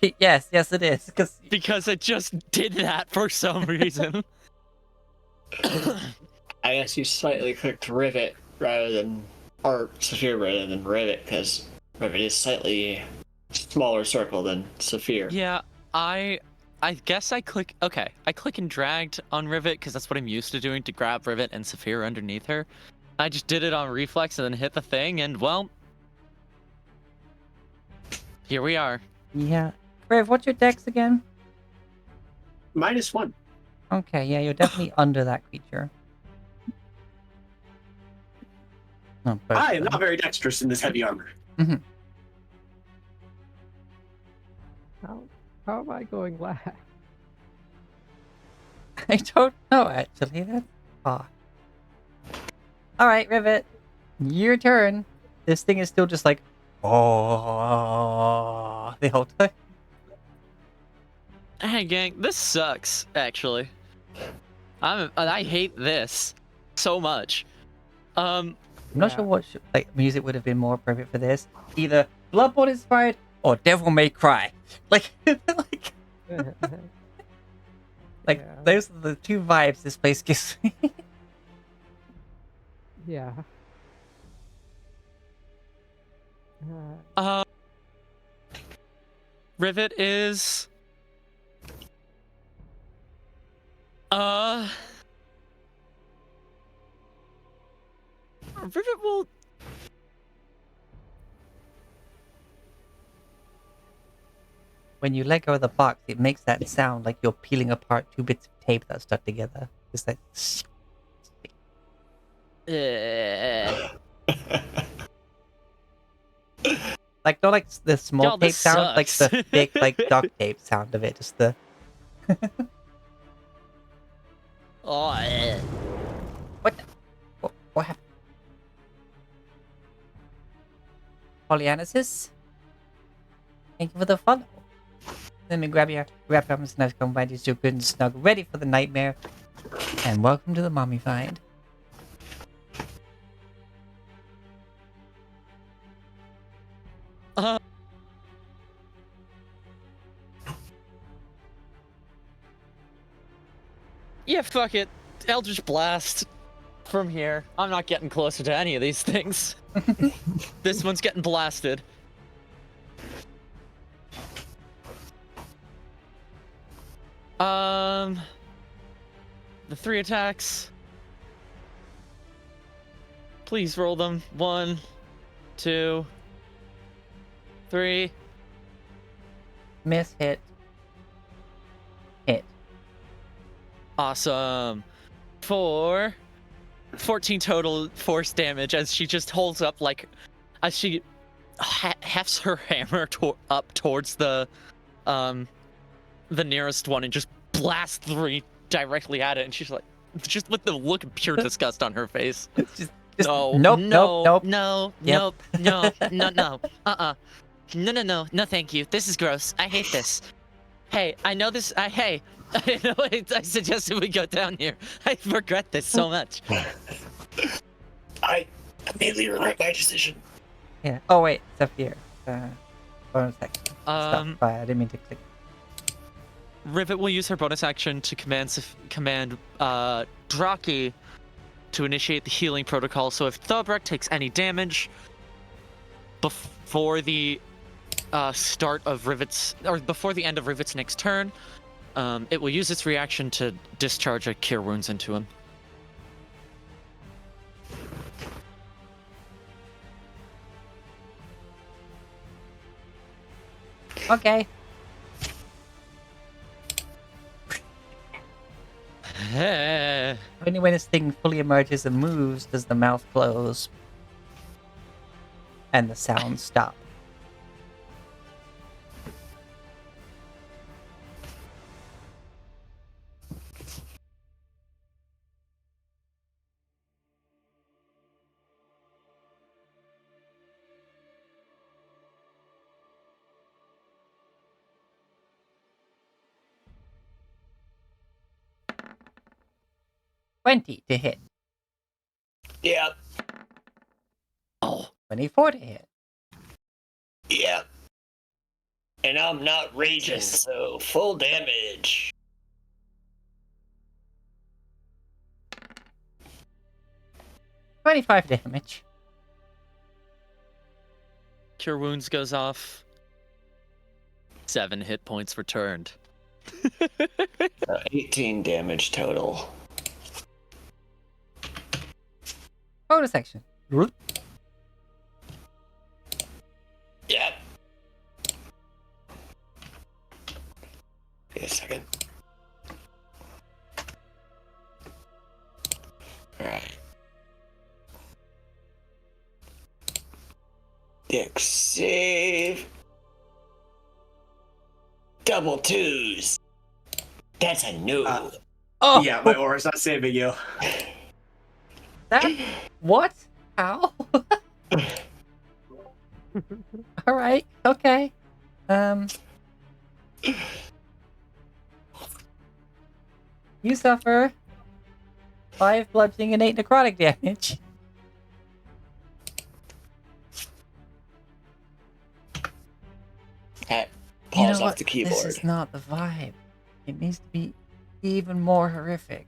wait, yes, it is. Because it just did that for some reason. I guess you slightly clicked Rivet rather than, or Saphir rather than Rivet, because Rivet is slightly smaller circle than Saphir. Yeah, I guess I click and dragged on Rivet because that's what I'm used to doing, to grab Rivet and Saphir underneath her. I just did it on reflex and then hit the thing, and well, here we are. Yeah. Riv, what's your dex again? -1. Okay, yeah, you're definitely under that creature. Oh, I am not very dexterous in this heavy armor. How am I going last? I don't know, actually. That's odd. Alright, Rivet. Your turn. This thing is still just like, oh, the whole time. Hey gang, this sucks, actually. I hate this so much. I'm not sure what music would have been more appropriate for this. Either Bloodborne inspired or Devil May Cry. Like, Yeah. those are the two vibes this place gives me. Yeah. Rivet is Rivet will When you let go of the box, it makes that sound like you're peeling apart two bits of tape that's stuck together. Just like, like not like the small Y'all, tape this sound, like sucks. the thick, like duct tape sound of it. Just the. Oh, What happened? Polyanasis? Thank you for the follow. Let me grab your arms and come by you so good and snug, ready for the nightmare. And welcome to the mommy find. yeah, fuck it. Eldritch Blast from here. I'm not getting closer to any of these things. This one's getting blasted. The 3 attacks. Please roll them. 1, 2, 3. Miss, hit. Hit. Awesome. 14 total force damage as she just holds up, like, as she hefts her hammer up towards the nearest one and just blasts 3 directly at it, and she's like, just with the look of pure disgust on her face. Just No, nope. no, Yep. no, thank you. This is gross. I hate this. Hey, I know this. Hey, I know I suggested we go down here. I regret this so much. I immediately regret my decision. Yeah. Oh wait, it's up here. Hold on a second. Stop. I didn't mean to click. Rivet will use her bonus action to command Draki to initiate the healing protocol. So if Thobrek takes any damage before the start of Rivet's, or before the end of Rivet's next turn, it will use its reaction to discharge a Cure Wounds into him. Okay. Only when this thing fully emerges and moves does the mouth close. And the sounds stop. 20 to hit. Yep. Oh, 24 to hit. Yep. And I'm not raging, Yes. so full damage. 25 damage. Cure Wounds goes off. 7 hit points returned. 18 damage total. Bonus action. Yep. Wait a second. Alright. Dex save. Double twos. That's a no. Oh, Yeah, my aura's not saving you. that? What? How? All right. Okay. You suffer 5 bludgeoning and 8 necrotic damage. That You know pulls off what? the keyboard. This is not the vibe. It needs to be even more horrific.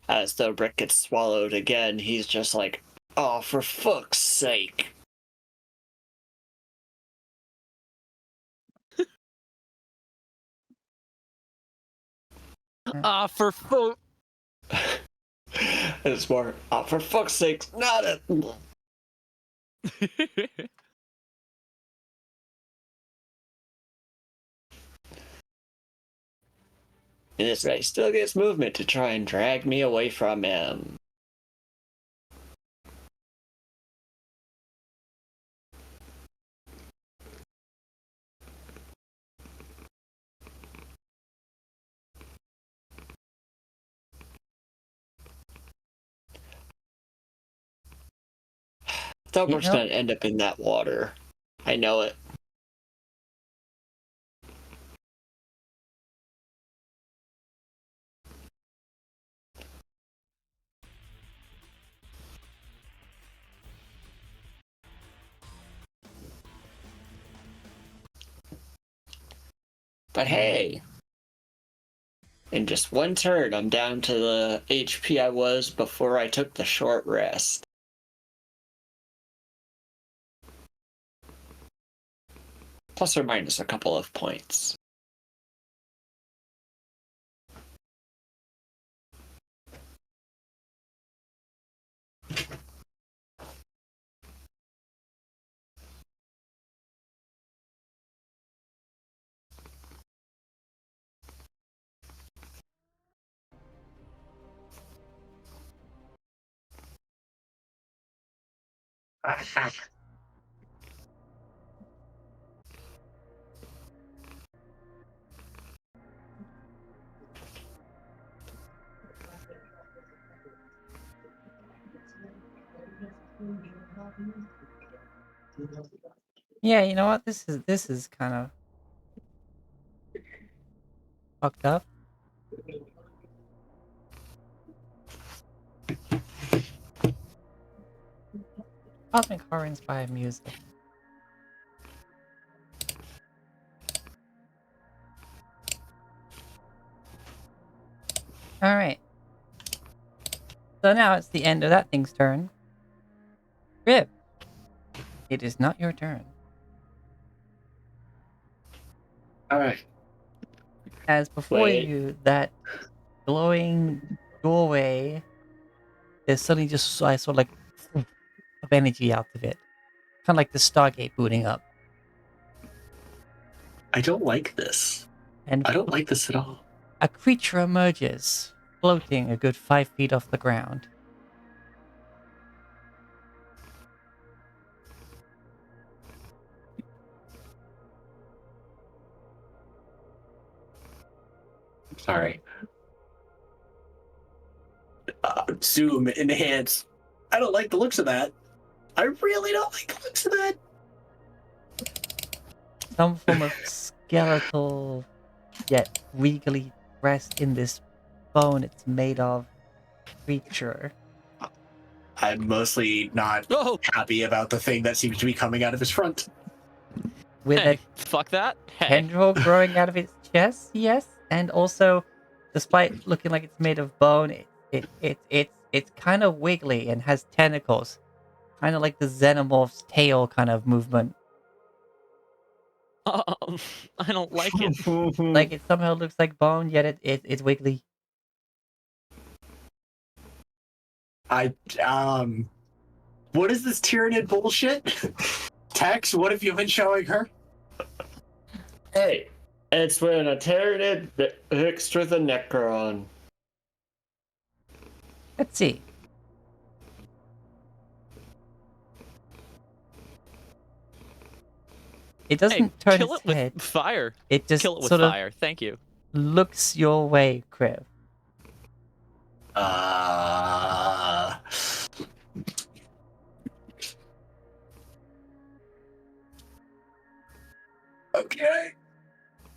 As the brick gets swallowed again, he's just like, oh, for fuck's sake. Ah, for fuck. It's more, oh, for fuck's sake, not a. And this guy still gets movement to try and drag me away from him. Thumper's You know- gonna end up in that water. I know it. But hey, in just one turn, I'm down to the HP I was before I took the short rest. Plus or minus a couple of points. Yeah, you know what? This is kind of fucked up. Cosmic horror inspired music. All right. So now it's the end of that thing's turn. Rib, it is not your turn. Alright. As before Wait. you, that glowing doorway, there's suddenly just sort of like of energy out of it. Kind of like the Stargate booting up. I don't like this. And I don't like this at all. a creature emerges, floating a good 5 feet off the ground. Sorry. Zoom, enhance. I don't like the looks of that. I really don't like the looks of that. Some form of skeletal, yet regally dressed in this bone it's made of creature. I'm mostly not Oh, happy about the thing that seems to be coming out of his front. With hey, a fuck that. Hey. tendril growing out of its chest, yes, and also, despite looking like it's made of bone, it's kind of wiggly and has tentacles, kind of like the xenomorph's tail kind of movement. I don't like it. Like it somehow looks like bone, yet it's wiggly. What is this Tyranid bullshit? Tex, what have you been showing her? Hey, it's when a Tyranid mixed with a Necron. Let's see. It doesn't turn Kill its it head. with fire. It just Kill it with sort of fire. Thank you. looks your way, Kriv. Okay.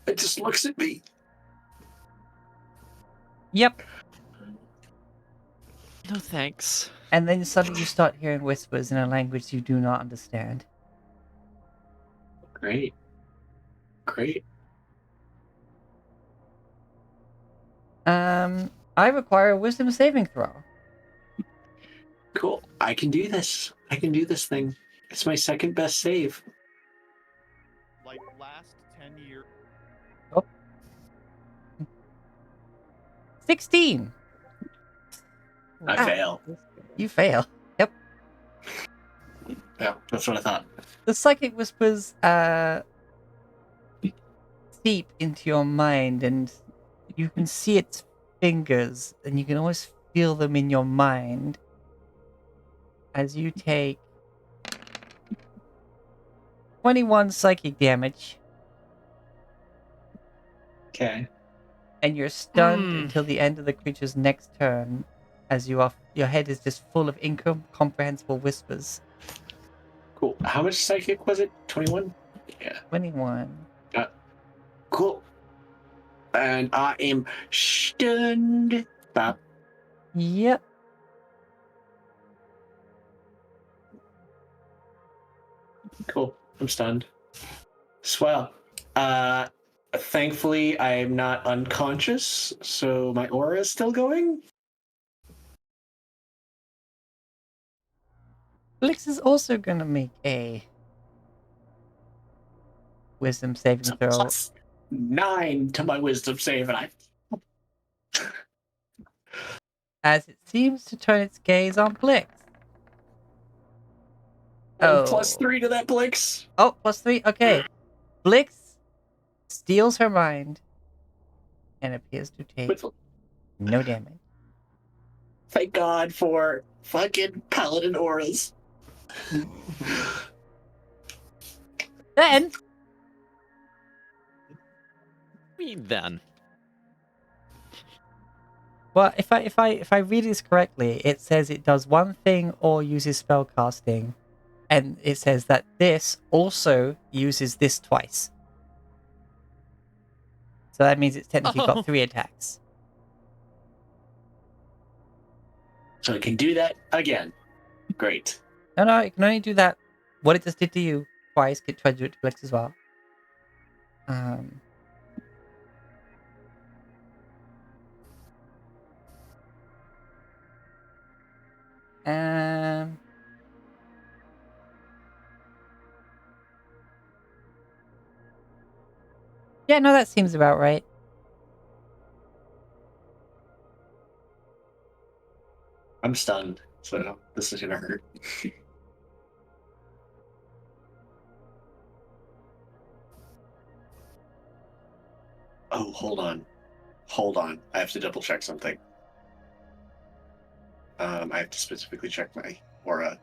It just looks at me. Yep. No thanks. And then suddenly you start hearing whispers in a language you do not understand. Great. Great. I require a wisdom saving throw. Cool. I can do this. I can do this thing. It's my second best save. Like last 10 years. 16. I Ah. fail. You fail. Yep. Yeah, that's what I thought. The psychic whispers seep into your mind, and you can see its fingers, and you can always feel them in your mind as you take 21 psychic damage, Okay. and you're stunned until the end of the creature's next turn, as your head is just full of incomprehensible whispers. Cool. How much psychic was it? 21? Yeah. 21. Cool. And I am stunned. Stop. Yep. Cool. I'm stunned. Swell. Thankfully, I am not unconscious, so my aura is still going. Blix is also gonna make a wisdom saving So throw. +9 to my wisdom save, and I. As it seems to turn its gaze on Blix. Oh. +3 to that Blix. Oh, +3. Okay. Blix steals her mind and appears to take no damage. Thank God for fucking paladin auras. Then Then. well, if I read this correctly, it says it does one thing or uses spell casting, and it says that this also uses this twice. So that means it's technically got 3 attacks. So it can do that again. Great. No, it can only do that. What it just did to you twice, it tried to do it to Blix as well. Yeah, no, that seems about right. I'm stunned, so this is gonna hurt. Oh, hold on. Hold on. I have to double check something. I have to specifically check my aura.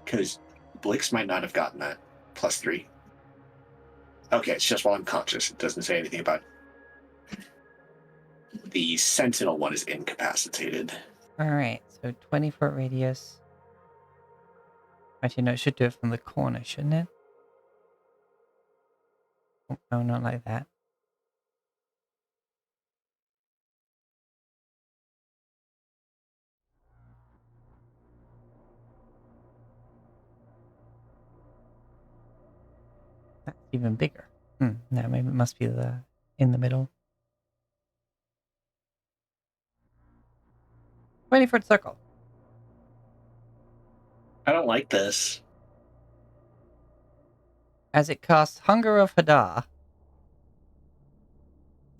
Because Blix might not have gotten that +3. Okay, it's just while I'm conscious. It doesn't say anything about the sentinel one is incapacitated. Alright, so 20-foot radius. Actually, no, it should do it from the corner, shouldn't it? Oh, no, not like that. That's even bigger. No, maybe it must be in the middle. 20-foot circle. I don't like this. As it casts Hunger of Hadar.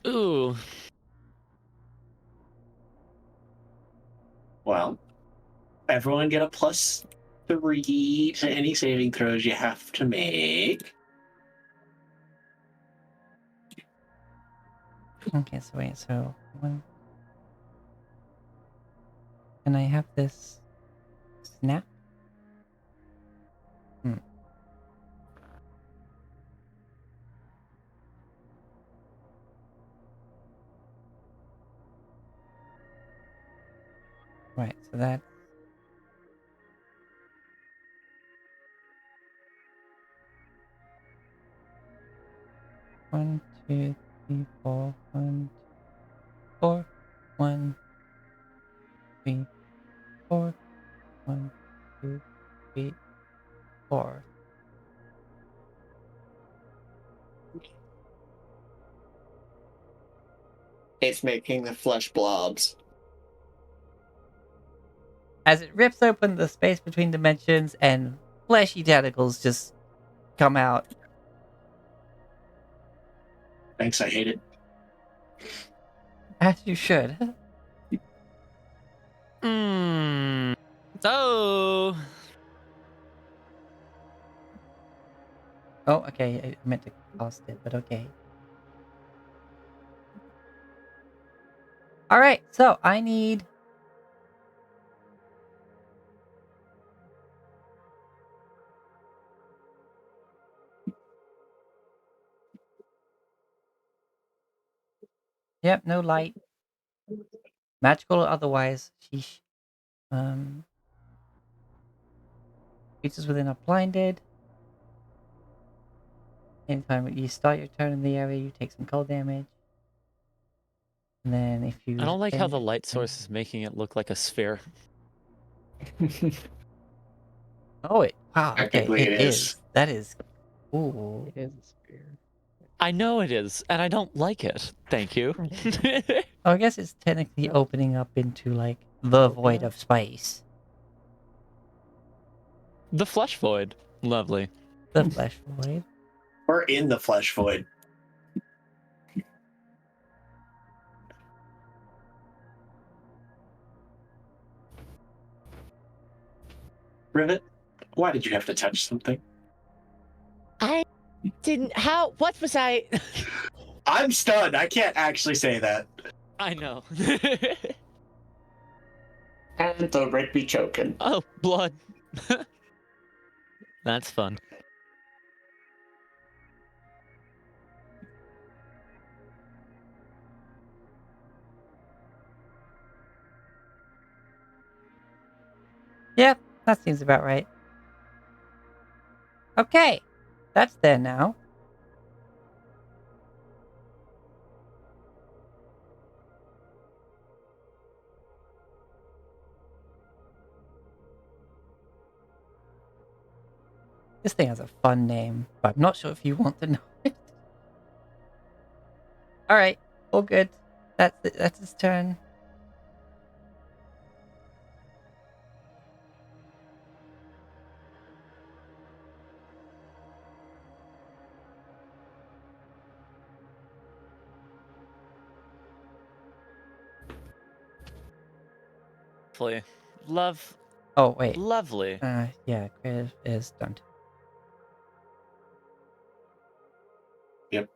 Ooh. Well, everyone get a +3 to any saving throws you have to make. Okay, so wait, so one. And I have this snap. Right, so that. One, two, three, four. 1, 4. 1, 3, 4. 1, 2, 3, 4. It's making the flesh blobs. As it rips open the space between dimensions and fleshy tentacles just come out. Thanks, I hate it. As you should. So Oh, okay, I meant to cast it, but okay. Alright, so I need... Yep, no light. Magical or otherwise. Sheesh. Creatures within are blinded. Anytime you start your turn in the area, you take some cold damage. And then if you... I don't like how end the your light turn- source is making it look like a sphere. Oh, wow, okay, Technically, it it is. is. That is... Ooh. It is a spear. I know it is, and I don't like it. Thank you. Oh, I guess it's technically Yep. opening up into, like, the void Okay. of space. The flesh void. Lovely. The flesh void. We're in the flesh void. Rivet, why did you have to touch something? I didn't. How? What was I? I'm stunned. I can't actually say that. I know. And the Rick be choking. Oh, blood. That's fun. Yep, that seems about right. Okay, that's there now. This thing has a fun name, but I'm not sure if you want to know it. Alright, all good. That's it, that's his turn. Lovely. Oh, wait. Lovely. Yeah, creative is done. Yep.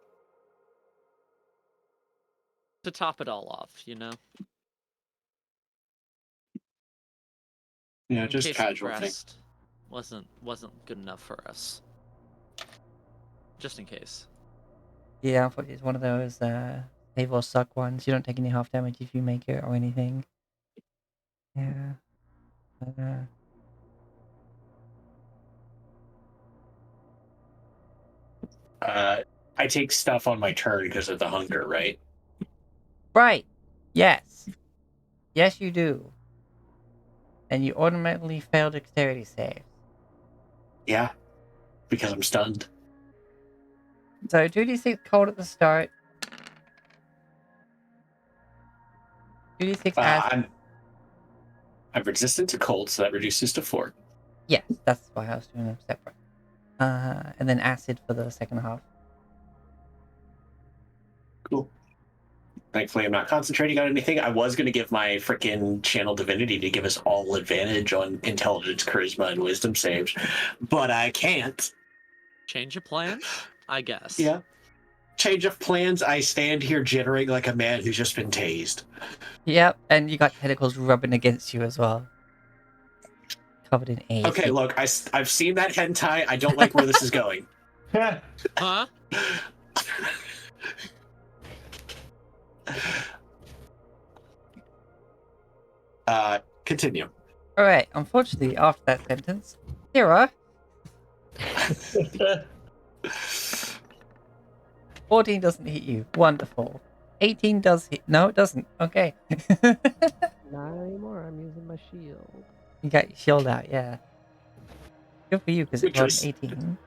To top it all off, you know? Yeah, In just case casual thing. rest wasn't good enough for us. Just in case. Yeah, unfortunately, it's one of those save or suck ones. You don't take any half damage if you make it or anything. Yeah. I take stuff on my turn because of the hunger, right? Right. Yes. Yes, you do. And you automatically fail dexterity saves. Yeah, because I'm stunned. So 2d6 cold at the start. 2d6 acid. I'm resistant to cold, so that reduces to 4. Yes, that's why I was doing them separate. And then acid for the second half. Cool. Thankfully, I'm not concentrating on anything. I was going to give my freaking channel divinity to give us all advantage on intelligence, charisma, and wisdom saves, but I can't. Change of plans, I guess. Yeah. Change of plans. I stand here jittering like a man who's just been tased. Yep, and you got tentacles rubbing against you as well. Covered in AIDS. Okay, look, I've seen that hentai. I don't like where this is going. Huh? Continue. Alright, unfortunately, after that sentence, Kira, 14 doesn't hit you. Wonderful. 18 does hit. No, it doesn't. Okay. Not anymore. I'm using my shield. You got your shield out, yeah. Good for you, because it rolled Citrus. an 18.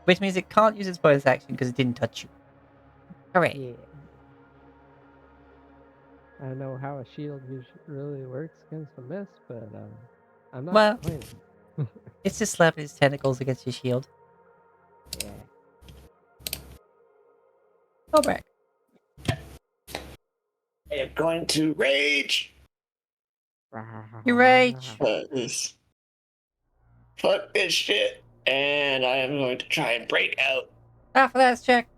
Which means it can't use its bonus action because it didn't touch you. Hooray. Yeah. I don't know how a shield really works against a miss, but I'm not Well, complaining. it's just slapping its tentacles against your shield. Yeah. Go back. I am going to rage. You rage. Fuck this shit. And I am going to try and break out. Half of that's check.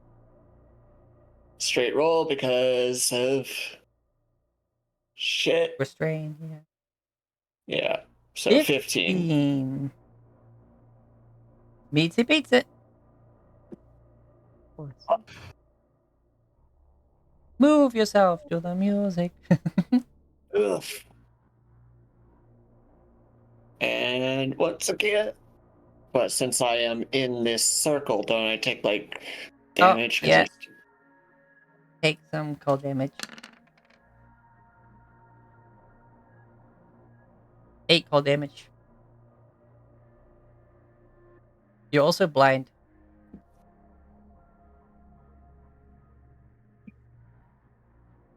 Straight roll because of shit. Restrain, yeah. Yeah. So 15. Meets it, beats it. Move yourself to the music. Ugh. And once again, but since I am in this circle, don't I take like damage? 'Cause yeah. it's- Take some cold damage. 8 cold damage. You're also blind.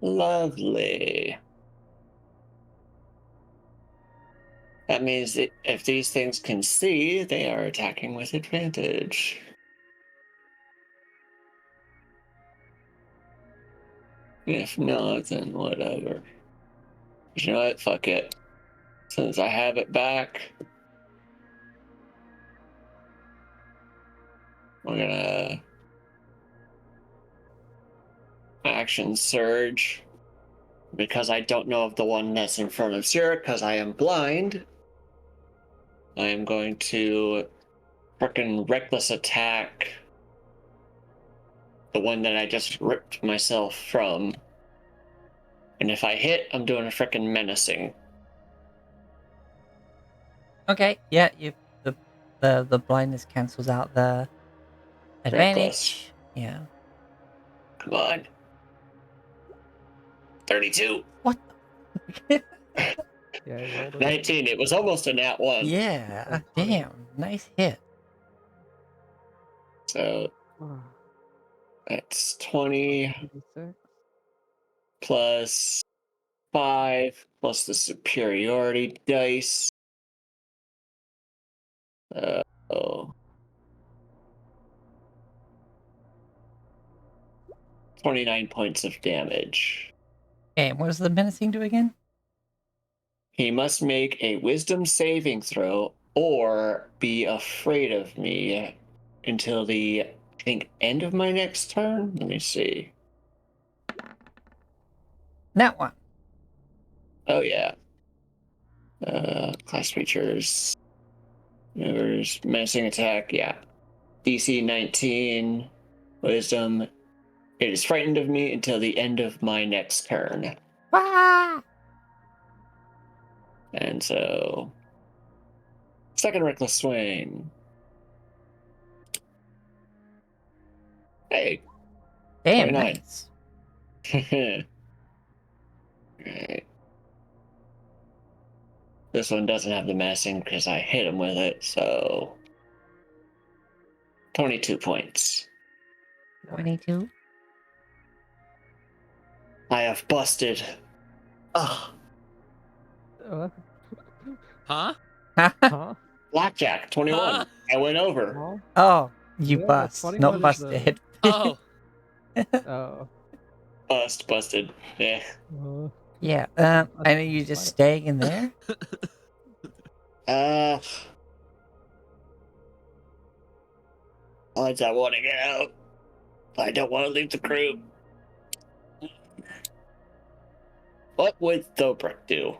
Lovely. That means that if these things can see, they are attacking with advantage. If not, then whatever. You know what? Fuck it. Since I have it back, we're gonna action surge. Because I don't know of the one that's in front of Zero, because I am blind, I am going to frickin' reckless attack the one that I just ripped myself from. And if I hit, I'm doing a frickin' menacing. Okay, yeah, the blindness cancels out the advantage. Reckless. Yeah. Come on. 32. What the? Yeah, I rolled a 19. It was almost a nat 1. Yeah, That's funny. damn. Nice hit. So that's 20 26. plus 5 plus the superiority dice. Oh. 29 points of damage. Okay, what does the menacing do again? He must make a wisdom saving throw or be afraid of me until the, I think, end of my next turn. Let me see. That one. Oh, yeah. Class features. There's menacing attack, yeah. DC 19. Wisdom. It is frightened of me until the end of my next turn. Ah! And so, second reckless swing. Hey, Damn, 29. nice. Alright. This one doesn't have the messing because I hit him with it, so 22 points. 22. I have busted. Ugh. Huh? Huh? Blackjack, 21. Huh? I went over. Huh? Oh, you Yeah, bust. 21 Not is busted. Oh, Oh. Busted. Yeah. Yeah, Busted I know you're just what? staying in there. Odds I want to get out. I don't want to leave the group. What would Thobrick do?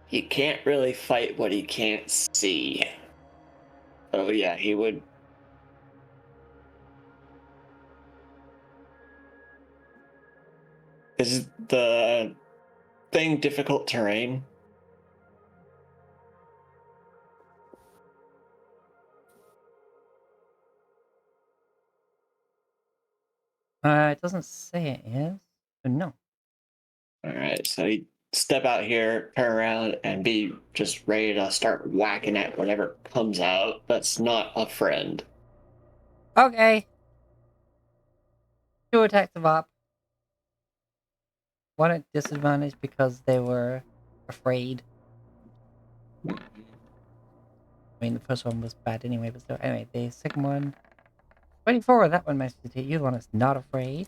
He can't really fight what he can't see. Oh yeah, he would. Is the thing difficult terrain? It doesn't say it is. So no. Alright, so he'd step out here, turn around, and be just ready to start whacking at whatever comes out that's not a friend. Okay. 2 attacks of op. 1 at disadvantage because they were afraid. I mean, the first one was bad anyway, but still. Anyway, the second one. 24, that one managed to hit you. The one that's not afraid.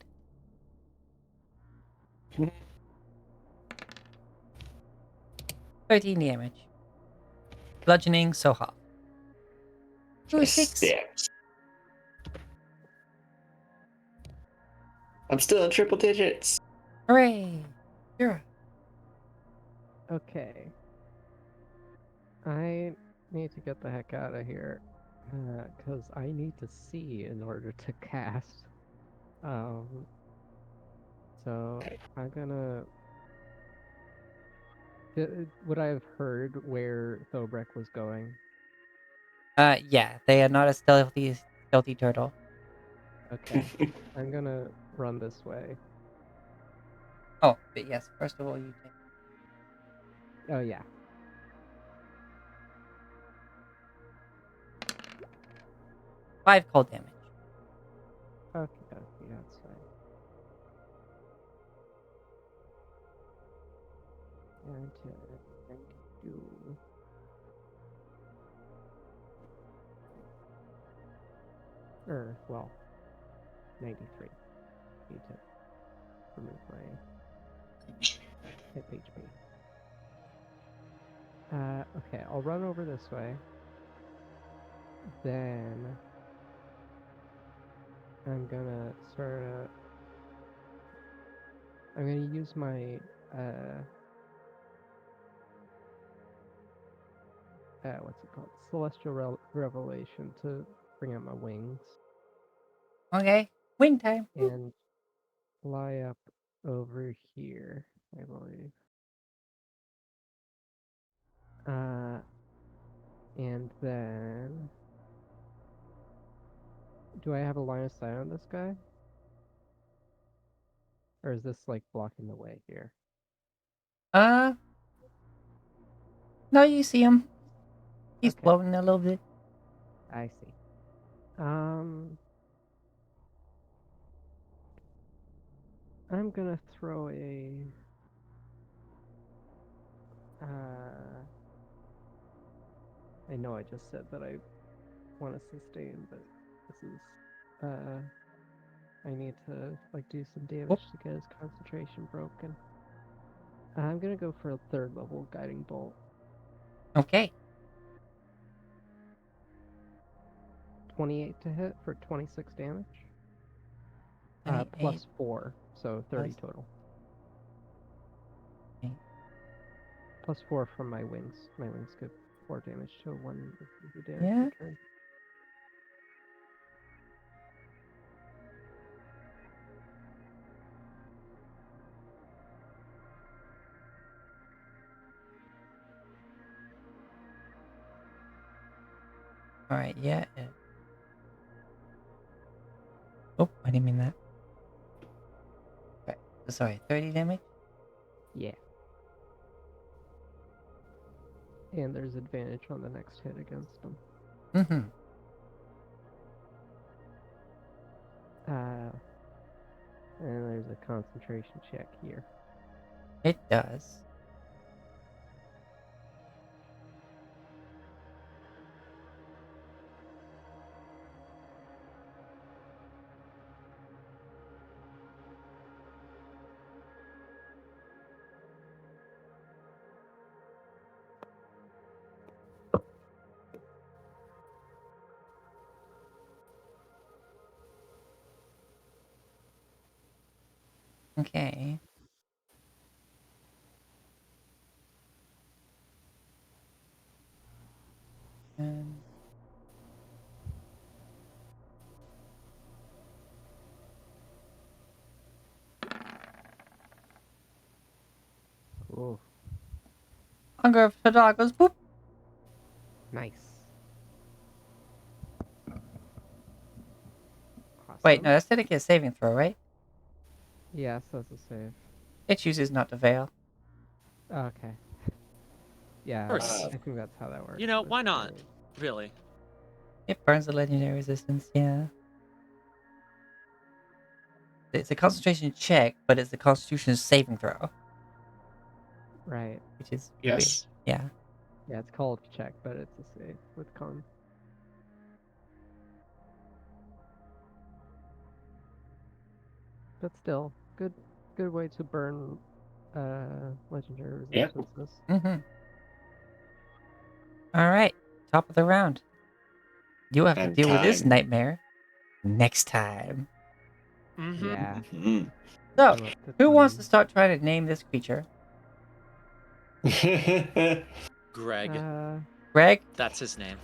13 damage. Bludgeoning, so hot. Ooh, 6. 6. I'm still in triple digits. Hooray! Sure. Okay. I need to get the heck out of here. Because I need to see in order to cast. So I'm gonna. Would I have heard where Thobrek was going? Yeah, they are not a stealthy turtle. Okay. I'm gonna run this way. Oh, but yes, first of all, you take Oh, yeah. 5 cold damage. Okay, that's fine. And 92. Well, 93. Need to remove my hit HP. Okay, I'll run over this way. Then I'm gonna I'm gonna use my what's it called? Celestial Revelation to bring out my wings Okay, wing time. and fly up over here, I believe. And then do I have a line of sight on this guy? Or is this like blocking the way here? No, you see him. He's Okay, floating a little bit. I see. I'm gonna throw I know I just said that I want to sustain, but this is I need to like do some damage to get his concentration broken. I'm gonna go for a 3rd level guiding bolt. Okay. 28 to hit for 26 damage. 28 plus 4, so 30 plus- total. Okay. Plus 4 from my wings. My wings could 4 damage to 1 of the damage Yeah. per turn. All right. Yeah. Oh, I didn't mean that. Right. Sorry. 30 damage. Yeah. And there's advantage on the next hit against them. Mm-hmm. And there's a concentration check here. It does. Okay. And Cool. Hunger for the dog goes boop. Nice. Wait, Awesome. no, that's dedicate saving throw, right? Yes, that's a save. It chooses not to fail. Okay. Yeah, course. I think that's how that works. You know, with why not? the- Really? It burns the legendary resistance. Yeah. It's a concentration check, but it's a Constitution saving throw, Right. which is Yes. weird. Yeah. Yeah, it's called check, but it's a save with con. But still, good way to burn legendary Yep. resistances. Mm-hmm. All right. Top of the round. You'll have to And deal with this time. nightmare next time. Mm-hmm. Yeah. Mhm. So, I'm up to who wants to 10. start trying to name this creature? Greg. Greg? That's his name.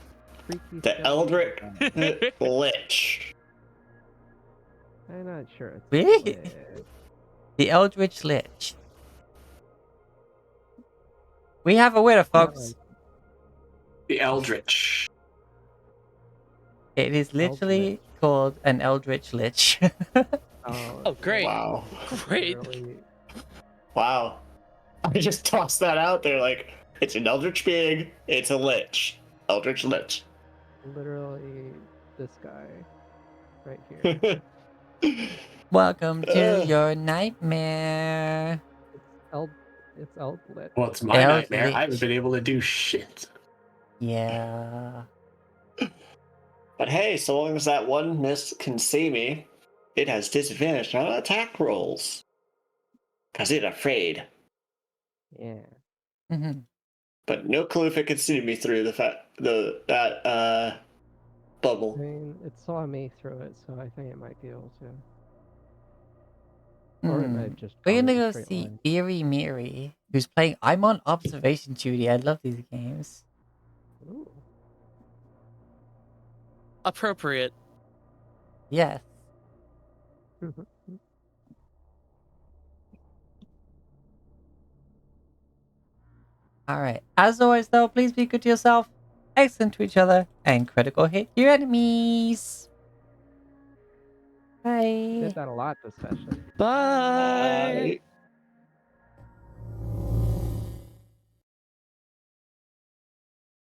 Freaky The skeleton. Eldritch Lich. I'm not sure it's Really? lit. The Eldritch Lich. We have a winner, folks. like- The Eldritch. It is literally called an Eldritch Lich. Oh, great. Wow. Great. Literally, Wow. I just tossed that out there like, it's an Eldritch being, it's a Lich. Eldritch Lich. literally this guy right here. Welcome to your nightmare. It's Eld lit. Well, it's my nightmare. I haven't Eldritch. been able to do shit. Yeah. But hey, so long as that one miss can see me, it has disadvantage on attack rolls. Cause it's afraid. Yeah. Mm-hmm. But no clue if it can see me through that I bubble. mean, it saw me through it, so I think it might be able to. Or it might have just We're gone gonna in a go straight see line. Eerie Miri, who's playing. I'm on observation duty. I love these games. Ooh. Appropriate. Yes. All right. As always, though, please be good to yourself, excellent to each other, and critical hit your enemies. Bye. Did that a lot this session. Bye. Bye.